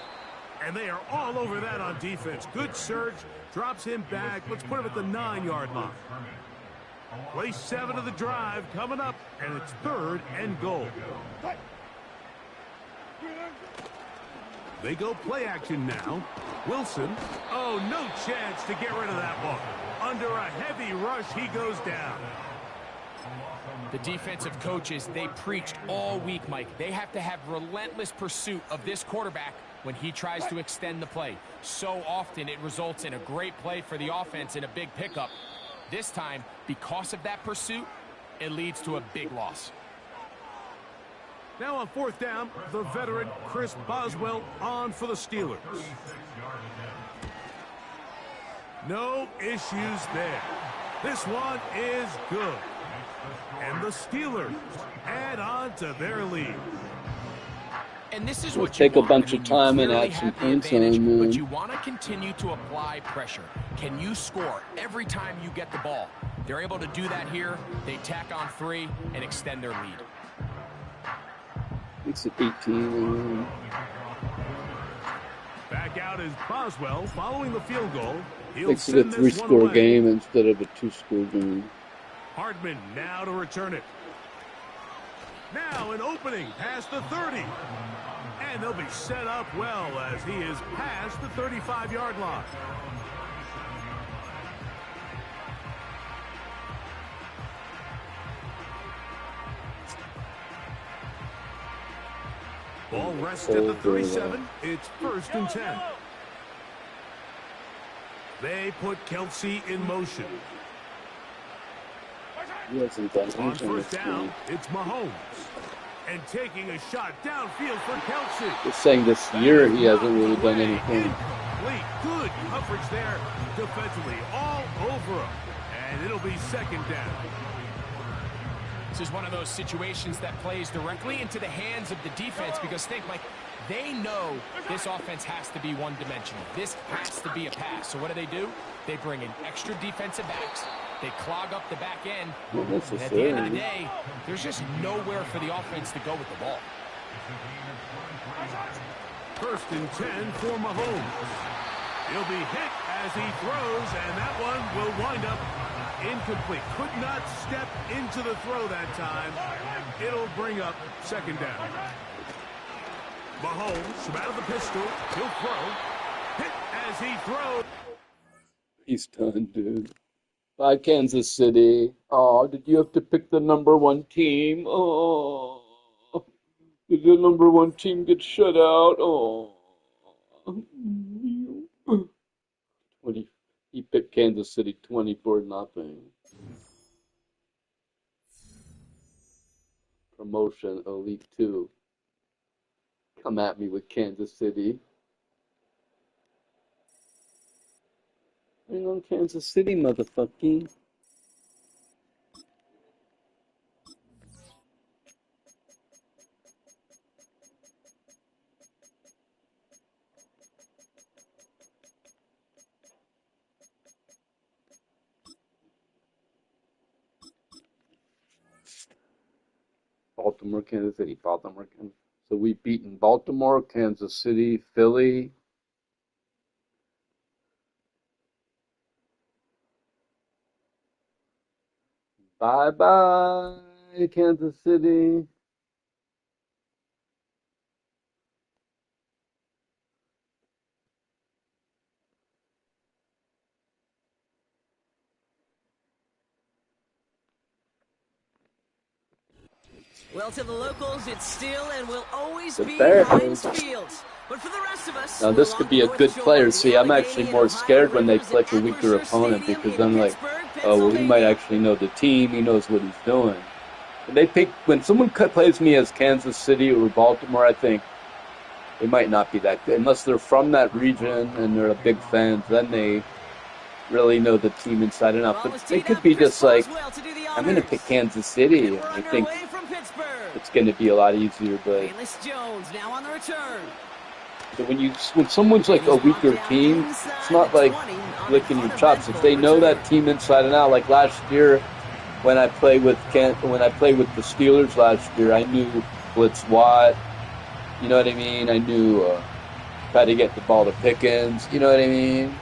Speaker 6: And they are all over that on defense. Good surge, drops him back. Let's put him at the 9-yard line. Play 7 of the drive coming up, and it's 3rd and goal. They go play action now. Wilson. Oh, no chance to get rid of that ball. Under a heavy rush, he goes down.
Speaker 7: The defensive coaches, they preached all week, Mike. They have to have relentless pursuit of this quarterback when he tries to extend the play. So often it results in a great play for the offense and a big pickup. This time, because of that pursuit, it leads to a big loss.
Speaker 6: Now on 4th down, the veteran Chris Boswell on for the Steelers. No issues there. This one is good. And the Steelers add on to their lead.
Speaker 7: And this is
Speaker 1: We'll
Speaker 7: what you
Speaker 1: take a
Speaker 7: want.
Speaker 1: bunch
Speaker 7: I mean,
Speaker 1: of
Speaker 7: you
Speaker 1: time and
Speaker 7: clearly
Speaker 1: add some
Speaker 7: have the
Speaker 1: points
Speaker 7: advantage,
Speaker 1: on,
Speaker 7: but you want to continue to apply pressure. Can you score every time you get the ball? They're able to do that here. They tack on 3 and extend their lead.
Speaker 1: It's at 18.
Speaker 6: Back out is Boswell following the field goal. He'll
Speaker 1: Makes it a
Speaker 6: send this one
Speaker 1: 3-score
Speaker 6: away.
Speaker 1: game instead of a 2-score game.
Speaker 6: Hardman now to return it. Now an opening past the 30. And they'll be set up well as he is past the 35-yard line. Ball rests at the 37. It's 1st and 10. They put Kelsey in motion.
Speaker 1: He hasn't done
Speaker 6: On
Speaker 1: anything
Speaker 6: 1st
Speaker 1: this
Speaker 6: down,
Speaker 1: game.
Speaker 6: it's Mahomes. And taking a shot downfield for Kelsey.
Speaker 1: Just saying this year he hasn't really done anything.
Speaker 6: Incomplete. Good coverage there defensively, all over him. And it'll be 2nd down.
Speaker 7: This is one of those situations that plays directly into the hands of the defense because think, Mike, they know this offense has to be one-dimensional. This has to be a pass. So what do? They bring in extra defensive backs. They clog up the back end. And at the end of the day, there's just nowhere for the offense to go with the ball.
Speaker 6: 1st and 10 for Mahomes. He'll be hit as he throws, and that one will wind up incomplete. Could not step into the throw that time. It'll bring up 2nd down. Mahomes from out of the pistol. He'll throw. Hit as he throws.
Speaker 1: He's done, dude. Bye, Kansas City. Oh, did you have to pick the -- team? Oh, did the #1 team get shut out? Oh. 20. He picked Kansas City 24-0. Promotion, Elite 2. Come at me with Kansas City. Bring on Kansas City, motherfucker. Baltimore, Kansas City, Baltimore, Kansas. So we've beaten Baltimore, Kansas City, Philly. Bye-bye, Kansas City.
Speaker 2: Well, to the locals, it's still and will always
Speaker 1: The
Speaker 2: be
Speaker 1: Bears.
Speaker 2: Heinz Fields. But for the rest of us,
Speaker 1: Now this could be a good player. See, I'm actually more scared when they play a weaker opponent because I'm like, oh, well, he might actually know the team. He knows what he's doing. When someone plays me as Kansas City or Baltimore, I think they might not be that good unless they're from that region and they're a big fans. Then they really know the team inside and out. But they could be just like, I'm going to pick Kansas City. And I think it's going to be a lot easier. But
Speaker 2: Jones now on the return.
Speaker 1: so when someone's like a weaker team, it's not like licking your chops. If they know that team inside and out, like last year when I played with the Steelers last year, I knew Blitz Watt. You know what I mean? I knew try to get the ball to Pickens. You know what I mean?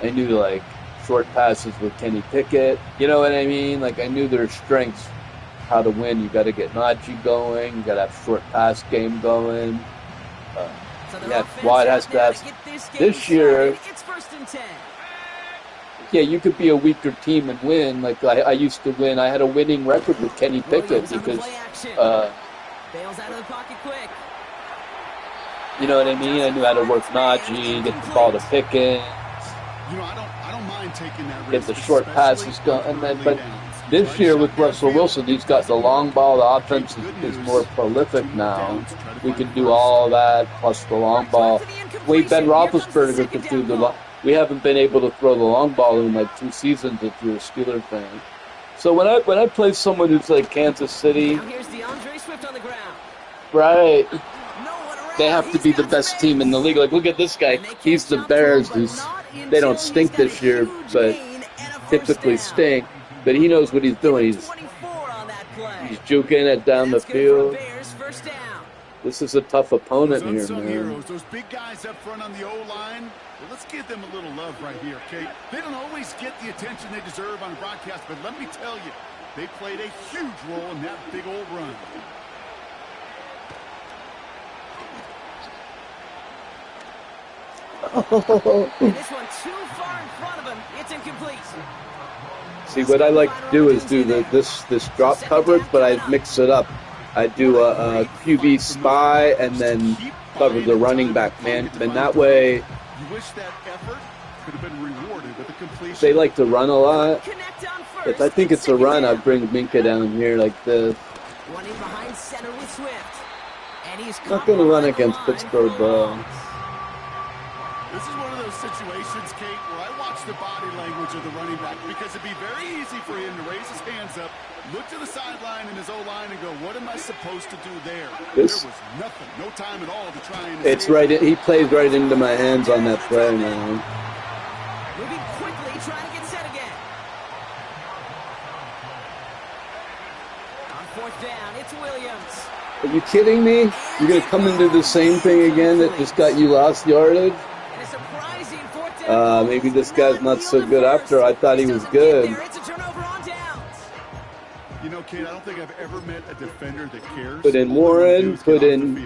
Speaker 1: I knew like short passes with Kenny Pickett. You know what I mean? Like I knew their strengths, how to win. You got to get Najee going. You got to have short pass game going. Watt has to have. This year,
Speaker 2: It's 1st and 10.
Speaker 1: yeah, you could be a weaker team and win. Like I used to win. I had a winning record with Kenny Pickett because,
Speaker 2: Bails out of the pocket quick.
Speaker 1: you know what I mean? I knew how to work Najee, get the ball to Pickens.
Speaker 3: You know, I don't mind taking that risk.
Speaker 1: Get the short passes going. But this year with Russell Wilson, he's got the long ball. The offense is more prolific now. We can do all that plus the long ball. Ben Roethlisberger could do the long. We haven't been able to throw the long ball in like 2 seasons if you're a Steelers fan. So when I play someone who's like Kansas City, right? They have to be the best team in the league. Like, look at this guy. He's the Bears. They don't stink this year, but typically stink. But he knows what he's doing. He's juking it down the field. This is a tough opponent here, man.
Speaker 3: Heroes, those big guys up front on the O-line, well, let's give them a little love right here, okay? They don't always get the attention they deserve on a broadcast, but let me tell you, they played a huge role in that big old run.
Speaker 2: This one too far in front of him. It's incomplete.
Speaker 1: See, what I like to do is do this drop coverage, but I mix it up. I do a QB spy and then cover the running back, man. And that way,
Speaker 3: You wish that effort could have been rewarded with a completion.
Speaker 1: they like to run a lot.
Speaker 2: Connect on
Speaker 1: If
Speaker 2: first.
Speaker 1: I think it's a run, I'd bring Minka down here like this.
Speaker 2: Running behind center with Swift. And he's
Speaker 1: Not going to run against Pittsburgh, though.
Speaker 3: This is one of those situations, Kate, where I watch the body language of the running back because it'd be very easy for him to raise his hands up, look to the sideline in his O-line and go, what am I supposed to do there? There was nothing, no time at all to try and...
Speaker 1: It's right. He plays right into my hands on that play, man.
Speaker 2: Moving quickly, trying to get set again. On fourth down, it's Williams.
Speaker 1: Are you kidding me? You're going to come into the same thing again that just got you lost yardage?
Speaker 2: And a surprising fourth down.
Speaker 1: Maybe this guy's not so good after. I thought he was good.
Speaker 2: It's a turnover on downs.
Speaker 3: You know, Kate, I don't think I've ever met a defender that cares.
Speaker 1: Put in Warren, put in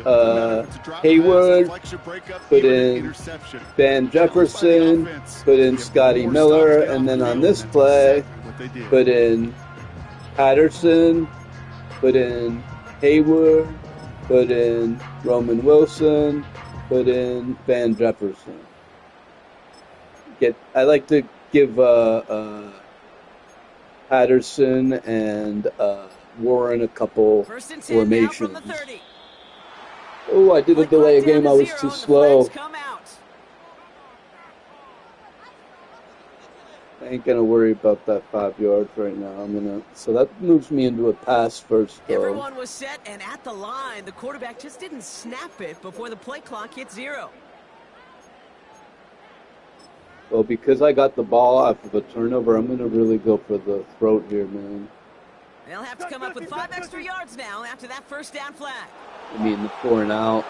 Speaker 1: Hayward, put in Van Jefferson, put in Scotty Miller, and then on this play, put in Patterson, put in Hayward, put in Roman Wilson, put in Van Jefferson. I like to give Patterson and Warren a couple formations. Oh, I did a delay game. I was too slow. I ain't gonna worry about that 5 yards right now. So that moves me into a pass first, though.
Speaker 2: Everyone was set and at the line. The quarterback just didn't snap it before the play clock hit 0.
Speaker 1: Well, because I got the ball off of a turnover, I'm gonna really go for the throat here, man.
Speaker 2: They'll have to come up with 5 extra yards now after that first down flag.
Speaker 1: I mean, the 4 and out.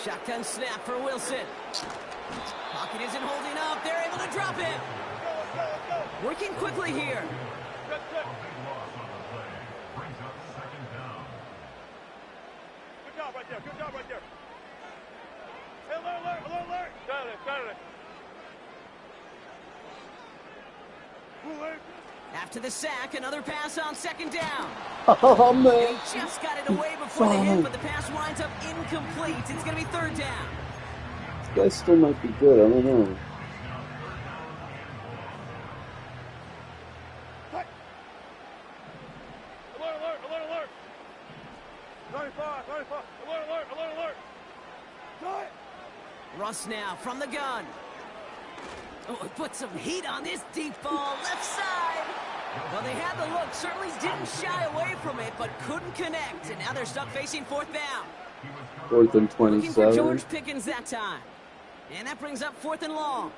Speaker 2: Shotgun snap for Wilson. Pocket isn't holding up. They're able to drop him. Working quickly here.
Speaker 4: Good job right there. Hey, alert. Got it.
Speaker 2: After the sack, another pass on second down.
Speaker 1: Oh, man.
Speaker 2: He just got it away before the hit, but the pass winds up incomplete. It's going to be third down.
Speaker 1: This guy still might be good. I don't know.
Speaker 4: Alert. 95. Alert.
Speaker 2: Russ now from the gun. Oh, put some heat on this deep ball, left side. Well, they had the look, certainly didn't shy away from it, but couldn't connect. And now they're stuck facing fourth down.
Speaker 1: 4th and
Speaker 2: Looking for
Speaker 1: 27.
Speaker 2: George Pickens that time. And that brings up 4th and long.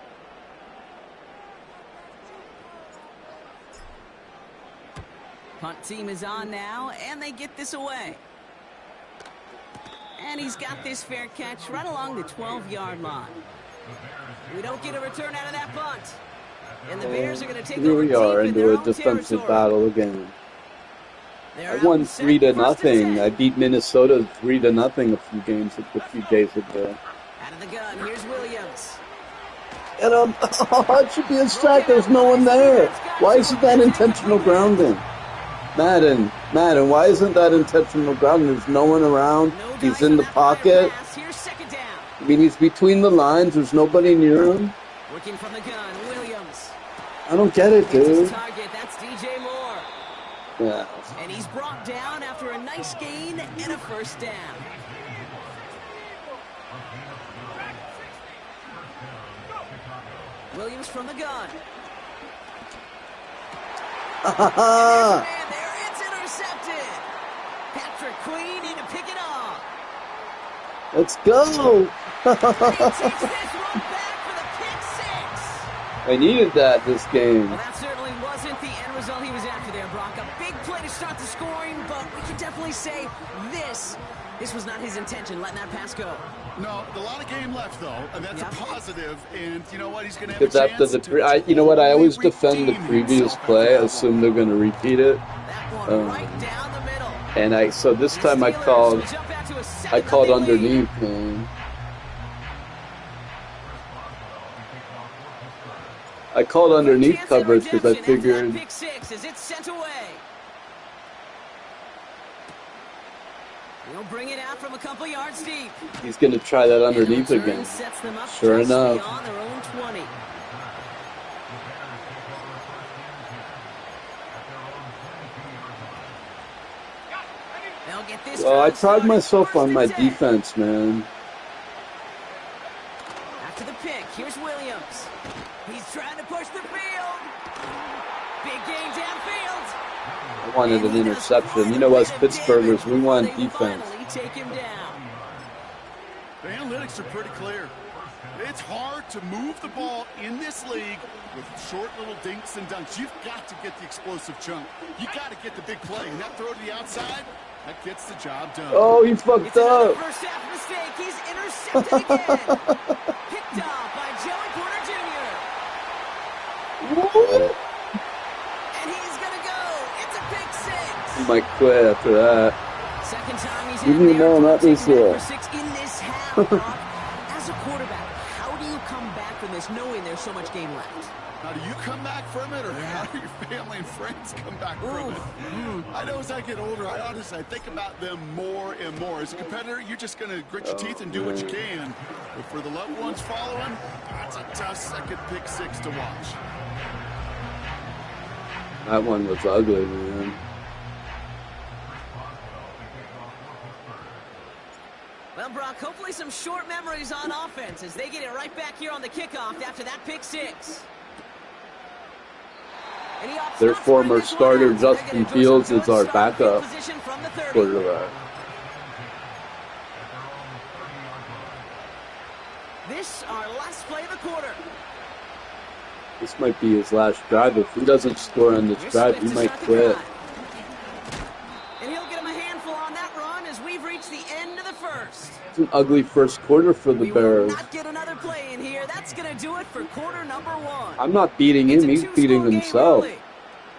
Speaker 2: Punt team is on now, and they get this away. And he's got this fair catch right along the 12-yard line. We don't get a return out of that punt. And the Bears are going to take
Speaker 1: Here
Speaker 2: over
Speaker 1: we are
Speaker 2: deep in
Speaker 1: into
Speaker 2: their
Speaker 1: a
Speaker 2: own
Speaker 1: defensive
Speaker 2: territory.
Speaker 1: battle again.
Speaker 2: They're
Speaker 1: I
Speaker 2: out
Speaker 1: won
Speaker 2: and set,
Speaker 1: 3-0.
Speaker 2: first and 10.
Speaker 1: I beat Minnesota 3-0 a few days ago.
Speaker 2: Out of the gun, here's Williams.
Speaker 1: And it should be a sack. There's no one there. Why isn't that intentional grounding? Madden, why isn't that intentional grounding? There's no one around.
Speaker 2: No
Speaker 1: He's
Speaker 2: dice
Speaker 1: in
Speaker 2: on
Speaker 1: the
Speaker 2: that final
Speaker 1: pocket.
Speaker 2: pass. Here's second down.
Speaker 1: I mean, he's between the lines. There's nobody near him.
Speaker 2: Working from the gun, Williams.
Speaker 1: I don't get it,
Speaker 2: Hits his
Speaker 1: dude.
Speaker 2: target, that's DJ Moore.
Speaker 1: Yeah.
Speaker 2: And he's brought down after a nice gain and a first down. Williams from the gun. And there, it's intercepted. Patrick Queen in to pick it off.
Speaker 1: Let's go.
Speaker 2: He takes this one back for the pick six.
Speaker 1: I needed that this game.
Speaker 2: Well, that certainly wasn't the end result he was after there, Brock. A big play to start the scoring, but we can definitely say this was not his intention, letting that pass go.
Speaker 3: No, a lot of game left, though, and that's
Speaker 2: Yep.
Speaker 3: a positive. And you know what? He's going to have a
Speaker 1: Because after
Speaker 3: chance
Speaker 1: you know what? I always
Speaker 3: totally
Speaker 1: defend the
Speaker 3: redeem
Speaker 1: previous
Speaker 3: himself
Speaker 1: play. I
Speaker 3: after that
Speaker 1: assume they're going to repeat it.
Speaker 2: That one right down the middle.
Speaker 1: And so this time I
Speaker 2: Steelers
Speaker 1: called
Speaker 2: will jump out to a 7-0 lead.
Speaker 1: underneath, man. I called underneath
Speaker 2: Chance at
Speaker 1: coverage because I
Speaker 2: redemption after that
Speaker 1: figured
Speaker 2: pick six as it's sent away. He'll bring it out from a couple yards deep.
Speaker 1: he's going to try that underneath
Speaker 2: And the return
Speaker 1: again.
Speaker 2: sets them up
Speaker 1: Sure
Speaker 2: just
Speaker 1: enough.
Speaker 2: beyond their own 20. They'll get this
Speaker 1: Well, I
Speaker 2: drive
Speaker 1: pride
Speaker 2: started.
Speaker 1: myself
Speaker 2: First
Speaker 1: on
Speaker 2: and
Speaker 1: my
Speaker 2: 10.
Speaker 1: defense, man.
Speaker 2: After the pick, here's Williams. He's trying to push the field. Big gain downfield.
Speaker 1: I wanted an interception. You know us Pittsburghers, we want defense.
Speaker 2: Finally take him down.
Speaker 3: The analytics are pretty clear. It's hard to move the ball in this league with short little dinks and dunks. You've got to get the explosive chunk. You got to get the big play. And that throw to the outside, that gets the job done.
Speaker 1: Oh, he fucked
Speaker 2: It's another
Speaker 1: up.
Speaker 2: first half mistake. He's intercepted again. Picked off by Joey Porter Jr. And he's going to go. It's a pick six.
Speaker 1: He might quit after that.
Speaker 2: Second time he's
Speaker 1: You
Speaker 2: had the
Speaker 1: know, not
Speaker 2: opportunity
Speaker 1: this
Speaker 2: to
Speaker 1: year.
Speaker 2: for six in this half, Brock. As a quarterback, how do you come back from this knowing there's so much game left?
Speaker 3: Now, do you come back from it, or how do your family and friends come back from it? I know as I get older, I think about them more and more. As a competitor, you're just going to grit your teeth and do what you can. But for the loved ones following, that's a tough second pick six to watch.
Speaker 1: That one was ugly, man.
Speaker 2: Well, Brock, hopefully some short memories on offense as they get it right back here on the kickoff after that pick six. And he opts
Speaker 1: Their
Speaker 2: not to
Speaker 1: former
Speaker 2: bring this one
Speaker 1: starter,
Speaker 2: out, so they're
Speaker 1: Justin
Speaker 2: gonna enjoy
Speaker 1: Fields,
Speaker 2: some
Speaker 1: is
Speaker 2: good
Speaker 1: our
Speaker 2: starting field
Speaker 1: backup
Speaker 2: position from the 30.
Speaker 1: quarterback.
Speaker 2: This, our last play of the quarter.
Speaker 1: This might be his last drive. If he doesn't score on this
Speaker 2: Here's
Speaker 1: drive,
Speaker 2: Swift
Speaker 1: he
Speaker 2: to
Speaker 1: might
Speaker 2: start the
Speaker 1: quit.
Speaker 2: drive. And he'll get him a handful on that run as we've reached the end of the first.
Speaker 1: It's an ugly first quarter for the
Speaker 2: We will
Speaker 1: Bears.
Speaker 2: not get another play in here. That's going to do it for quarter number one.
Speaker 1: I'm not beating
Speaker 2: It's
Speaker 1: him.
Speaker 2: a
Speaker 1: He's
Speaker 2: two-score
Speaker 1: beating
Speaker 2: game
Speaker 1: himself.
Speaker 2: early.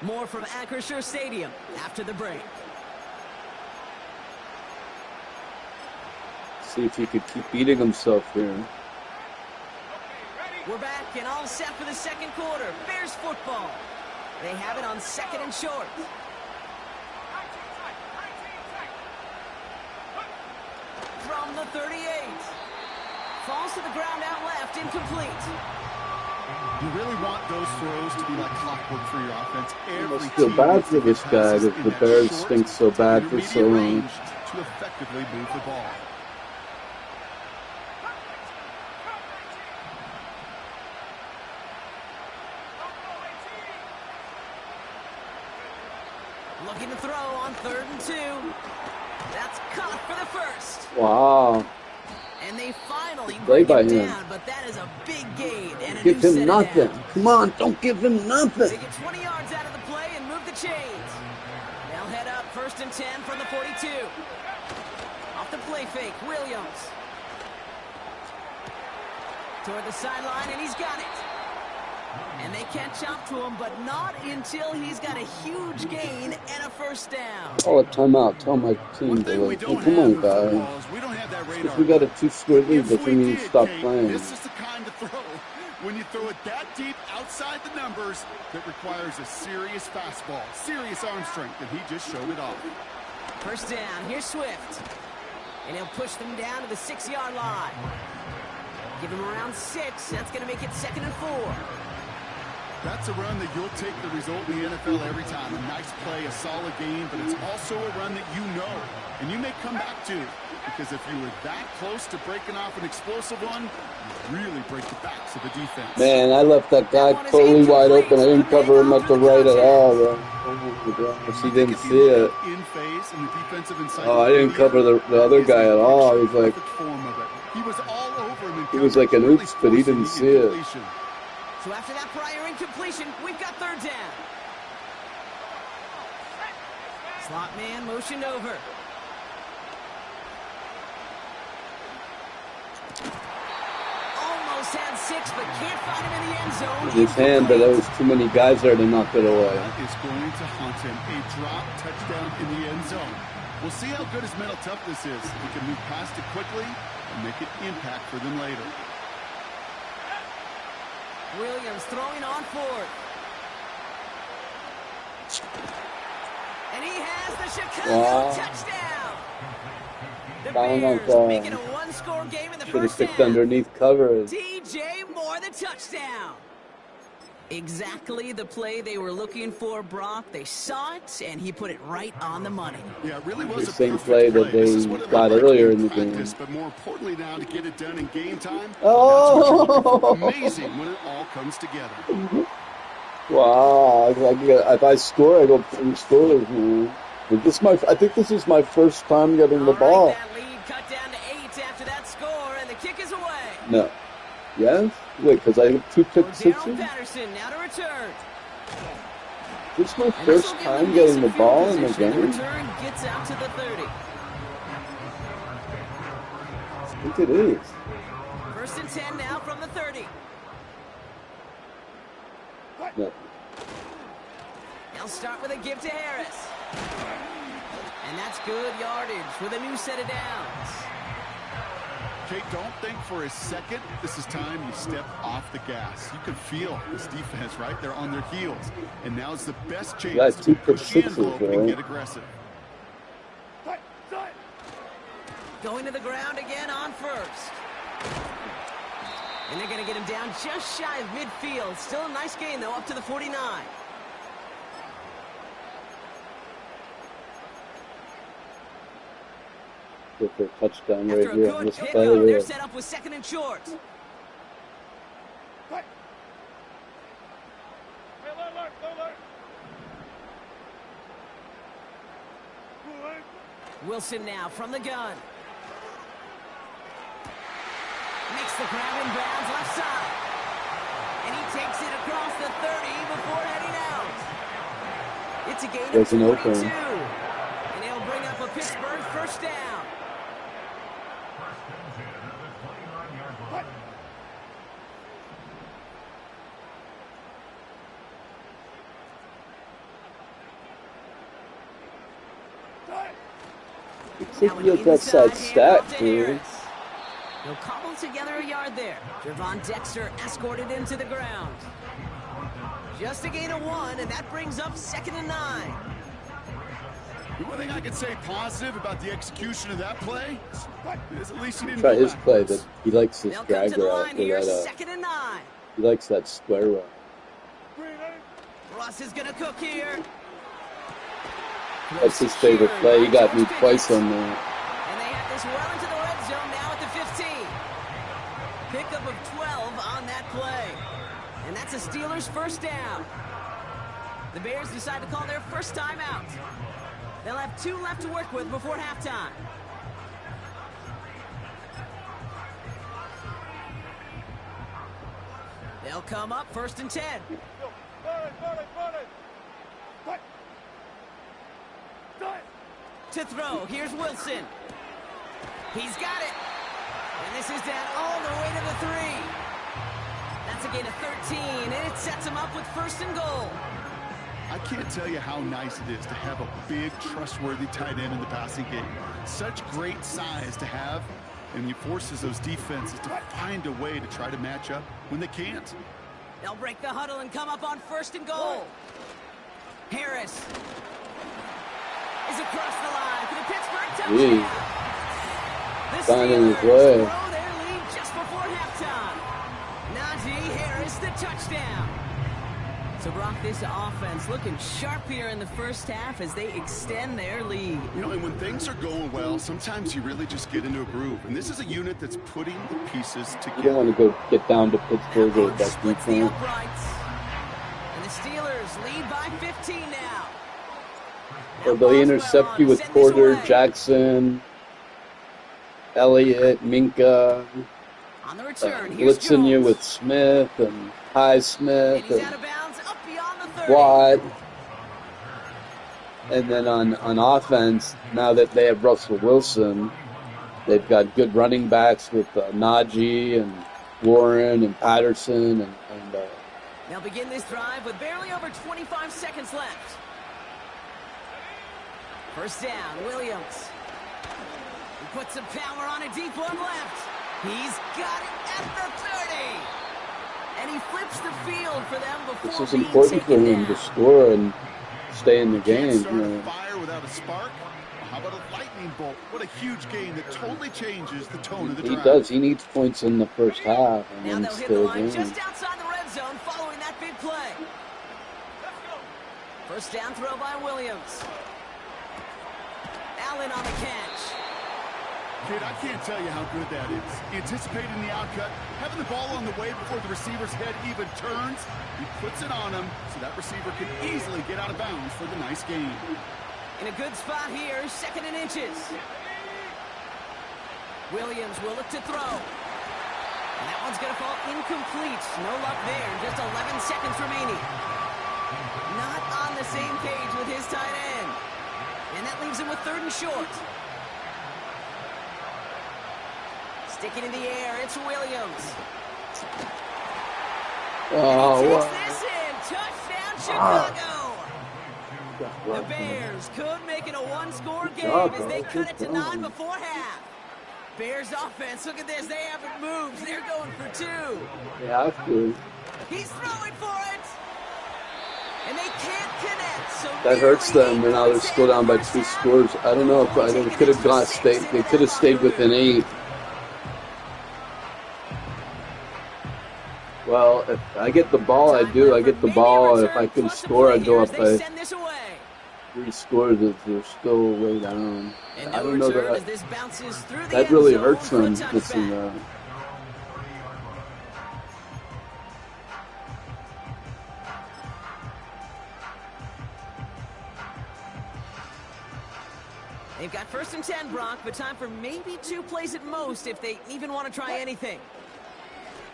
Speaker 2: More from Acrisure Stadium after the break.
Speaker 1: See if he could keep beating himself here.
Speaker 2: We're back and all set for the second quarter. Bears football. They have it on second and short. From the 38. Falls to the ground out left, incomplete.
Speaker 3: You really want those throws to be like clockwork for your offense.
Speaker 1: I
Speaker 3: Every
Speaker 1: must feel
Speaker 3: team
Speaker 1: bad
Speaker 3: needs
Speaker 1: for
Speaker 3: to get
Speaker 1: this guy
Speaker 3: passes
Speaker 1: that
Speaker 3: in
Speaker 1: the
Speaker 3: that
Speaker 1: Bears
Speaker 3: short
Speaker 1: stink so bad for so
Speaker 3: intermediate
Speaker 1: long.
Speaker 3: range to effectively move the ball.
Speaker 2: Looking to throw on 3rd and 2. That's caught for the first.
Speaker 1: Wow.
Speaker 2: And they finally
Speaker 1: Play
Speaker 2: break
Speaker 1: by
Speaker 2: him
Speaker 1: him.
Speaker 2: down, but that is a big gain and a
Speaker 1: Give
Speaker 2: new set
Speaker 1: him
Speaker 2: of
Speaker 1: nothing.
Speaker 2: downs.
Speaker 1: Come on, don't give him
Speaker 2: They
Speaker 1: nothing.
Speaker 2: get 20 yards out of the play and move the chains. They'll head up 1st and 10 from the 42. Off the play fake, Williams. Toward the sideline, and he's got it. And they catch up to him, but not until he's got a huge gain and a first down.
Speaker 1: Call a timeout. Tell my team
Speaker 3: One
Speaker 1: to
Speaker 3: thing we
Speaker 1: like,
Speaker 3: don't
Speaker 1: come
Speaker 3: have
Speaker 1: on,
Speaker 3: in football
Speaker 1: guys.
Speaker 3: is we don't have that radar.
Speaker 1: If we got a 2-score lead,
Speaker 3: If
Speaker 1: doesn't
Speaker 3: we
Speaker 1: mean you
Speaker 3: did,
Speaker 1: stop
Speaker 3: Kate,
Speaker 1: playing.
Speaker 3: this is the kind of throw when you throw it that deep outside the numbers that requires a serious fastball, serious arm strength, and he just showed it off.
Speaker 2: First down, here's Swift. And he'll push them down to the 6-yard line. Give him around 6. That's going to make it 2nd and 4.
Speaker 3: That's a run that you'll take the result in the NFL every time. A nice play, a solid game, but it's also a run that you know, and you may come back to. Because if you were that close to breaking off an explosive one, you really break the backs of the defense.
Speaker 1: Man, I left that guy totally wide open. I didn't cover him at the right at all, bro. Oh my gosh, he didn't see it.
Speaker 3: In phase and the defensive inside.
Speaker 1: Oh, I didn't cover the other guy at all. He was like,
Speaker 3: He was all over him.
Speaker 1: he was like an oops, but he didn't see it.
Speaker 2: So after that prior incompletion, we've got 3rd down. Slot man motioned over. Almost had 6, but can't find him in the end zone.
Speaker 1: With his hand, but there was too many guys there to knock it away.
Speaker 3: That is going to haunt him. A drop touchdown in the end zone. We'll see how good his mental toughness is. He can move past it quickly and make an impact for them later.
Speaker 2: Williams throwing on fourth. And he has the Chicago touchdown. The Bears make it a one-score game in the first half.
Speaker 1: Should have picked underneath coverage.
Speaker 2: DJ Moore, the touchdown. Exactly the play they were looking for, Brock. They saw it, and he put it right on the money.
Speaker 3: Yeah, it really was
Speaker 1: the
Speaker 3: a
Speaker 1: same
Speaker 3: perfect
Speaker 1: play that they got earlier in the game.
Speaker 3: But more importantly now, to get it done in game time,
Speaker 1: Oh!
Speaker 3: that's what you're looking for. Amazing when it all comes together.
Speaker 1: Wow. If I score, I go three scores. I think this is my first time getting the ball.
Speaker 2: Right, that lead cut down to 8 after that score, and the kick is away.
Speaker 1: No. Yes? Wait, because I have 2 pick sixes?
Speaker 2: Patterson now to return.
Speaker 1: This is my first time getting the ball in the game.
Speaker 2: The return gets out to the 30.
Speaker 1: I think it is.
Speaker 2: First and 10 now from the 30.
Speaker 1: No.
Speaker 2: They'll start with a give to Harris. And that's good yardage with a new set of downs.
Speaker 3: Jake, don't think for a second this is time you step off the gas. You can feel this defense right there on their heels. And now's the best chance to push the envelope and get aggressive.
Speaker 2: Going to the ground again on first. And they're going to get him down just shy of midfield. Still a nice gain, though, up to the 49.
Speaker 1: For a touchdown right
Speaker 2: After
Speaker 1: here
Speaker 2: a
Speaker 1: on
Speaker 2: good
Speaker 1: this
Speaker 2: hit,
Speaker 1: play.
Speaker 2: they're set up with second and short. Wilson now from the gun. Makes the grab in bounds left side. And he takes it across the 30 before heading out. It's a gain of 42. And he'll bring up a Pittsburgh first down.
Speaker 1: That side stacked, dude.
Speaker 2: He'll cobble together a yard there. Javon Dexter escorted him to the ground. Just a gain of 1, and that brings up 2nd and 9.
Speaker 3: One thing I can say positive about the execution of that play is at least he didn't
Speaker 1: try his play, but he likes this dragger out for
Speaker 2: here,
Speaker 1: that.
Speaker 2: 2nd and 9.
Speaker 1: He likes that square run.
Speaker 2: Russ is gonna cook here.
Speaker 1: That's his favorite play. He got me twice on that.
Speaker 2: And they have this well into the red zone now at the 15. Pickup of 12 on that play. And that's a Steelers first down. The Bears decide to call their first timeout. They'll have 2 left to work with before halftime. They'll come up 1st and 10. To throw, here's Wilson. He's got it. And this is down all the way to the 3. That's a gain of 13, and it sets him up with 1st and goal.
Speaker 3: I can't tell you how nice it is to have a big, trustworthy tight end in the passing game. Such great size to have, and he forces those defenses to find a way to try to match up when they can't.
Speaker 2: They'll break the huddle and come up on 1st and goal. Harris is across the line for the Pittsburgh touchdown. The Steelers grow their lead just before halftime. Najee Harris, the touchdown. So, Brock, this offense looking sharp here in the first half as they extend their lead.
Speaker 3: You know, and when things are going well, sometimes you really just get into a groove. And this is a unit that's putting the pieces together.
Speaker 1: You don't want to go get down to Pittsburgh with that defense.
Speaker 2: And the Steelers lead by 15 now.
Speaker 1: Or they'll intercept you with Porter, Jackson, Elliott, Minka.
Speaker 2: On the return,
Speaker 1: blitzing you with Smith and Highsmith
Speaker 2: and out of bounds, up beyond the 30.
Speaker 1: Watt. And then on offense, now that they have Russell Wilson, they've got good running backs with Najee and Warren and Patterson. And
Speaker 2: they'll begin this drive with barely over 25 seconds left. First down, Williams. He puts some power on a deep one left. He's got it at the 30. And he flips the field for them before
Speaker 1: This is
Speaker 2: being
Speaker 1: important for
Speaker 2: taken
Speaker 1: him
Speaker 2: down.
Speaker 1: to score and stay in the
Speaker 3: Can't
Speaker 1: game.
Speaker 3: start
Speaker 1: You
Speaker 3: a
Speaker 1: know.
Speaker 3: fire without a spark. How about a lightning bolt? What a huge game that totally changes the tone of the
Speaker 1: He
Speaker 3: drive.
Speaker 1: does. He needs points in the first half, and
Speaker 2: Now
Speaker 1: then
Speaker 2: they'll hit the
Speaker 1: still
Speaker 2: line
Speaker 1: game.
Speaker 2: just outside the red zone following that big play. First down throw by Williams. Allen on the catch.
Speaker 3: Kid, I can't tell you how good that is. Anticipating the outcut, having the ball on the way before the receiver's head even turns. He puts it on him so that receiver can easily get out of bounds for the nice gain.
Speaker 2: In a good spot here, 2nd and inches. Williams will look to throw. And that one's going to fall incomplete. No luck there. Just 11 seconds remaining. Not on the same page with his tight end. And that leaves him with 3rd and short. Sticking in the air, it's Williams.
Speaker 1: Oh,
Speaker 2: Takes
Speaker 1: what?
Speaker 2: this in. Touchdown, Chicago. The Bears could make it a one-score game as they cut it to 9 before half. Bears offense, look at this. They haven't moved. They're going for 2.
Speaker 1: Yeah, that's good.
Speaker 2: He's throwing for it. And they can't connect. So
Speaker 1: That hurts
Speaker 2: nearly
Speaker 1: them, and now
Speaker 2: 8
Speaker 1: they're still down by 2 scores. I don't know if they could have got stayed. They could have stayed within 8. Well, if I get the ball, I do. I get the ball. If I can score, I go up by 3 scores. They're still way down. I don't know that really hurts them. Missing.
Speaker 2: They've got 1st and 10, Brock, but time for maybe 2 plays at most if they even want to try anything.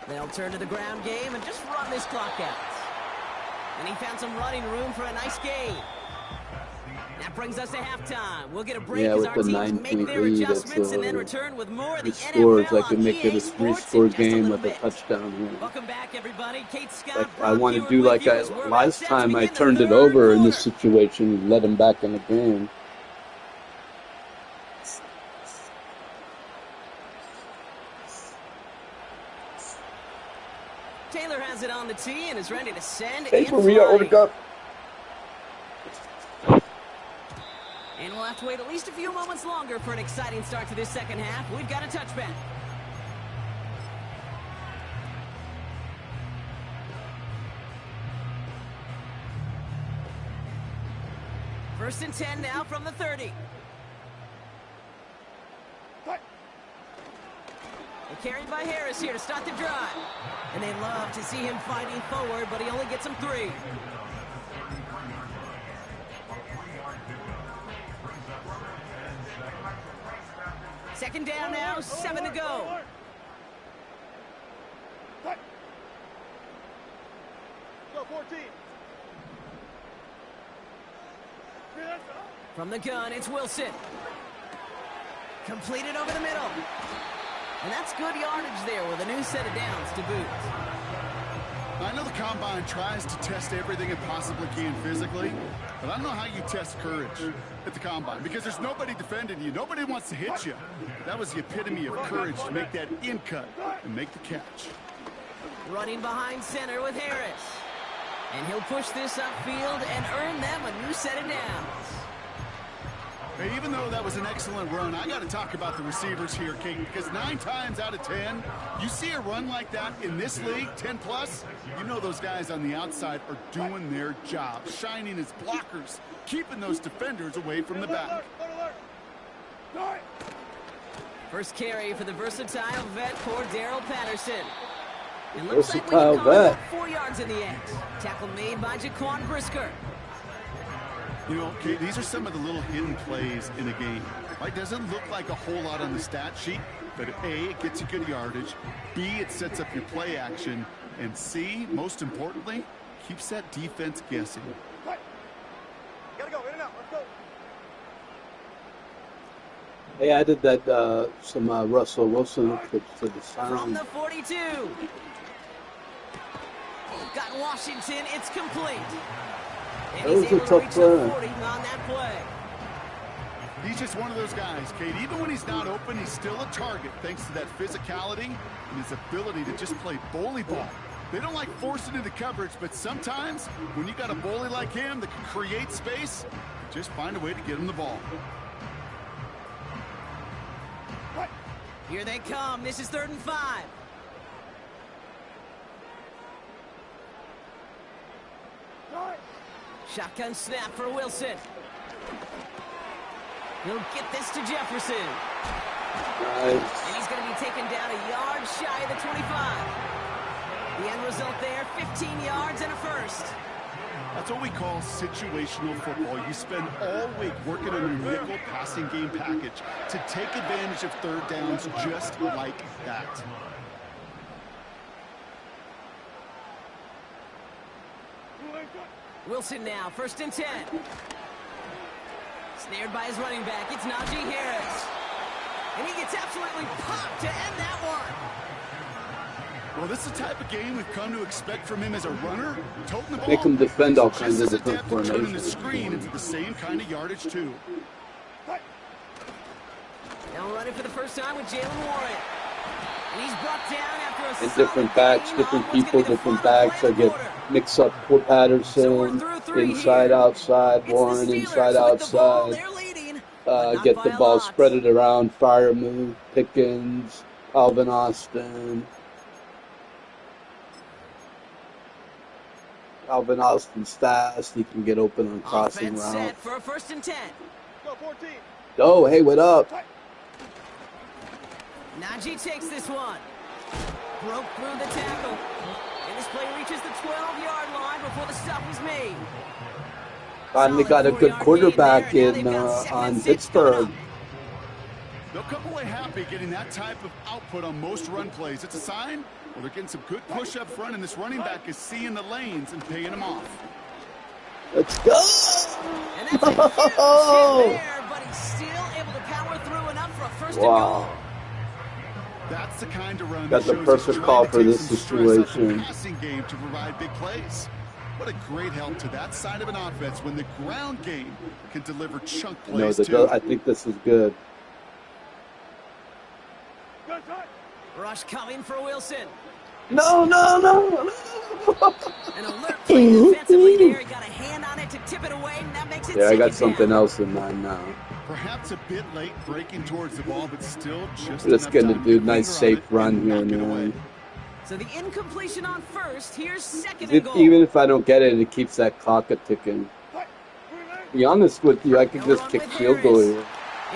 Speaker 2: They'll turn to the ground game and just run this clock out. And he found some running room for a nice gain. That brings us to halftime. We'll get a break as our teams make their adjustments and then return with more of the NFL
Speaker 1: I can make it a 3-score game with a touchdown here.
Speaker 2: Welcome back, everybody. Kate Scott,
Speaker 1: I want to do like last time I turned it over in this situation and let him back in the game.
Speaker 2: Taylor has it on the tee and is ready to send
Speaker 1: Hey,
Speaker 2: and
Speaker 1: Maria,
Speaker 2: fly.
Speaker 1: ordered up.
Speaker 2: And we'll have to wait at least a few moments longer for an exciting start to this second half. We've got a touchback. First and 10 now from the 30. Carried by Harris here to start the drive. And they love to see him fighting forward, but he only gets them 3. Second down now, 7 to go.
Speaker 4: Go, 14.
Speaker 2: From the gun, it's Wilson. Completed over the middle. And that's good yardage there with a new set of downs to boot.
Speaker 3: I know the Combine tries to test everything it possibly can physically, but I don't know how you test courage at the Combine because there's nobody defending you. Nobody wants to hit you. That was the epitome of courage to make that in cut and make the catch.
Speaker 2: Running behind center with Harris. And he'll push this upfield and earn them a new set of downs.
Speaker 3: Hey, even though that was an excellent run, I got to talk about the receivers here, Kate, because 9 times out of 10, you see a run like that in this league, 10+, you know those guys on the outside are doing their job, shining as blockers, keeping those defenders away from the back.
Speaker 2: First carry for the versatile vet for Darrell Patterson. It looks like we
Speaker 1: Versatile
Speaker 2: can call it
Speaker 1: vet.
Speaker 2: about 4 yards in the end. Tackle made by Jaquan Brisker.
Speaker 3: You know, Kate, these are some of the little hidden plays in a game. Right? Doesn't look like a whole lot on the stat sheet, but A, it gets you good yardage. B, it sets up your play action. And C, most importantly, keeps that defense guessing.
Speaker 4: Gotta go, in and out, let's go.
Speaker 1: Hey, I did that some Russell Wilson clips to the
Speaker 2: From
Speaker 1: sound.
Speaker 2: the 42. Got Washington, it's complete. And
Speaker 1: That was
Speaker 2: he's
Speaker 1: a
Speaker 2: able to
Speaker 1: tough
Speaker 2: reach the
Speaker 1: play.
Speaker 2: 40 on that play.
Speaker 3: He's just one of those guys, Kate. Even when he's not open, he's still a target thanks to that physicality and his ability to just play bully ball. They don't like forcing into coverage, but sometimes when you got a bully like him that can create space, just find a way to get him the ball.
Speaker 2: Here they come. This is 3rd and 5. Shotgun snap for Wilson. He'll get this to Jefferson.
Speaker 1: Nice.
Speaker 2: And he's going to be taken down a yard shy of the 25. The end result there, 15 yards and a first.
Speaker 3: That's what we call situational football. You spend all week working on your nickel passing game package to take advantage of 3rd downs just like that.
Speaker 2: Wilson now, 1st and 10. Snared by his running back, it's Najee Harris. And he gets absolutely popped to end that one.
Speaker 3: Well, this is the type of game we've come to expect from him as a runner. Toting the ball.
Speaker 1: Make him defend all kinds of
Speaker 3: just as
Speaker 1: different
Speaker 3: adept at turning the
Speaker 1: formations.
Speaker 3: screen into the same kind of yardage, too.
Speaker 2: Now running for the first time with Jalen Warren. And he's brought down after a
Speaker 1: And
Speaker 2: solid
Speaker 1: different backs,
Speaker 2: game
Speaker 1: different
Speaker 2: on what's
Speaker 1: people,
Speaker 2: gonna be the
Speaker 1: different
Speaker 2: final
Speaker 1: backs.
Speaker 2: play
Speaker 1: I
Speaker 2: of the
Speaker 1: get
Speaker 2: quarter.
Speaker 1: mix up for Patterson, inside, outside,
Speaker 2: It's
Speaker 1: Warren,
Speaker 2: the Steelers
Speaker 1: inside,
Speaker 2: with the ball.
Speaker 1: outside.
Speaker 2: They're leading, but not
Speaker 1: Get
Speaker 2: by
Speaker 1: the
Speaker 2: a
Speaker 1: ball,
Speaker 2: lot.
Speaker 1: spread it around, fire move, Pickens, Alvin Austin. Alvin Austin's fast. He can get open on crossing
Speaker 2: Offense
Speaker 1: route.
Speaker 2: set for a 1st and 10.
Speaker 4: Go 14.
Speaker 1: Oh, hey, what up?
Speaker 2: Najee takes this one. Broke through the tackle. And this play reaches the 12-yard line before the stop is made.
Speaker 1: Finally got a good quarterback in on Pittsburgh.
Speaker 3: They'll come away happy getting that type of output on most run plays. It's a sign, well, they're getting some good push up front, and this running back is seeing the lanes and paying them off.
Speaker 1: Let's go!
Speaker 2: And that's a huge hit there, but he's still able to power through enough for a 1st and goal.
Speaker 3: That's the kind of run
Speaker 1: Got
Speaker 3: that
Speaker 1: the
Speaker 3: shows
Speaker 1: perfect
Speaker 3: he's
Speaker 1: call
Speaker 3: trying to
Speaker 1: for
Speaker 3: take
Speaker 1: this
Speaker 3: some stress out of the
Speaker 1: situation.
Speaker 3: passing game to provide big plays. What a great help to that side of an offense when the ground game can deliver chunk
Speaker 1: No,
Speaker 3: plays too.
Speaker 1: I think this is good.
Speaker 4: Good touch.
Speaker 2: Rush coming for Wilson.
Speaker 1: No.
Speaker 2: An alert play defensively there. He got a hand on it to tip it away, and that makes it
Speaker 1: Yeah, I got
Speaker 2: 2nd
Speaker 1: something
Speaker 2: down.
Speaker 1: else in mind now.
Speaker 3: Perhaps a bit late breaking towards the ball, but still just
Speaker 1: Just getting to
Speaker 3: enough
Speaker 1: do a
Speaker 3: time
Speaker 1: nice
Speaker 3: linger on
Speaker 1: safe
Speaker 3: it
Speaker 1: run
Speaker 3: and
Speaker 1: here,
Speaker 3: knock it away.
Speaker 1: man.
Speaker 2: So the incompletion on 1st. Here's 2nd and goal.
Speaker 1: Even if I don't get it, it keeps that clock a ticking. To be honest with you, I could just kick field goal here.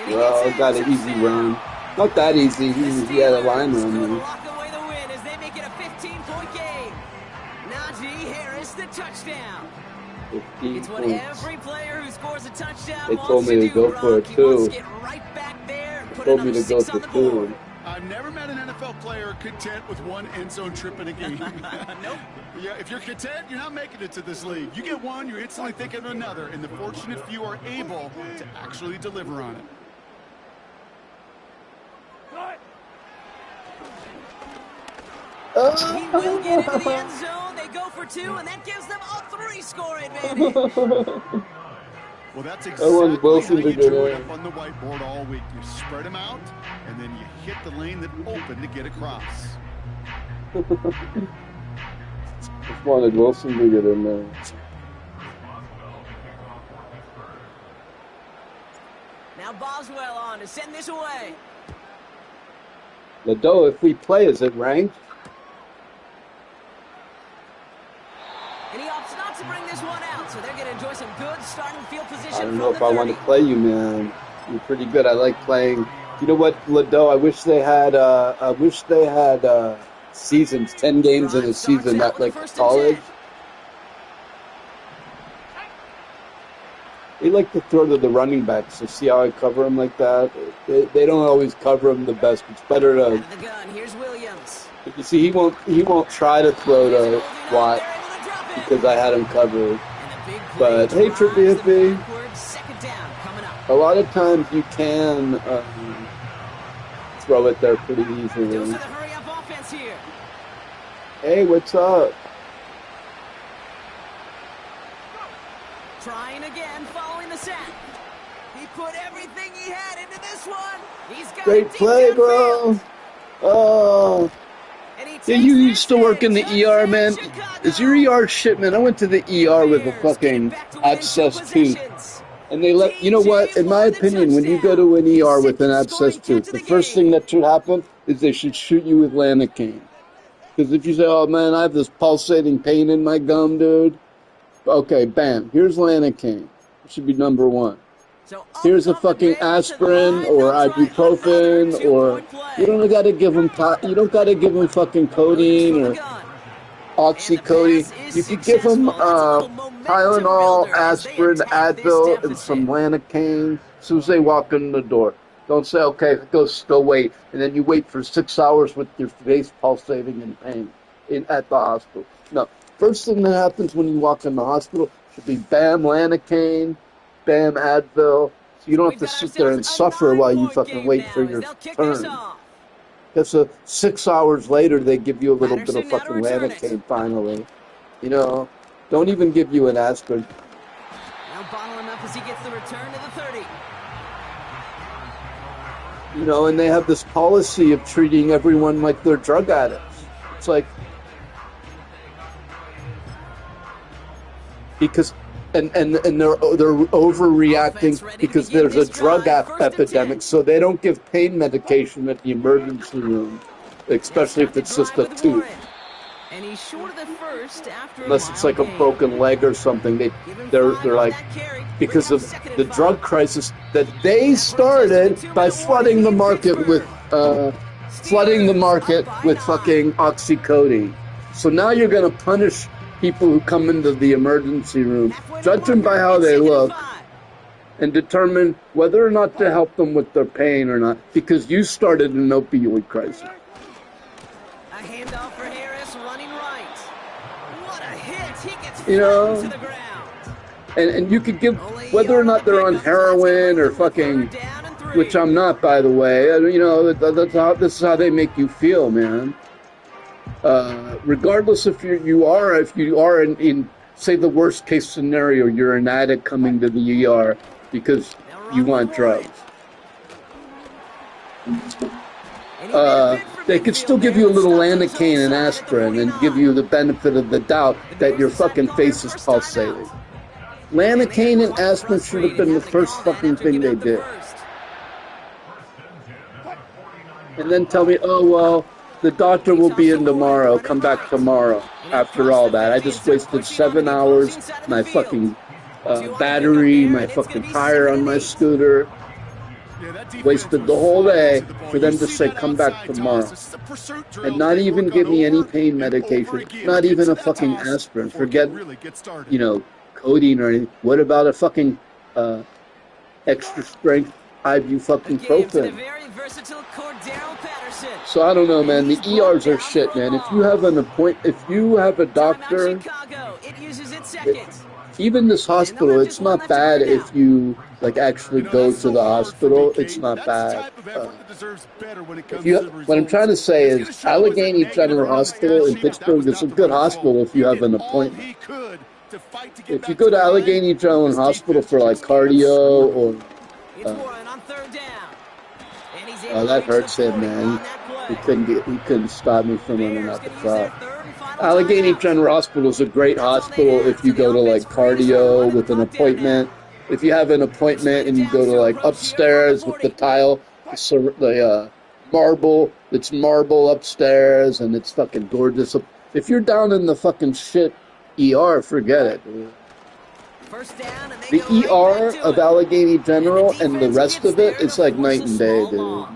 Speaker 1: Well, I got an easy run. Not that easy. He had a line run.
Speaker 2: Gonna
Speaker 1: Man.
Speaker 2: lock away the win as they make it a 15-point game. Najee Harris, the touchdown.
Speaker 1: 15
Speaker 2: It's what
Speaker 1: points.
Speaker 2: every player who scores a touchdown
Speaker 1: They
Speaker 2: wants
Speaker 1: told me to
Speaker 2: do,
Speaker 1: go for
Speaker 2: Brock.
Speaker 1: it,
Speaker 2: He
Speaker 1: too.
Speaker 2: wants to get right back there and put
Speaker 1: Told me
Speaker 2: another
Speaker 1: to go
Speaker 2: 6
Speaker 1: for
Speaker 2: on the board.
Speaker 1: 2.
Speaker 3: I've never met an NFL player content with one end zone trip in a game.
Speaker 2: Nope.
Speaker 3: Yeah, if you're content, you're not making it to this league. You get one, you're instantly thinking of another, and the fortunate few are able to actually deliver on it.
Speaker 2: He will get into the end zone. They go for 2, and that gives them a 3-score advantage.
Speaker 3: Well, that's
Speaker 1: want
Speaker 3: exactly
Speaker 1: Wilson
Speaker 3: how
Speaker 1: to
Speaker 3: you
Speaker 1: go
Speaker 3: drew it
Speaker 1: in.
Speaker 3: up on the whiteboard all week. You spread them out, and then you hit the lane that opened to get across.
Speaker 1: Just wanted Wilson to get in there.
Speaker 2: Now Boswell on to send this away.
Speaker 1: Lado, if we play, is it ranked?
Speaker 2: And he opts not to bring this one out, so they're going to enjoy some good starting field position.
Speaker 1: I don't
Speaker 2: from
Speaker 1: know if
Speaker 2: the
Speaker 1: I want to
Speaker 2: 30.
Speaker 1: play you, man. You're pretty good. I like playing. You know what, Lado? I wish they had. Seasons, 10 games in a season, not like college. They like to throw to the running backs. So see how I cover them like that? They don't always cover them the best. It's better
Speaker 2: Out
Speaker 1: to.
Speaker 2: of the gun, here's Williams.
Speaker 1: You see, he won't try to throw to Watt because I had him covered. But hey, Trippy Hippie, a lot of times you can throw it there pretty easily. Hey, what's up?
Speaker 2: Trying again, following the sack. He put everything he had into this one. He's got
Speaker 1: Great play, bro. Oh,
Speaker 2: And he
Speaker 1: Yeah,
Speaker 2: takes
Speaker 1: you
Speaker 2: this
Speaker 1: used to work in the ER, man. Is your ER shit, man? I went to the ER with a fucking abscessed tooth. And they let, you know what, in my opinion, when you go to an ER with an abscessed tooth, the first thing that should happen is they should shoot you with Lanacane. Because if you say, oh man, I have this pulsating pain in my gum, dude. Okay, bam, here's Lanacane. It should be number one. Here's a fucking aspirin or ibuprofen, or you don't gotta give them fucking codeine or oxycodone. You could give them Tylenol, aspirin, Advil, and some Lanacane as soon as they walk in the door. Don't say, okay, go wait, and then you wait for 6 hours with your face pulsating in pain at the hospital. No, first thing that happens when you walk in the hospital should be bam Lanacane, bam Advil, so you don't have to sit there and suffer while you fucking wait for your turn. Because 6 hours later, they give you a little bit of fucking Lanacane finally. You know, don't even give you an aspirin.
Speaker 2: Now bottling up as he gets the return to the 30.
Speaker 1: You know, and they have this policy of treating everyone like they're drug addicts. It's like, because, and they're overreacting because there's a drug epidemic, so they don't give pain medication at the emergency room, especially if it's just a tooth.
Speaker 2: And he's short of the first after
Speaker 1: Unless it's like a broken leg or something, they're like, because of the drug crisis that they started by flooding the market with fucking oxycodone. So now you're gonna punish people who come into the emergency room, judge them by how they look, and determine whether or not to help them with their pain or not, because you started an opioid crisis.
Speaker 2: A handoff for Harris running right. What a hit! He gets
Speaker 1: you know,
Speaker 2: to the ground.
Speaker 1: And you could give, whether or not they're on heroin or fucking, which I'm not, by the way. You know, this is how they make you feel, man. Regardless if you are in say the worst case scenario, you're an addict coming to the ER because you want drugs. They could still give you a little Lanacane and aspirin and give you the benefit of the doubt that your fucking face is pulsating. Lanacane and aspirin should have been the first fucking thing they did. And then tell me, oh, well, the doctor will be in tomorrow. Come back tomorrow. After all that, I just wasted 7 hours, my fucking battery, my fucking tire on my scooter. Wasted the whole day for them to say, come back tomorrow. And not even give me any pain medication. Not even a fucking aspirin. Forget, you know, codeine or anything. What about a fucking extra strength ibuprofen? So I don't know, man. The ERs are shit, man. If you have a doctor, even this hospital, it's not bad if you like actually go to the hospital. It's not bad. What I'm trying to say is, Allegheny General Hospital in Pittsburgh is a good hospital if you have an appointment. If you go to Allegheny General Hospital for like cardio or that hurts him, man. He couldn't stop me from running out the clock. Allegheny General Hospital is a great hospital if you go to like cardio with an appointment. If you have an appointment and you go to like upstairs with the tile, the marble, it's marble upstairs and it's fucking gorgeous. If you're down in the fucking shit ER, forget it, dude. The ER of Allegheny General and the rest of it, it's like night and day, dude.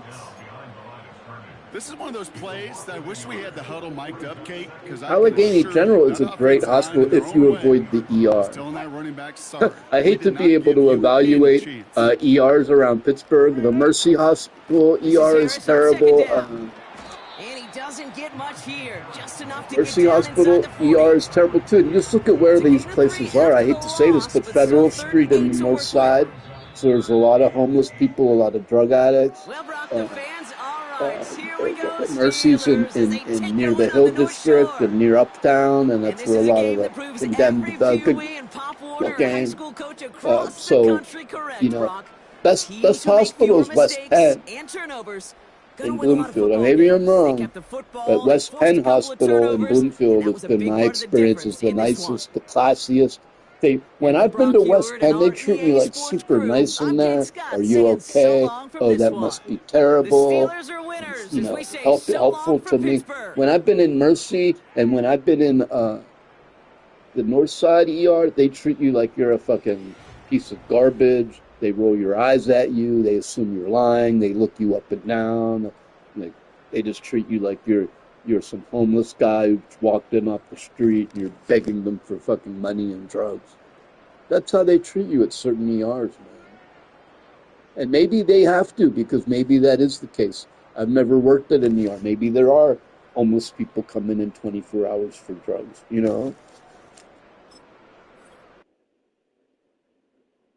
Speaker 3: This is one of those plays that I wish we had the huddle mic'd up, Kate.
Speaker 1: Allegheny General is a great hospital if you avoid the ER. I hate to be able to evaluate ERs around Pittsburgh. The Mercy Hospital ER is terrible. Mercy Hospital ER is terrible too. And just look at where these places are. I hate to say this, but Federal Street and the North Side. So there's a lot of homeless people, a lot of drug addicts. Mercy's in near the Hill District and near Uptown, and that's where a lot of the condemned good gang. So, you know, best hospital is West Penn.
Speaker 2: Gonna
Speaker 1: in
Speaker 2: win a lot of
Speaker 1: Bloomfield. And
Speaker 2: football
Speaker 1: maybe I'm
Speaker 2: games. They
Speaker 1: wrong,
Speaker 2: kept the football,
Speaker 1: but
Speaker 2: they
Speaker 1: West
Speaker 2: forced
Speaker 1: Penn
Speaker 2: a couple of
Speaker 1: Hospital in
Speaker 2: turnovers, and
Speaker 1: Bloomfield
Speaker 2: that
Speaker 1: has
Speaker 2: was a
Speaker 1: been
Speaker 2: big
Speaker 1: my
Speaker 2: part of the
Speaker 1: experience. It's
Speaker 2: difference
Speaker 1: the
Speaker 2: in this one.
Speaker 1: nicest, the classiest. When
Speaker 2: And from
Speaker 1: I've been to
Speaker 2: Brock
Speaker 1: West
Speaker 2: Heward and
Speaker 1: Penn, they
Speaker 2: our
Speaker 1: treat me
Speaker 2: EA
Speaker 1: like
Speaker 2: Sports
Speaker 1: super
Speaker 2: crew,
Speaker 1: nice in
Speaker 2: I'm Dave
Speaker 1: there.
Speaker 2: Scott
Speaker 1: Are you
Speaker 2: saying so
Speaker 1: okay?
Speaker 2: long from
Speaker 1: Oh,
Speaker 2: this
Speaker 1: that
Speaker 2: one.
Speaker 1: must be
Speaker 2: The
Speaker 1: terrible.
Speaker 2: Steelers are winners
Speaker 1: You
Speaker 2: as
Speaker 1: know,
Speaker 2: we say so
Speaker 1: helpful
Speaker 2: long
Speaker 1: to
Speaker 2: from
Speaker 1: me.
Speaker 2: Pittsburgh.
Speaker 1: When I've been in Mercy and when I've been in the North Side ER, they treat you like you're a fucking piece of garbage. They roll your eyes at you. They assume you're lying. They look you up and down. They just treat you like you're some homeless guy who walked in off the street and you're begging them for fucking money and drugs. That's how they treat you at certain ERs, man. And maybe they have to because maybe that is the case. I've never worked at an ER. Maybe there are homeless people coming in 24 hours for drugs, you know?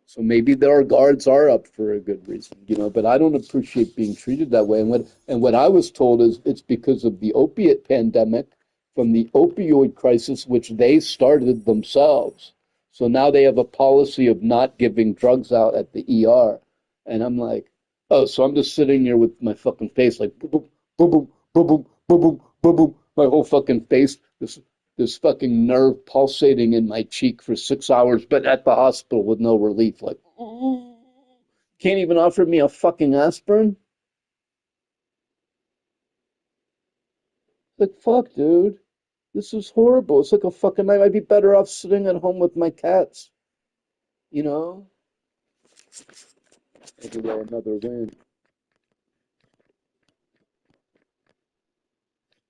Speaker 1: So maybe our guards are up for a good reason, you know, but I don't appreciate being treated that way. And what I was told is it's because of the opiate pandemic from the opioid crisis, which they started themselves. So now they have a policy of not giving drugs out at the ER. And I'm like, oh, so I'm just sitting here with my fucking face like boom, boom, boom, boom, boom, boom, boom, boom, boom, my whole fucking face. This fucking nerve pulsating in my cheek for 6 hours, but at the hospital with no relief. Like, can't even offer me a fucking aspirin? Like, fuck, dude. This is horrible. It's like a fucking night. I'd be better off sitting at home with my cats, you know? Anyway, another win.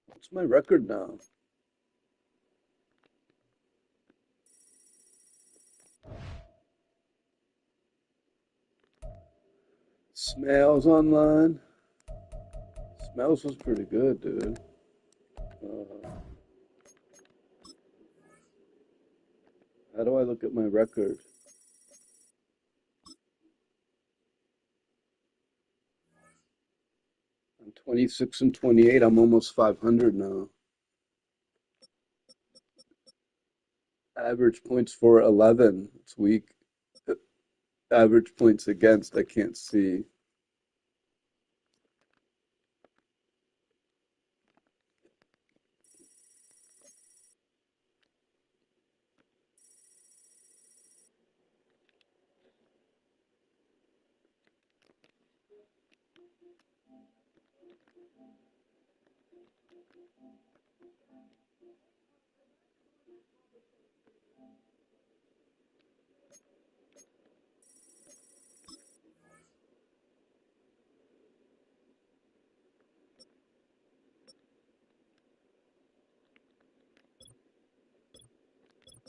Speaker 1: What's my record now? Smells online. Smells was pretty good, dude. Uh, how do I look at my record? I'm 26 and 28. I'm almost 500 now. Average points for 11. It's weak. Average points against, I can't see.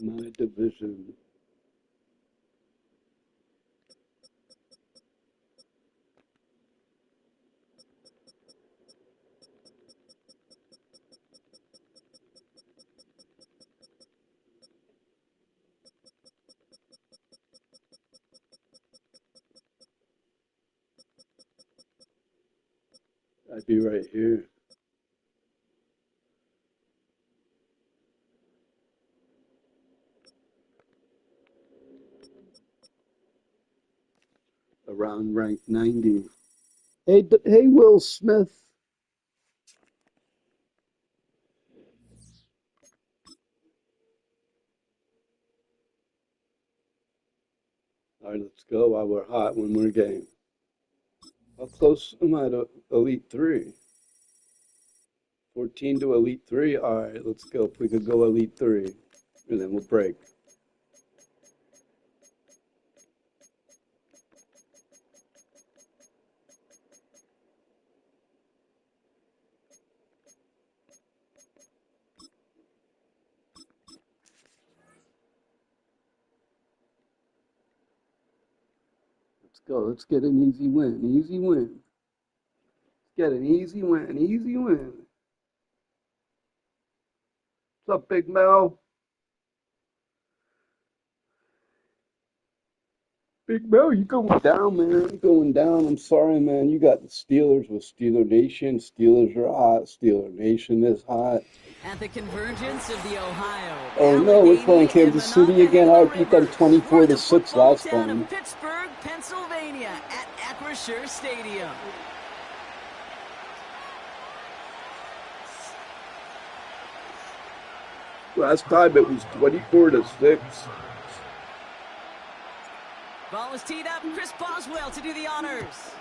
Speaker 1: My division. I'd be right here. Around rank 90. Hey, Will Smith. All right, let's go while we're hot when we're game. How close am I to Elite 3? 14 to Elite 3? All right, let's go. If we could go Elite 3, and then we'll break. Let's go. Let's get an easy win. Easy win. Get an easy win. Easy win. What's up, Big Mel? Big Mel, you going down, man. You going down. I'm sorry, man. You got the Steelers with Steeler Nation. Steelers are hot. Steeler Nation is hot.
Speaker 2: At the convergence of the Ohio,
Speaker 1: Oh no, we're playing
Speaker 2: Allegheny, and
Speaker 1: Kansas City again. I
Speaker 2: Monongahela
Speaker 1: beat them
Speaker 2: rivers, we're
Speaker 1: 24
Speaker 2: in
Speaker 1: to
Speaker 2: the
Speaker 1: 6
Speaker 2: football
Speaker 1: last
Speaker 2: town
Speaker 1: time.
Speaker 2: of Pittsburgh, Pennsylvania, at Acrisure Stadium.
Speaker 1: Last time it was 24-6.
Speaker 2: Ball is teed up. Chris Boswell to do the honors.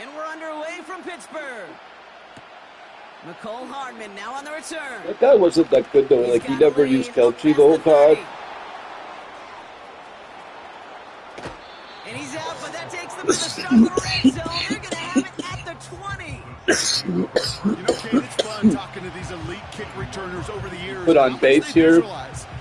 Speaker 2: And we're underway from Pittsburgh. Nicole Hardman now on the return.
Speaker 1: That guy wasn't that good though. Like he never used Kelce the whole time.
Speaker 2: And he's out, but that takes them to the start of the red zone. They're going to have it at the 20.
Speaker 3: You know, Kate, it's fun talking to these elite kick returners over the years.
Speaker 1: Put on base here,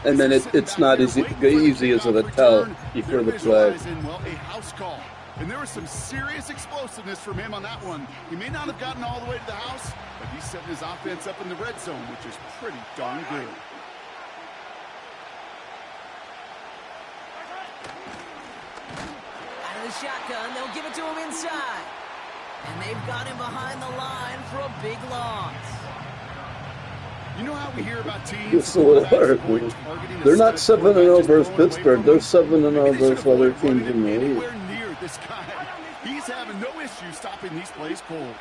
Speaker 1: and then it's not as easy as a tell before the play.
Speaker 3: Well, a house call. And there was some serious explosiveness from him on that one. He may not have gotten all the way to the house, but he's setting his offense up in the red zone, which is pretty darn good.
Speaker 2: Out of the shotgun, they'll give it to him inside. And they've got him behind the line for a big loss.
Speaker 3: You know how we hear about teams?
Speaker 1: It's a little hard. They're not 7-0 versus Pittsburgh. They're 7-0 versus other teams in the league.
Speaker 3: This guy, he's having no issue stopping these plays cold.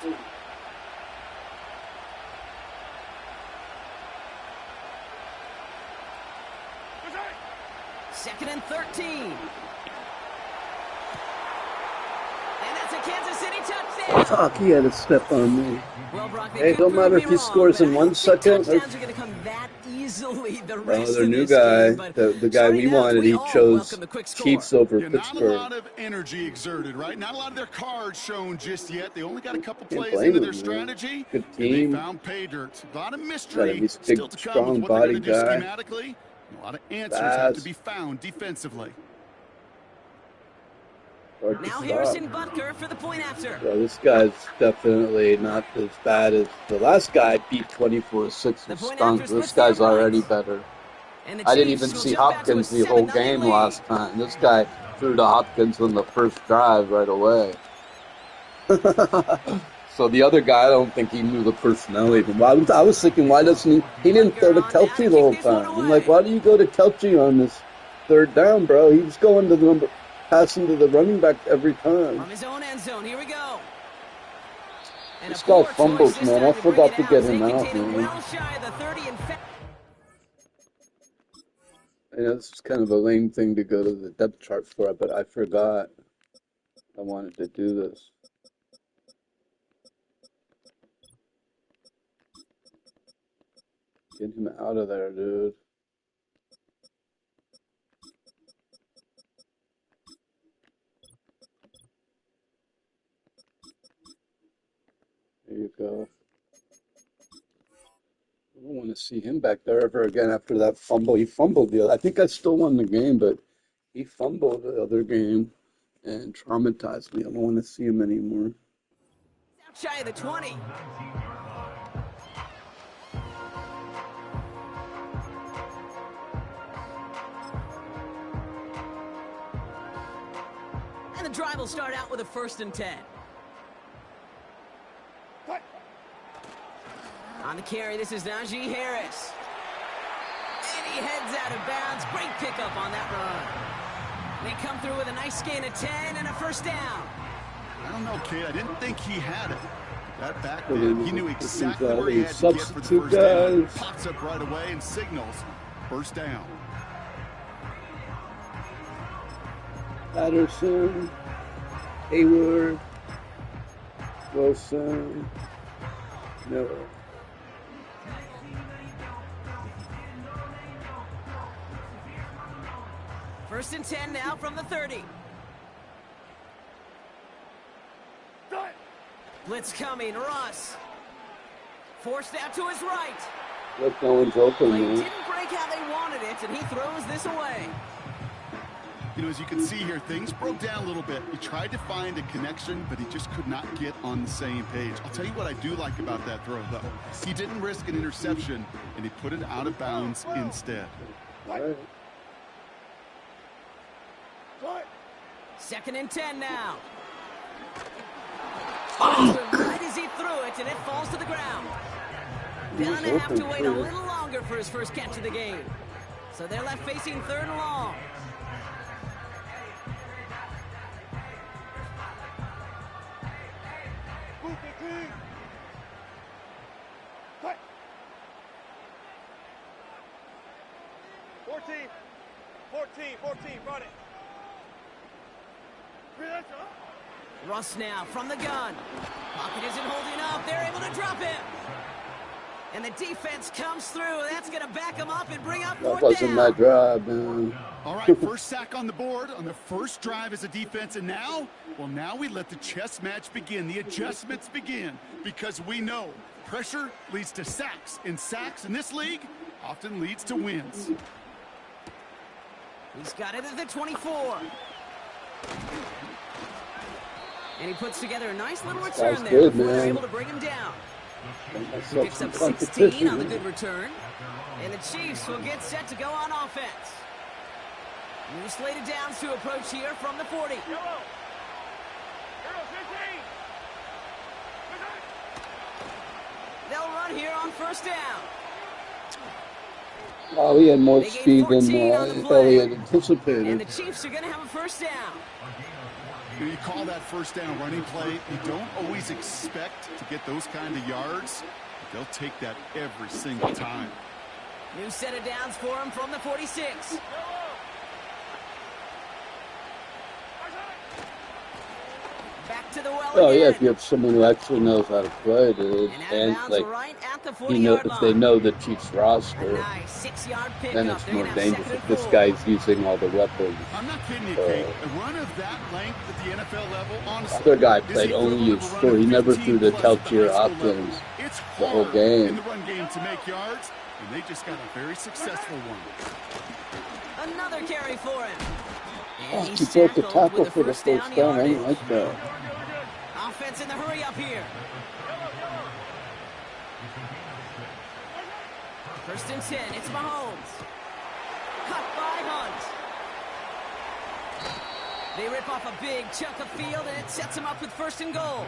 Speaker 2: Second and 13. And that's a Kansas City touchdown.
Speaker 1: Fuck, he had a step on me.
Speaker 2: Well, Brock,
Speaker 1: hey, don't matter if he scores in 1 second.
Speaker 2: Touchdowns are going to come that easily the rest
Speaker 1: their
Speaker 2: of
Speaker 1: new
Speaker 2: this
Speaker 1: guy,
Speaker 2: game,
Speaker 1: the guy we wanted, he chose Chiefs over
Speaker 3: Not
Speaker 1: Pittsburgh.
Speaker 3: a lot of energy exerted, right? Not a lot of their cards shown just yet. They only got a couple plays into their strategy.
Speaker 1: Good team.
Speaker 3: They found pay dirt. A lot of mystery
Speaker 1: Big,
Speaker 3: still to come
Speaker 1: strong
Speaker 3: with what they're going to do
Speaker 1: guy.
Speaker 3: schematically. A lot of answers have to be found defensively.
Speaker 2: Now Harrison Butker for the point after.
Speaker 1: So this guy's definitely not as bad as the last guy beat 24-6 and stunk. This guy's already better. I didn't even see Hopkins the whole game last time. This guy threw to Hopkins on the first drive right away. So the other guy, I don't think he knew the personnel even. I was thinking, why doesn't he? He didn't throw to Kelce the whole time. I'm like, why do you go to Kelce on this third down, bro? He was going to the passing to the running back every time.
Speaker 2: From his own end zone, here we go.
Speaker 1: This guy fumbles, man. I forgot to get him out, man.
Speaker 2: Well shy of the 30 and
Speaker 1: I know this is kind of a lame thing to go to the depth chart for, but I forgot I wanted to do this. Get him out of there, dude. There you go. I don't want to see him back there ever again after that fumble. He fumbled I think I still won the game, but he fumbled the other game and traumatized me. I don't want to see him anymore.
Speaker 2: out shy of the 20. And the drive will start out with a 1st and 10. On the carry, this is Najee Harris. And he heads out of bounds. Great pickup on that run. They come through with a nice gain of 10 and a 1st down.
Speaker 3: I don't know, kid. I didn't think he had it. That back then, he knew exactly where he had to get for the 1st down. Pops up right away and signals 1st down.
Speaker 1: Patterson, Hayward, Wilson, Miller.
Speaker 2: 1st and 10 now from the 30. Blitz coming, Russ. Forced out to his right.
Speaker 1: Look, no one's open,
Speaker 2: Play
Speaker 1: man.
Speaker 2: didn't break how they wanted it, and he throws this away.
Speaker 3: You know, as you can see here, things broke down a little bit. He tried to find a connection, but he just could not get on the same page. I'll tell you what I do like about that throw, though. He didn't risk an interception, and he put it out of bounds instead.
Speaker 1: All right.
Speaker 2: 2nd and 10 now. Right as he threw it, and it falls to the ground. They're going to have to wait a little longer for his first catch of the game. So they're left facing 3rd and long.
Speaker 4: 14, 14, run it.
Speaker 2: Russ now from the gun. Pocket isn't holding up. They're able to drop him. And the defense comes through. That's going to back him up and bring up
Speaker 1: That
Speaker 2: 4th
Speaker 1: wasn't
Speaker 2: down.
Speaker 1: my drive, man.
Speaker 3: All right, first sack on the board on the first drive as a defense. And now, well, now we let the chess match begin. The adjustments begin because we know pressure leads to sacks. And sacks in this league often leads to wins.
Speaker 2: He's got it at the 24. And he puts together a nice little return
Speaker 1: That's
Speaker 2: there
Speaker 1: good,
Speaker 2: before they're
Speaker 1: man.
Speaker 2: able to bring him down.
Speaker 1: Myself
Speaker 2: Picks
Speaker 1: some
Speaker 2: up 16
Speaker 1: competition.
Speaker 2: on the good return. And the Chiefs will get set to go on offense. New slated downs to approach here from the 40.
Speaker 4: Yellow. Hero 15.
Speaker 2: They'll run here on first down.
Speaker 1: Oh, he had more
Speaker 2: They gave
Speaker 1: speed than
Speaker 2: 14 on the
Speaker 1: Elliott
Speaker 2: play.
Speaker 1: had
Speaker 2: And
Speaker 1: anticipated.
Speaker 2: the Chiefs are going to have a first down.
Speaker 3: You call that first down running play. You don't always expect to get those kind of yards. But they'll take that every single time.
Speaker 2: New set of downs for him from the 46. Back to the well
Speaker 1: Oh, yeah,
Speaker 2: again.
Speaker 1: if you have someone who actually knows how to play, dude.
Speaker 2: And out of
Speaker 1: And,
Speaker 2: bounds
Speaker 1: like,
Speaker 2: right at the
Speaker 1: you know,
Speaker 2: 40-yard
Speaker 1: if
Speaker 2: line.
Speaker 1: they know the Chiefs
Speaker 2: A
Speaker 1: roster,
Speaker 2: nice 6-yard pickup.
Speaker 1: then it's
Speaker 2: They're
Speaker 1: more
Speaker 2: gonna have
Speaker 1: dangerous
Speaker 2: second
Speaker 1: if
Speaker 2: and
Speaker 1: this
Speaker 2: 4.
Speaker 1: guy's using all the weapons.
Speaker 3: I'm not kidding you, Kate. A run of that length at the NFL level, honestly,
Speaker 1: Other guy
Speaker 3: is
Speaker 1: played
Speaker 3: the
Speaker 1: only
Speaker 3: equivalent
Speaker 1: his
Speaker 3: of a run
Speaker 1: score.
Speaker 3: of
Speaker 1: He never
Speaker 3: 15
Speaker 1: threw the
Speaker 3: plus
Speaker 1: top
Speaker 3: at the
Speaker 1: tier
Speaker 3: high school level.
Speaker 1: options
Speaker 3: It's
Speaker 1: the whole
Speaker 3: hard
Speaker 1: game.
Speaker 3: in the run game to make yards, and they just got a very successful one.
Speaker 2: Another carry for him.
Speaker 1: Oh,
Speaker 2: And
Speaker 1: he
Speaker 2: he's
Speaker 1: broke the
Speaker 2: tackled
Speaker 1: tackle
Speaker 2: with
Speaker 1: for the
Speaker 2: first
Speaker 1: first
Speaker 2: down
Speaker 1: down. I
Speaker 2: yardage.
Speaker 1: didn't like that.
Speaker 2: Offense in the hurry up here. First and 10. It's Mahomes. Cut by Hunt. They rip off a big chunk of field, and it sets him up with first and goal.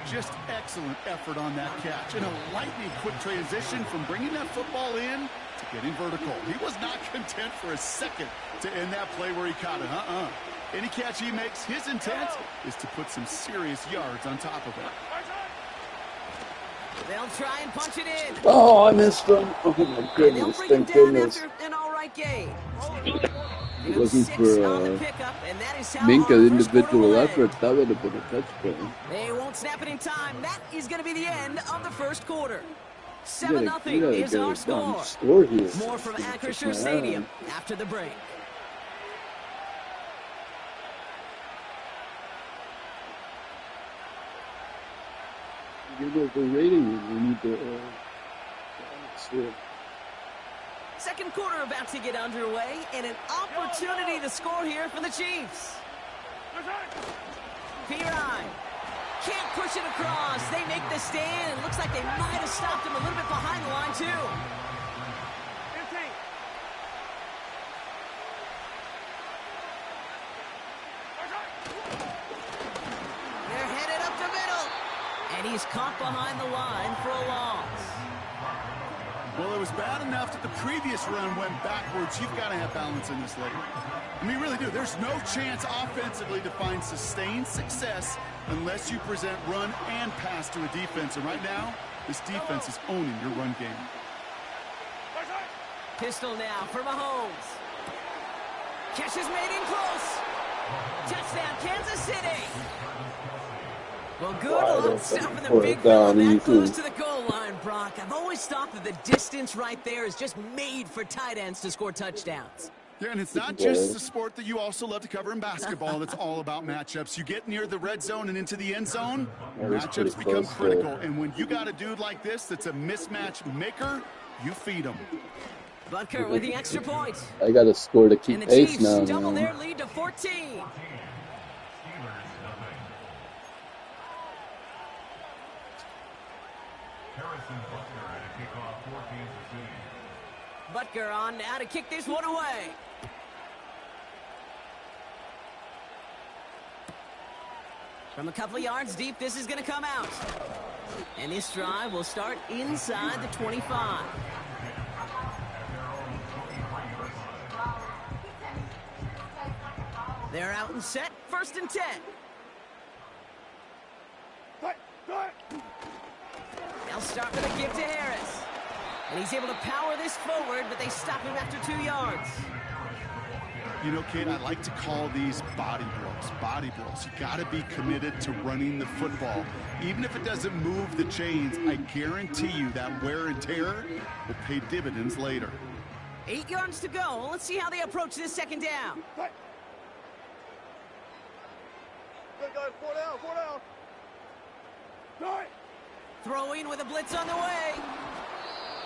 Speaker 3: Just excellent effort on that catch. And a lightning quick transition from bringing that football in to getting vertical. He was not content for a second to end that play where he caught it. Any catch he makes, his intent is to put some serious yards on top of it.
Speaker 2: They'll try and punch it in.
Speaker 1: Oh, I missed him. Oh, my
Speaker 2: And they'll
Speaker 1: goodness.
Speaker 2: bring him
Speaker 1: Thank
Speaker 2: down
Speaker 1: goodness.
Speaker 2: after an all-right gain.
Speaker 1: It wasn't
Speaker 2: 6
Speaker 1: for
Speaker 2: on the pickup, and that is how
Speaker 1: Minka's
Speaker 2: our first
Speaker 1: individual
Speaker 2: quarter will end.
Speaker 1: effort. That would have been a touchdown.
Speaker 2: They won't snap it in time. That is going to be the end of the first quarter.
Speaker 1: You gotta
Speaker 2: 7-0 is
Speaker 1: get
Speaker 2: our
Speaker 1: a
Speaker 2: score.
Speaker 1: score here.
Speaker 2: More from
Speaker 1: Just
Speaker 2: Acrisure
Speaker 1: my
Speaker 2: Stadium
Speaker 1: eye.
Speaker 2: after the break.
Speaker 1: Give us a rating. We need to. See.
Speaker 2: Second quarter about to get underway, and an opportunity to score here for the Chiefs. Pirine can't push it across. They make the stand. It looks like they might have stopped him a little bit behind the line, too. They're headed up the middle. And he's caught behind the line for a loss.
Speaker 3: Well, it was bad enough that the previous run went backwards. You've got to have balance in this league. I mean, you really do. There's no chance offensively to find sustained success unless you present run and pass to a defense. And right now, this defense is owning your run game.
Speaker 2: Pistol now for Mahomes. Catch is made in close. Touchdown, Kansas City. Well, good luck stopping the big fella that close to the goal line, Brock. I've always thought that the distance right there is just made for tight ends to score touchdowns.
Speaker 3: Yeah, and it's not just the sport that you also love to cover in basketball. It's all about matchups. You get near the red zone and into the end zone, matchups become critical. And when you got a dude like this that's a mismatch maker, you feed him.
Speaker 2: Butker with the extra point.
Speaker 1: I got a score to keep
Speaker 2: And the
Speaker 1: pace
Speaker 2: Chiefs
Speaker 1: now,
Speaker 2: double
Speaker 1: man.
Speaker 2: their lead to 14.
Speaker 5: Harrison Butker at a kickoff for Kansas City.
Speaker 2: Butker on now to kick this one away. From a couple of yards deep, this is going to come out. And this drive will start inside the 25. They're out and set. First and 10. They'll start with a give to Harris. And he's able to power this forward, but they stop him after 2 yards.
Speaker 3: You know, Kate, I like to call these body blows. Body blows. You got to be committed to running the football. Even if it doesn't move the chains, I guarantee you that wear and tear will pay dividends later.
Speaker 2: 8 yards to go. Let's see how they approach this second down.
Speaker 4: Good guys, 4 down, 4 down. Right.
Speaker 2: Throwing with a blitz on the way.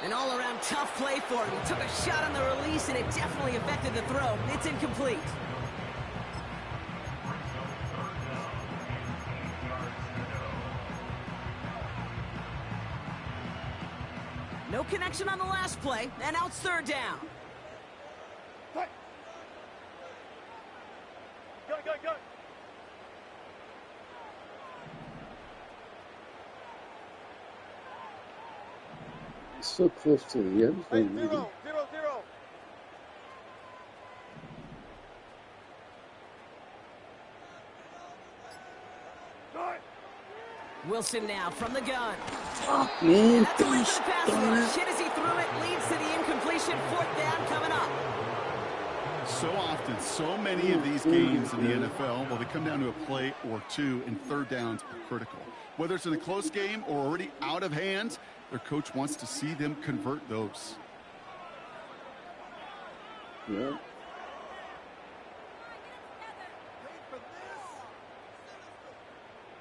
Speaker 2: An all-around tough play for him. He took a shot on the release, and it definitely affected the throw. It's incomplete. No connection on the last play, and now it's third down.
Speaker 4: Go, go, go.
Speaker 1: So close to the end
Speaker 4: Hey,
Speaker 1: zone.
Speaker 4: 0, 0, 0. Right.
Speaker 2: Wilson now from the gun.
Speaker 1: Man,
Speaker 2: That's away
Speaker 1: gosh
Speaker 2: for the pass
Speaker 1: darn
Speaker 2: rush.
Speaker 1: it.
Speaker 2: Hit as he threw it, leads to the incompletion. Fourth down coming up.
Speaker 3: So often, so many of these games in the NFL, well, they come down to a play or two, and third downs are critical. Whether it's in a close game or already out of hand, their coach wants to see them convert those.
Speaker 1: Yeah.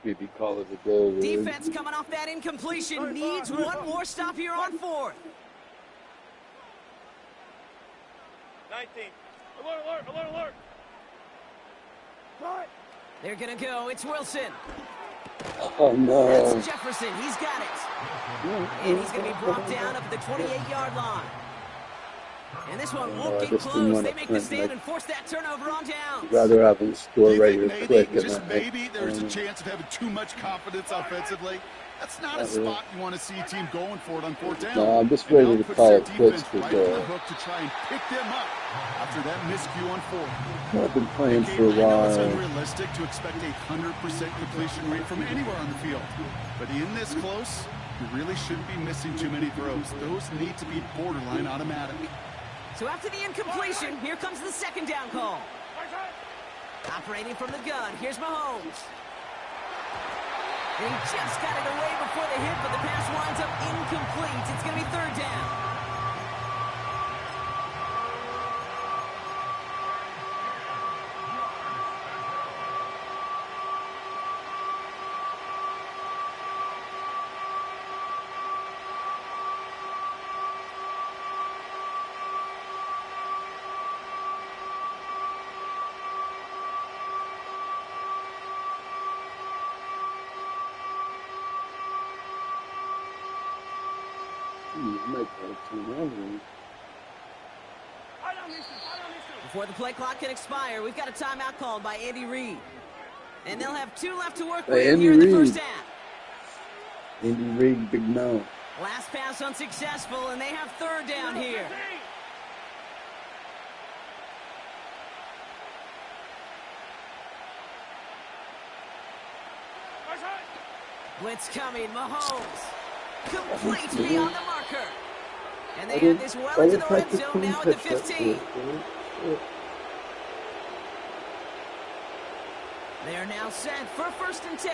Speaker 1: Maybe call it a day.
Speaker 2: Defense coming off that incompletion. Needs one more stop here on fourth.
Speaker 4: 19. Alert, alert, alert, alert. Right.
Speaker 2: They're going to go. It's Wilson.
Speaker 1: Oh, no.
Speaker 2: That's Jefferson. He's got it. And he's going to be brought down up at the 28-yard line. And this one won't get
Speaker 1: just didn't
Speaker 2: close.
Speaker 1: want
Speaker 2: They
Speaker 1: to
Speaker 2: make the
Speaker 1: print,
Speaker 2: stand
Speaker 1: like,
Speaker 2: and force that turnover on downs.
Speaker 1: Rather have them score
Speaker 3: Do
Speaker 1: right
Speaker 3: you
Speaker 1: here
Speaker 3: think
Speaker 1: quick.
Speaker 3: maybe, just
Speaker 1: and
Speaker 3: maybe, there's a chance of having too much confidence offensively? That's not a spot you want to see a team going for it on fourth down.
Speaker 1: No, I'm just
Speaker 3: And
Speaker 1: ready
Speaker 3: now
Speaker 1: to
Speaker 3: puts
Speaker 1: call
Speaker 3: their
Speaker 1: it quits
Speaker 3: defense
Speaker 1: for
Speaker 3: right on the
Speaker 1: the-
Speaker 3: hook to try and pick them up after that miscue on fourth.
Speaker 1: I've been playing
Speaker 3: Gabe,
Speaker 1: for a
Speaker 3: I know it's
Speaker 1: while.
Speaker 3: unrealistic to expect a 100% completion rate from anywhere on the field. But in this close, you really shouldn't be missing too many throws. Those need to be borderline automatic.
Speaker 2: So after the incompletion, here comes the second down call. Operating from the gun, here's Mahomes. And he just got it away before the hit, but the pass winds up incomplete. It's going to be third down. Before the play clock can expire, we've got a timeout called by Andy Reid. And they'll have 2 left to work with
Speaker 1: Andy
Speaker 2: here in the
Speaker 1: Reid.
Speaker 2: first half.
Speaker 1: Andy Reid, big no.
Speaker 2: Last pass unsuccessful, and they have third down here. Blitz coming, Mahomes. Complete beyond the marker. And they have this well into the red zone now at the 15. They are now set for first and 10.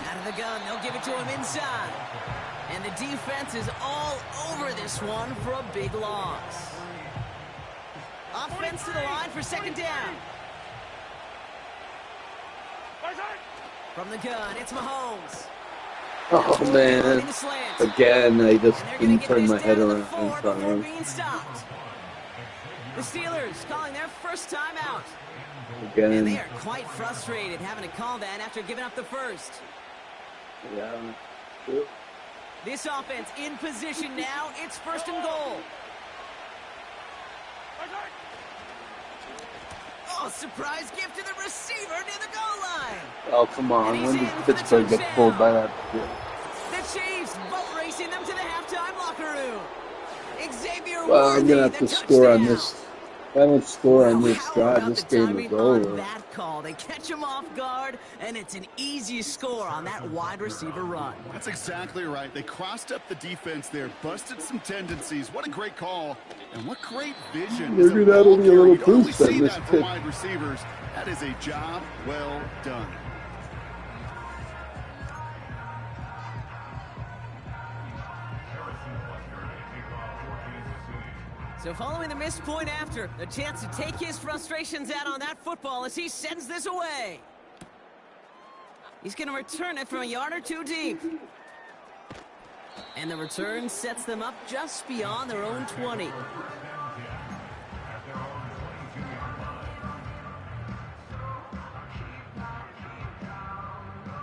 Speaker 2: Out of the gun, they'll give it to him inside. And the defense is all over this one for a big loss. Offense to the line for second down. From the gun, it's Mahomes.
Speaker 1: Oh, man.
Speaker 2: In the slant.
Speaker 1: Again, I just
Speaker 2: And they're going
Speaker 1: didn't
Speaker 2: to get
Speaker 1: turn
Speaker 2: this
Speaker 1: my
Speaker 2: down
Speaker 1: head
Speaker 2: to the
Speaker 1: around in
Speaker 2: 4
Speaker 1: front
Speaker 2: before
Speaker 1: of him.
Speaker 2: being stopped. The Steelers calling their first timeout. And they
Speaker 1: Again.
Speaker 2: are quite frustrated having to call that after giving up the first.
Speaker 1: Yeah.
Speaker 2: This offense in position now. It's first and goal. Oh, surprise gift to the receiver near the goal line.
Speaker 1: Oh, come on. When did Pittsburgh get pulled by that?
Speaker 2: The Chiefs boat racing them to the halftime locker room. Xavier
Speaker 1: Well, I'm
Speaker 2: Worthy,
Speaker 1: going to have
Speaker 2: the
Speaker 1: to score on
Speaker 2: touchdown.
Speaker 1: this If I don't score on this
Speaker 2: How
Speaker 1: drive,
Speaker 2: about
Speaker 1: this
Speaker 2: the
Speaker 1: game
Speaker 2: timing
Speaker 1: is
Speaker 2: on
Speaker 1: over.
Speaker 2: that call? They catch him off guard, and it's an easy score on that wide receiver run.
Speaker 3: That's exactly right. They crossed up the defense there, busted some tendencies. What a great call, and what great vision.
Speaker 1: Maybe that'll be a little
Speaker 3: You don't always
Speaker 1: boost on
Speaker 3: see
Speaker 1: this
Speaker 3: that from
Speaker 1: pick.
Speaker 3: wide receivers. That is a job well done.
Speaker 2: So following the missed point after, the chance to take his frustrations out on that football as he sends this away. He's going to return it from a yard or two deep. And the return sets them up just beyond their own 20.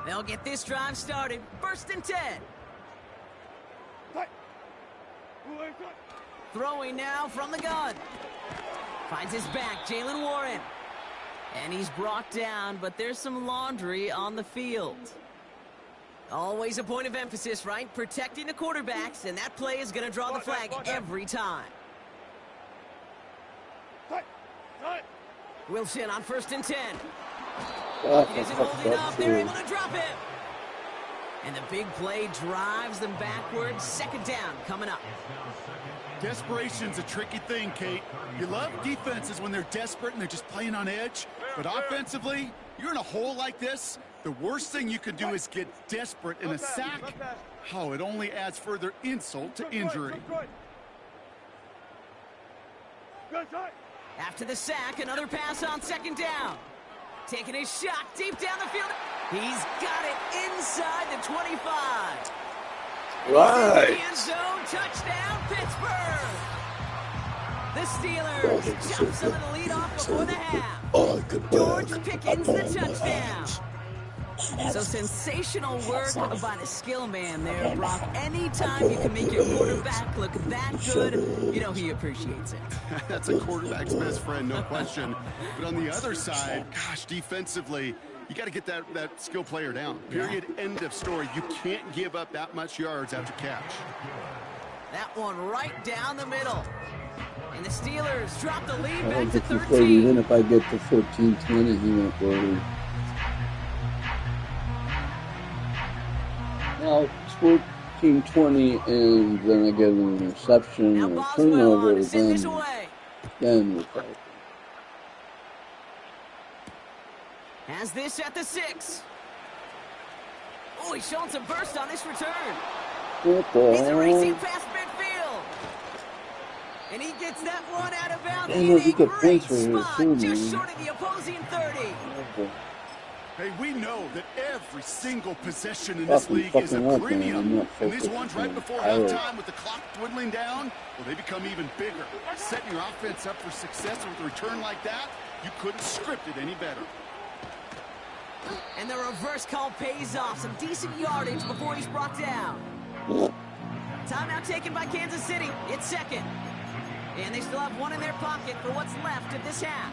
Speaker 2: They'll get this drive started. 1st and 10. Throwing now from the gun. Finds his back, Jalen Warren. And he's brought down, but there's some laundry on the field. Always a point of emphasis, right? Protecting the quarterbacks, and that play is going to draw the flag every time. Wilson on 1st and 10. He isn't holding up. They're able to drop him. And the big play drives them backwards. 2nd down coming up.
Speaker 3: Desperation's a tricky thing, Kate. You love defenses when they're desperate and they're just playing on edge. But offensively, you're in a hole like this, the worst thing you can do is get desperate in a sack. Oh, it only adds further insult to injury.
Speaker 2: After the sack, another pass on 2nd down. Taking his shot deep down the field. He's got it inside the 25.
Speaker 1: Right.
Speaker 2: The end zone, touchdown, Pittsburgh. The Steelers jump some of the lead off before the half. George Pickens, the touchdown. So sensational work by the skill man there, Brock. Anytime you can make your quarterback look that good, you know he appreciates it.
Speaker 3: That's a quarterback's best friend, no question. But on the other side, gosh, defensively, you got to get that skill player down. Period. End of story. You can't give up that much yards after catch.
Speaker 2: That one right down the middle. And the Steelers drop the lead
Speaker 1: I
Speaker 2: back
Speaker 1: don't
Speaker 2: to
Speaker 1: think he's worried.
Speaker 2: 13.
Speaker 1: Even if I get to 14-20, he won't worry. Now, it's 14-20, and then I get an interception
Speaker 2: Now
Speaker 1: or a
Speaker 2: Boswell
Speaker 1: turnover,
Speaker 2: on to send this away.
Speaker 1: then we're talking.
Speaker 2: Has this at the 6. Oh, he's showing some burst on this return.
Speaker 1: What the
Speaker 2: He's a racing
Speaker 1: hell?
Speaker 2: past midfield. And he gets that one out of bounds
Speaker 1: I
Speaker 2: in
Speaker 1: know
Speaker 2: a
Speaker 1: he got
Speaker 2: great
Speaker 1: points for it,
Speaker 2: spot,
Speaker 1: too,
Speaker 2: just
Speaker 1: man.
Speaker 2: short of the opposing 30.
Speaker 1: Okay.
Speaker 3: Hey, we know that every single possession in this
Speaker 1: Fucking
Speaker 3: league is a
Speaker 1: fucking up, man.
Speaker 3: premium.
Speaker 1: I'm not
Speaker 3: And these
Speaker 1: focused
Speaker 3: ones
Speaker 1: on
Speaker 3: right before
Speaker 1: Tyler.
Speaker 3: halftime with the clock dwindling down, well, they become even bigger. Setting your offense up for success with a return like that, you couldn't script it any better.
Speaker 2: And the reverse call pays off. Some decent yardage before he's brought down. Timeout taken by Kansas City. It's 2nd. And they still have one in their pocket for what's left of this half.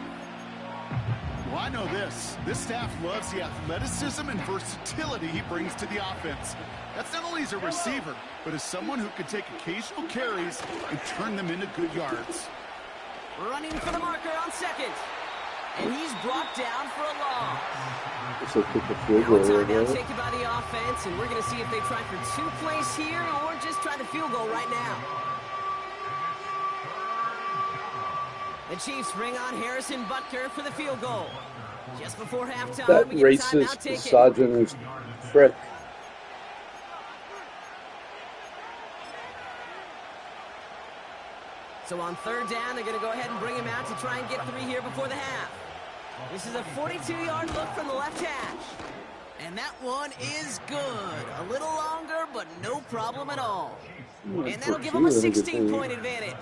Speaker 3: Well, I know this. This staff loves the athleticism and versatility he brings to the offense. That's not only as a receiver, but as someone who can take occasional carries and turn them into good yards.
Speaker 2: Running for the marker on 2nd. And he's brought down for a loss.
Speaker 1: Guess I took a field
Speaker 2: Now
Speaker 1: goal
Speaker 2: a
Speaker 1: right
Speaker 2: timeout
Speaker 1: there.
Speaker 2: taken by the offense, and we're going to see if they try for 2 plays here or just try the field goal right now. The Chiefs bring on Harrison Butker for the field goal. Just before halftime,
Speaker 1: That
Speaker 2: we get a
Speaker 1: racist,
Speaker 2: timeout taken.
Speaker 1: misogynist prick.
Speaker 2: So on 3rd down, they're going to go ahead and bring him out to try and get 3 here before the half. This is a 42-yard look from the left hash. And that one is good. A little longer, but no problem at all. And that'll give them a 16-point advantage.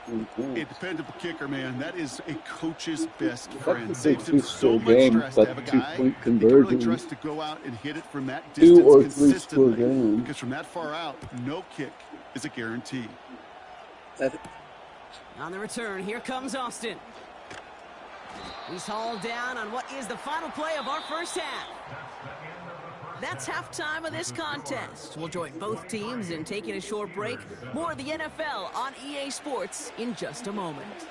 Speaker 1: 16
Speaker 3: A
Speaker 1: points.
Speaker 3: dependable kicker, man. That is a coach's best
Speaker 1: That's
Speaker 3: friend.
Speaker 1: a
Speaker 3: Saves
Speaker 1: big
Speaker 3: him so
Speaker 1: two-score
Speaker 3: much
Speaker 1: game,
Speaker 3: stress to
Speaker 1: but
Speaker 3: have a guy
Speaker 1: two-point
Speaker 3: he can really
Speaker 1: conversion.
Speaker 3: trust to go out and hit it from that
Speaker 1: 2
Speaker 3: distance
Speaker 1: or 3 score
Speaker 3: consistently.
Speaker 1: game.
Speaker 3: Because from that far out, no kick is a guarantee.
Speaker 1: That,
Speaker 2: On the return, here comes Austin. He's hauled down on what is the final play of our first half. That's halftime of this contest. We'll join both teams in taking a short break. More of the NFL on EA Sports in just a moment.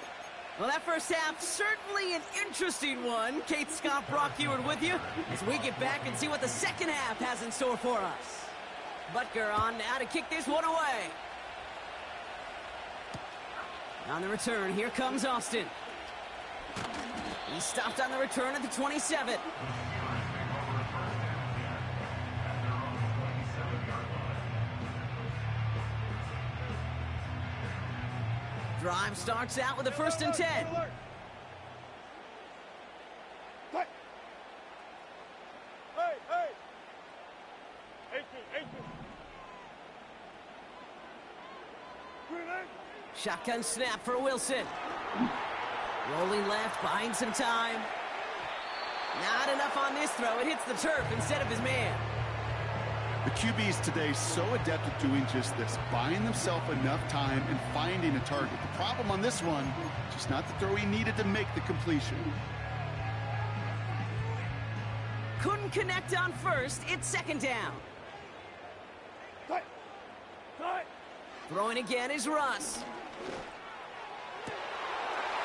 Speaker 2: Well, that first half, certainly an interesting one. Kate Scott, Brock Ewart with you as we get back and see what the second half has in store for us. Butker on now to kick this one away. On the return, here comes Austin. He stopped on the return at the 27. Drive starts out with a 1st and 10. Shotgun snap for Wilson. Rolling left, buying some time. Not enough on this throw. It hits the turf instead of his man.
Speaker 3: The QBs today so adept at doing just this, buying themselves enough time and finding a target. The problem on this one, just not the throw he needed to make the completion.
Speaker 2: Couldn't connect on first. It's 2nd down. Throwing again is Russ.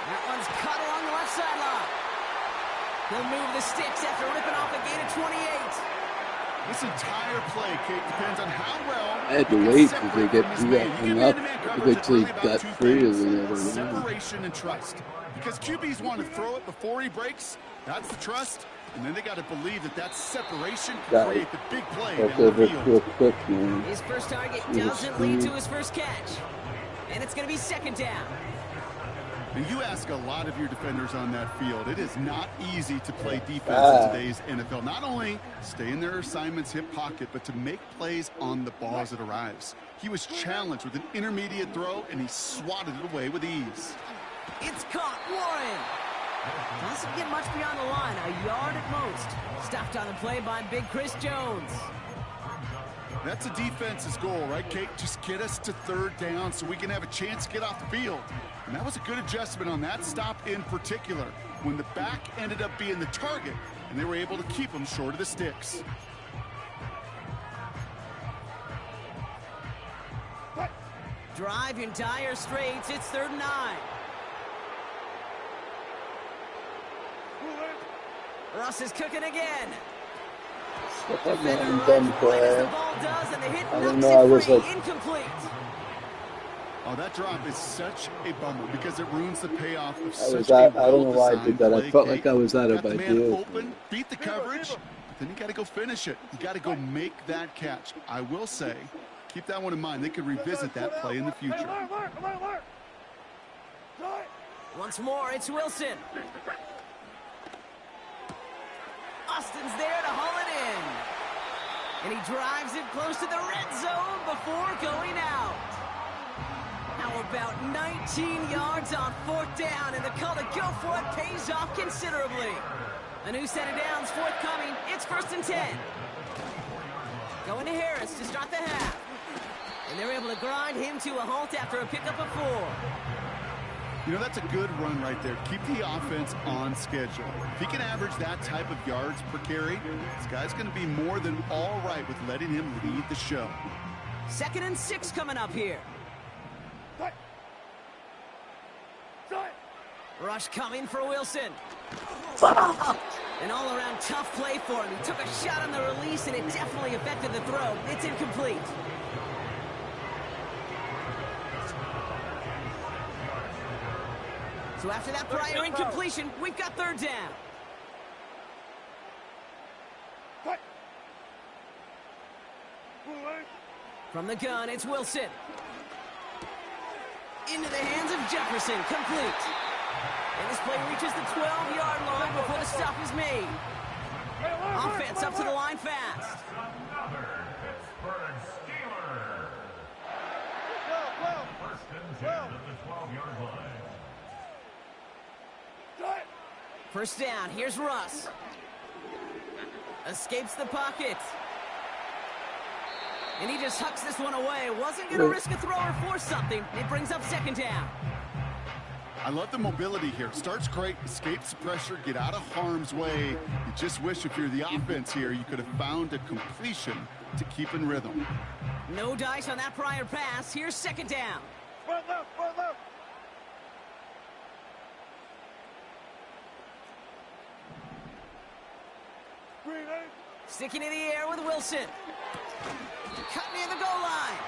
Speaker 2: That one's cut along the left sideline. He'll move the sticks after ripping off a gain of 28.
Speaker 3: This entire play, Kate, depends on how well
Speaker 1: I had to wait till they get hung up. Wait till he got free of the other.
Speaker 3: Separation and trust. Because QBs want to throw it before he breaks. That's the trust. And then they got to believe that that separation can create the big play down the field.
Speaker 1: Real quick, man.
Speaker 2: His first target doesn't lead to his first catch. And it's going to be 2nd down.
Speaker 3: And you ask a lot of your defenders on that field. It is not easy to play defense in today's NFL. Not only stay in their assignment's hip pocket, but to make plays on the ball as it arrives. He was challenged with an intermediate throw, and he swatted it away with ease.
Speaker 2: It's caught. Warren doesn't get much beyond the line. A yard at most. Stopped on the play by big Chris Jones.
Speaker 3: That's a defense's goal, right, Kate? Just get us to 3rd down so we can have a chance to get off the field. And that was a good adjustment on that stop in particular, when the back ended up being the target, and they were able to keep him short of the sticks.
Speaker 2: Drive in dire straits. It's 3rd and 9. Russ is cooking again.
Speaker 1: Dumb play. I don't know. I was like,
Speaker 2: incomplete.
Speaker 3: Oh, that drop is such a bummer because it ruins the payoff of
Speaker 1: I don't know why I did that. I felt like I was out of ideas.
Speaker 3: Open, beat the coverage, but then you got to go finish it. You got to go make that catch. I will say, keep that one in mind. They could revisit that play in the future.
Speaker 2: Once more, it's Wilson. Austin's there to haul it in. And he drives it close to the red zone before going out. How about 19 yards on 4th down, and the call to go for it pays off considerably. A new set of downs forthcoming. It's 1st and 10. Going to Harris to start the half. And they're able to grind him to a halt after a pickup of 4.
Speaker 3: You know, that's a good run right there. Keep the offense on schedule. If he can average that type of yards per carry, this guy's going to be more than all right with letting him lead the show.
Speaker 2: 2nd and 6 coming up here. Rush coming for Wilson. An all-around tough play for him. He took a shot on the release, and it definitely affected the throw. It's incomplete. So after that prior incompletion, we've got 3rd down. From the gun, it's Wilson. Into the hands of Jefferson, complete. And this play reaches the 12-yard line before the stop is made. Offense up to the line fast.
Speaker 5: Another Pittsburgh Steeler. 1st and 10 at the 12-yard line.
Speaker 2: 1st down, here's Russ. Escapes the pocket. And he just hucks this one away. Wasn't going to risk a throw or force something. It brings up 2nd down.
Speaker 3: I love the mobility here. Starts great, escapes the pressure, get out of harm's way. You just wish if you're the offense here, you could have found a completion to keep in rhythm.
Speaker 2: No dice on that prior pass. Here's 2nd down. Sticking in the air with Wilson. Cut near the goal line.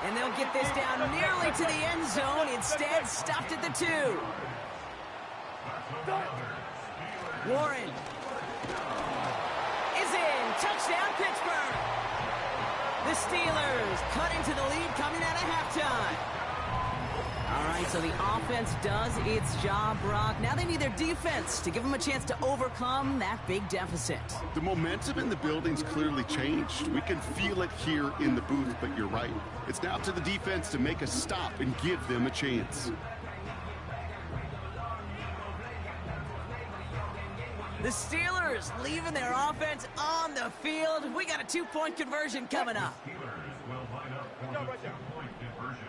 Speaker 2: And they'll get this down nearly to the end zone. Instead, stopped at the 2. Warren is in. Touchdown, Pittsburgh. The Steelers cut into the lead coming out of halftime. All right, so the offense does its job, Brock. Now they need their defense to give them a chance to overcome that big deficit.
Speaker 3: The momentum in the building's clearly changed. We can feel it here in the booth, but you're right. It's now to the defense to make a stop and give them a chance.
Speaker 2: The Steelers leaving their offense on the field. We got a 2-point conversion coming up.
Speaker 5: Steelers will line up for the 2-point conversion.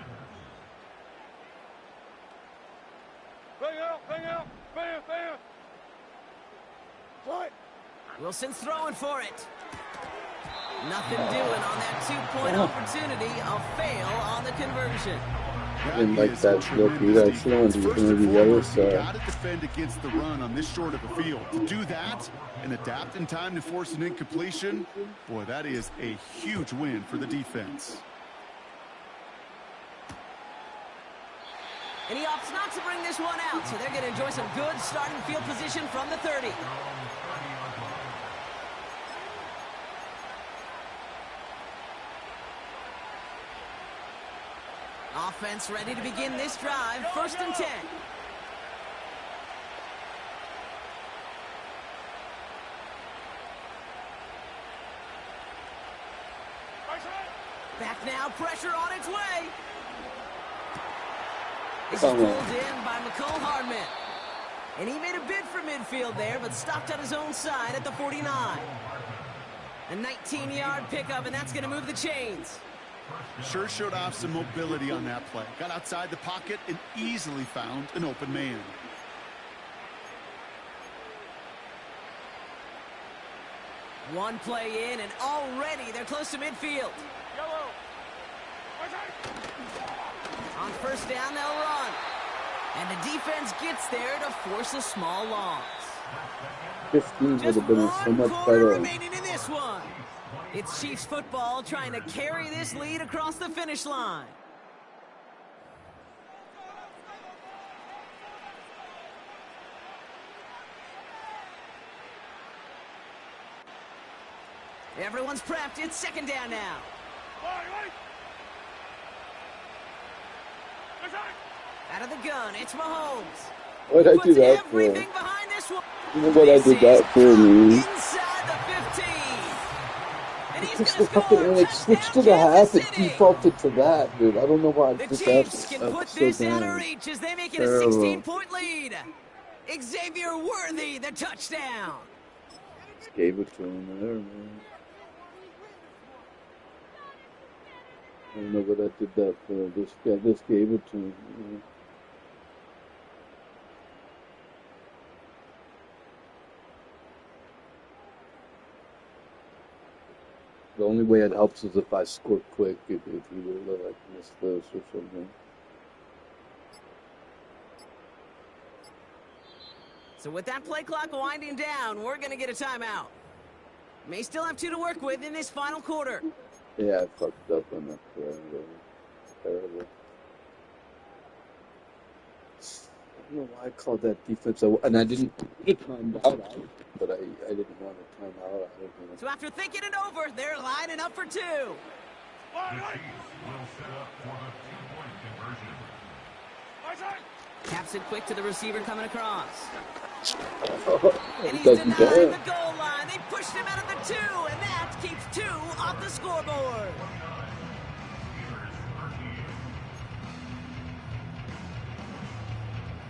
Speaker 4: Bang out, bam. What?
Speaker 2: Wilson's throwing for it. Nothing doing on that 2-point opportunity. A fail on the conversion.
Speaker 1: I didn't like that look either. I should have wanted to get maybe the other side.
Speaker 3: Got to defend against the run on this short of a field. To do that and adapt in time to force an incompletion, boy, that is a huge win for the defense.
Speaker 2: And he opts not to bring this one out, so they're going to enjoy some good starting field position from the 30. Offense ready to begin this drive. 1st and 10. Back now, pressure on its way. This is pulled in by McCole Hardman. And he made a bid for midfield there, but stopped on his own side at the 49. A 19-yard pickup, and that's going to move the chains.
Speaker 3: Sure showed off some mobility on that play. Got outside the pocket and easily found an open man.
Speaker 2: One play in, and already they're close to midfield.
Speaker 4: Yellow.
Speaker 2: On 1st down, they'll run. And the defense gets there to force a small loss.
Speaker 1: 15 would
Speaker 2: Just
Speaker 1: have been so
Speaker 2: one
Speaker 1: much
Speaker 2: quarter
Speaker 1: better.
Speaker 2: remaining in this one. It's Chiefs football trying to carry this lead across the finish line. Everyone's prepped. It's 2nd down now. Out of the gun, it's Mahomes.
Speaker 1: What'd I do
Speaker 2: Puts
Speaker 1: that for?
Speaker 2: everything behind this one.
Speaker 1: You know what I did that for, man?
Speaker 2: Inside the 15. And he's
Speaker 1: Just
Speaker 2: gonna
Speaker 1: the fucking,
Speaker 2: score.
Speaker 1: when it switched to
Speaker 2: Touchdown,
Speaker 1: the half,
Speaker 2: Kansas
Speaker 1: it
Speaker 2: City.
Speaker 1: defaulted to that, dude. I don't know why.
Speaker 2: The
Speaker 1: Just
Speaker 2: Chiefs can
Speaker 1: that's
Speaker 2: put
Speaker 1: so
Speaker 2: this out of
Speaker 1: damn
Speaker 2: reach as they make it a
Speaker 1: terrible.
Speaker 2: 16-point lead. Xavier Worthy, the touchdown.
Speaker 1: Just gave it to him there, man. I don't know what I did that for. This gave it to him. You know. The only way it helps is if I score quick, if you really like miss this or something.
Speaker 2: So with that play clock winding down, we're going to get a timeout. May still have 2 to work with in this final quarter.
Speaker 1: Yeah, I fucked up on that play. Terrible. I don't know why I called that defense, and I didn't time out, but I didn't want to time out.
Speaker 2: So after thinking it over, they're lining up for 2.
Speaker 5: The Chiefs will set up for the 2-point conversion.
Speaker 2: Taps it quick to the receiver coming across. And he's
Speaker 1: Doesn't
Speaker 2: denied
Speaker 1: do it.
Speaker 2: the goal line. They pushed him out of the 2, and that keeps 2 off the scoreboard.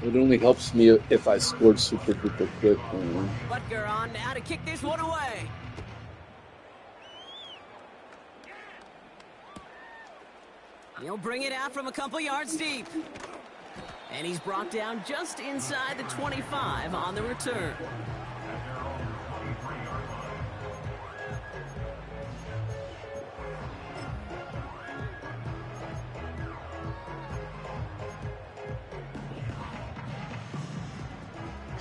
Speaker 1: It only helps me if I scored super duper quick.
Speaker 2: Butker on now to kick this one away. He'll bring it out from a couple yards deep. And he's brought down just inside the 25 on the return.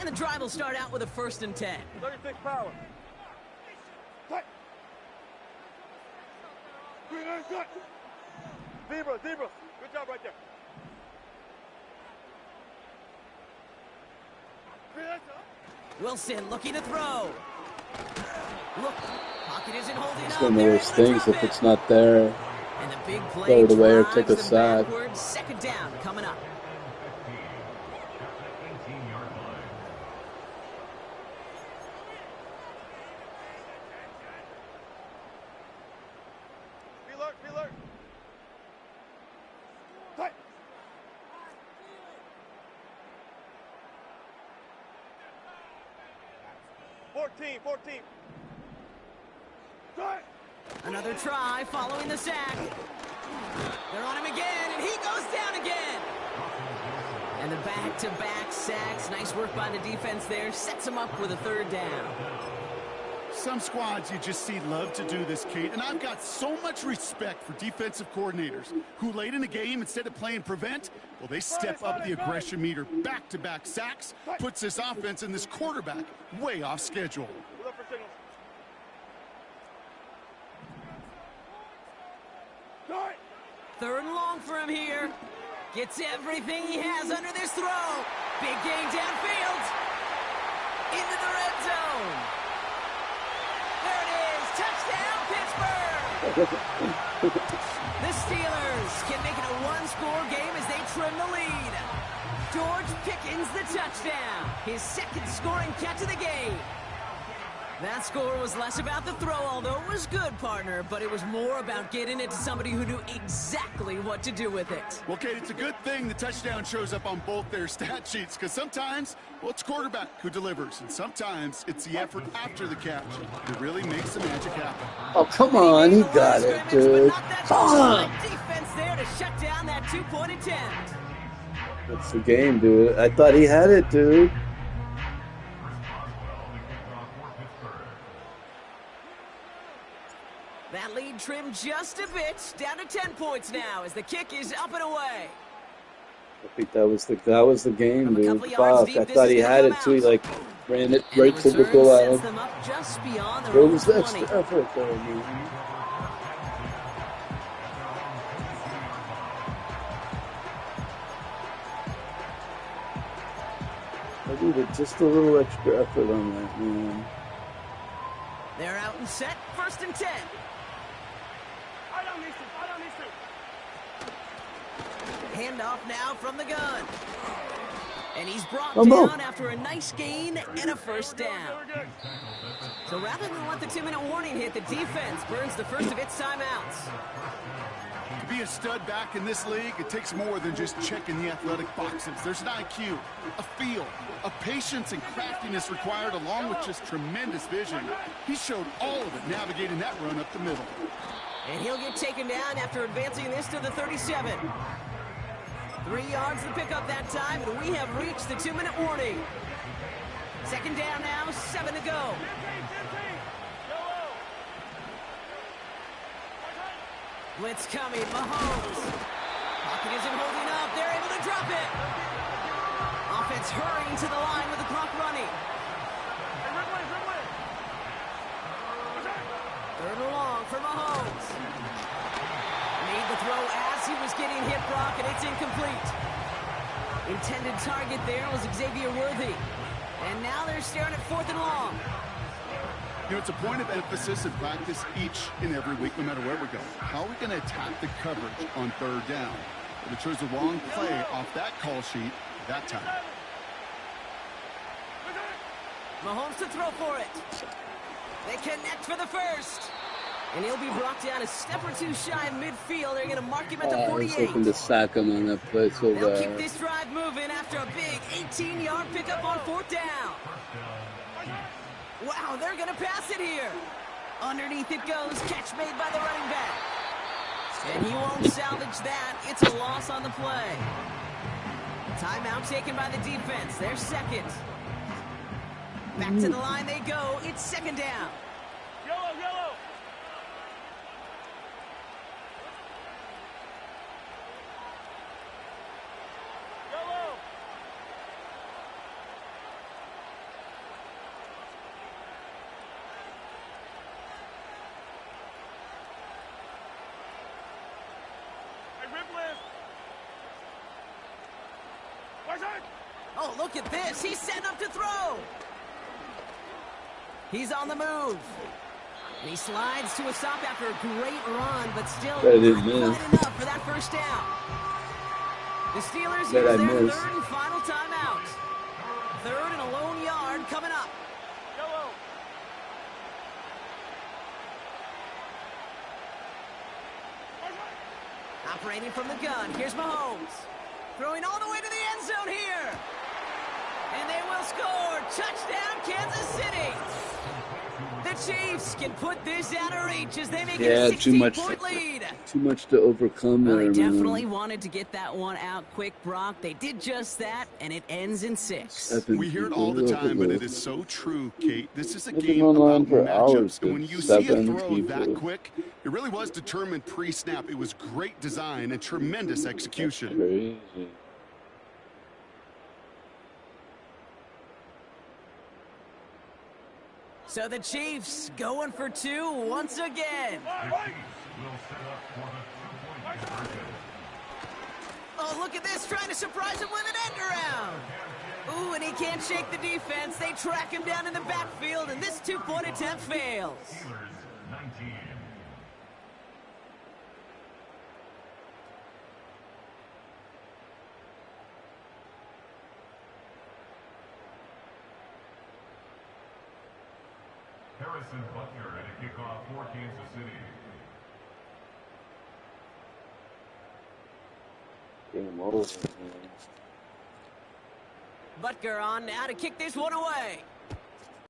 Speaker 2: And the drive will start out with a 1st and 10.
Speaker 4: 36 power. Zebra. Good job right there.
Speaker 2: Wilson looking to throw. Look, pocket isn't holding
Speaker 1: It's
Speaker 2: up.
Speaker 1: one of
Speaker 2: They're
Speaker 1: those
Speaker 2: able to
Speaker 1: things,
Speaker 2: drop
Speaker 1: if
Speaker 2: it.
Speaker 1: it's not there,
Speaker 2: And the big play
Speaker 1: throw it away or
Speaker 2: drives
Speaker 1: take a
Speaker 2: them
Speaker 1: sack.
Speaker 2: backwards. Second down coming up.
Speaker 5: 18-yard line.
Speaker 4: Be alert. Tight. 14. Tight.
Speaker 2: Another try following the sack. They're on him again, and he goes down again. And the back-to-back sacks. Nice work by the defense there. Sets him up with a third down.
Speaker 3: Some squads you just see love to do this, Kate, and I've got so much respect for defensive coordinators who late in the game, instead of playing prevent, well, they step up the aggression meter. Back-to-back sacks puts this offense and this quarterback way off schedule.
Speaker 4: Look for signals. Tight.
Speaker 2: Third and long for him here. Gets everything he has under this throw. Big gain downfield. Into the red zone. There it is. Touchdown, Pittsburgh. The Steelers can make it a one-score game as they trim the lead. George Pickens the touchdown. His second scoring catch of the game. That score was less about the throw, although it was good, partner, but it was more about getting it to somebody who knew exactly what to do with it.
Speaker 3: Well, Kate, it's a good thing the touchdown shows up on both their stat sheets, because sometimes, well, it's quarterback who delivers, and sometimes it's the effort after the catch that really makes the magic happen.
Speaker 1: Oh, come on. He got it, dude. Come on.
Speaker 2: Defense there to shut down that two-point attempt.
Speaker 1: That's the game, dude. I thought he had it, dude.
Speaker 2: That lead trimmed just a bit, down to 10 points now as the kick is up and away.
Speaker 1: I think that was the game,
Speaker 2: From a
Speaker 1: dude.
Speaker 2: couple yards
Speaker 1: Fuck,
Speaker 2: deep,
Speaker 1: I
Speaker 2: this
Speaker 1: thought
Speaker 2: is
Speaker 1: he
Speaker 2: gonna
Speaker 1: had
Speaker 2: come
Speaker 1: it too. He
Speaker 2: out.
Speaker 1: like ran it
Speaker 2: And
Speaker 1: right
Speaker 2: the
Speaker 1: to the
Speaker 2: return
Speaker 1: goal
Speaker 2: sets
Speaker 1: line.
Speaker 2: them up just beyond their
Speaker 1: Where
Speaker 2: own
Speaker 1: was that
Speaker 2: 20.
Speaker 1: effort there, man? I needed just a little extra effort on that, man.
Speaker 2: They're out and set, first and 10.
Speaker 4: I don't need to.
Speaker 2: Handoff now from the gun. And he's brought
Speaker 1: Come on.
Speaker 2: down after a nice gain and a first down.
Speaker 4: We're good.
Speaker 2: So rather than let the 2-minute warning hit, the defense burns the first of its timeouts.
Speaker 3: To be a stud back in this league, it takes more than just checking the athletic boxes. There's an IQ, a feel, a patience and craftiness required, along with just tremendous vision. He showed all of it navigating that run up the middle.
Speaker 2: And he'll get taken down after advancing this to the 37. 3 yards to pick up that time, and we have reached the 2-minute warning. Second down now, 7 to go. Blitz coming, Mahomes. Pocket isn't holding up. They're able to drop it. Offense hurrying to the line with the clock running. Third and long for Mahomes. Made the throw as he was getting hit, Brock, and it's incomplete. Intended target there was Xavier Worthy. And now they're staring at 4th and long.
Speaker 3: You know, it's a point of emphasis in practice each and every week, no matter where we go. How are we going to attack the coverage on third down? But it chose the wrong play off that call sheet that time.
Speaker 2: Mahomes to throw for it. They connect for the first. And he'll be brought down a step or two shy of midfield. They're going to mark him at the
Speaker 1: I was
Speaker 2: 48.
Speaker 1: hoping to sack him on that play so
Speaker 2: They'll keep
Speaker 1: bad.
Speaker 2: this drive moving after a big 18-yard pickup on 4th down. Wow, they're going to pass it here. Underneath it goes. Catch made by the running back. And he won't salvage that. It's a loss on the play. Timeout taken by the defense. They're second. Back to the line they go. It's second down.
Speaker 4: Yellow.
Speaker 2: Oh, look at this. He's setting up to throw. He's on the move. And he slides to a stop after a great run, but still not quite enough for that first down. The Steelers use their third and final timeout. Third and a lone yard coming up. Operating from the gun, here's Mahomes. Throwing all the way to the end zone here. And they will score. Touchdown, Kansas City. The Chiefs can put this out of reach as they make it a 16-point lead.
Speaker 1: Too much to overcome there,
Speaker 2: They definitely wanted to get that one out quick, Brock. They did just that, and it ends in 6.
Speaker 3: We hear it all the time, but it is so true, Kate. This is a game about matchups. And when you see a throw that quick, it really was determined pre-snap. It was great design and tremendous execution.
Speaker 1: Crazy.
Speaker 2: So the Chiefs going for 2 once again. Oh, look at this, trying to surprise him with an end around. Ooh, and he can't shake the defense. They track him down in the backfield, and this 2-point attempt fails.
Speaker 5: Harrison Butker at a kickoff for Kansas City.
Speaker 1: Game over.
Speaker 2: Butker on now to kick this one away.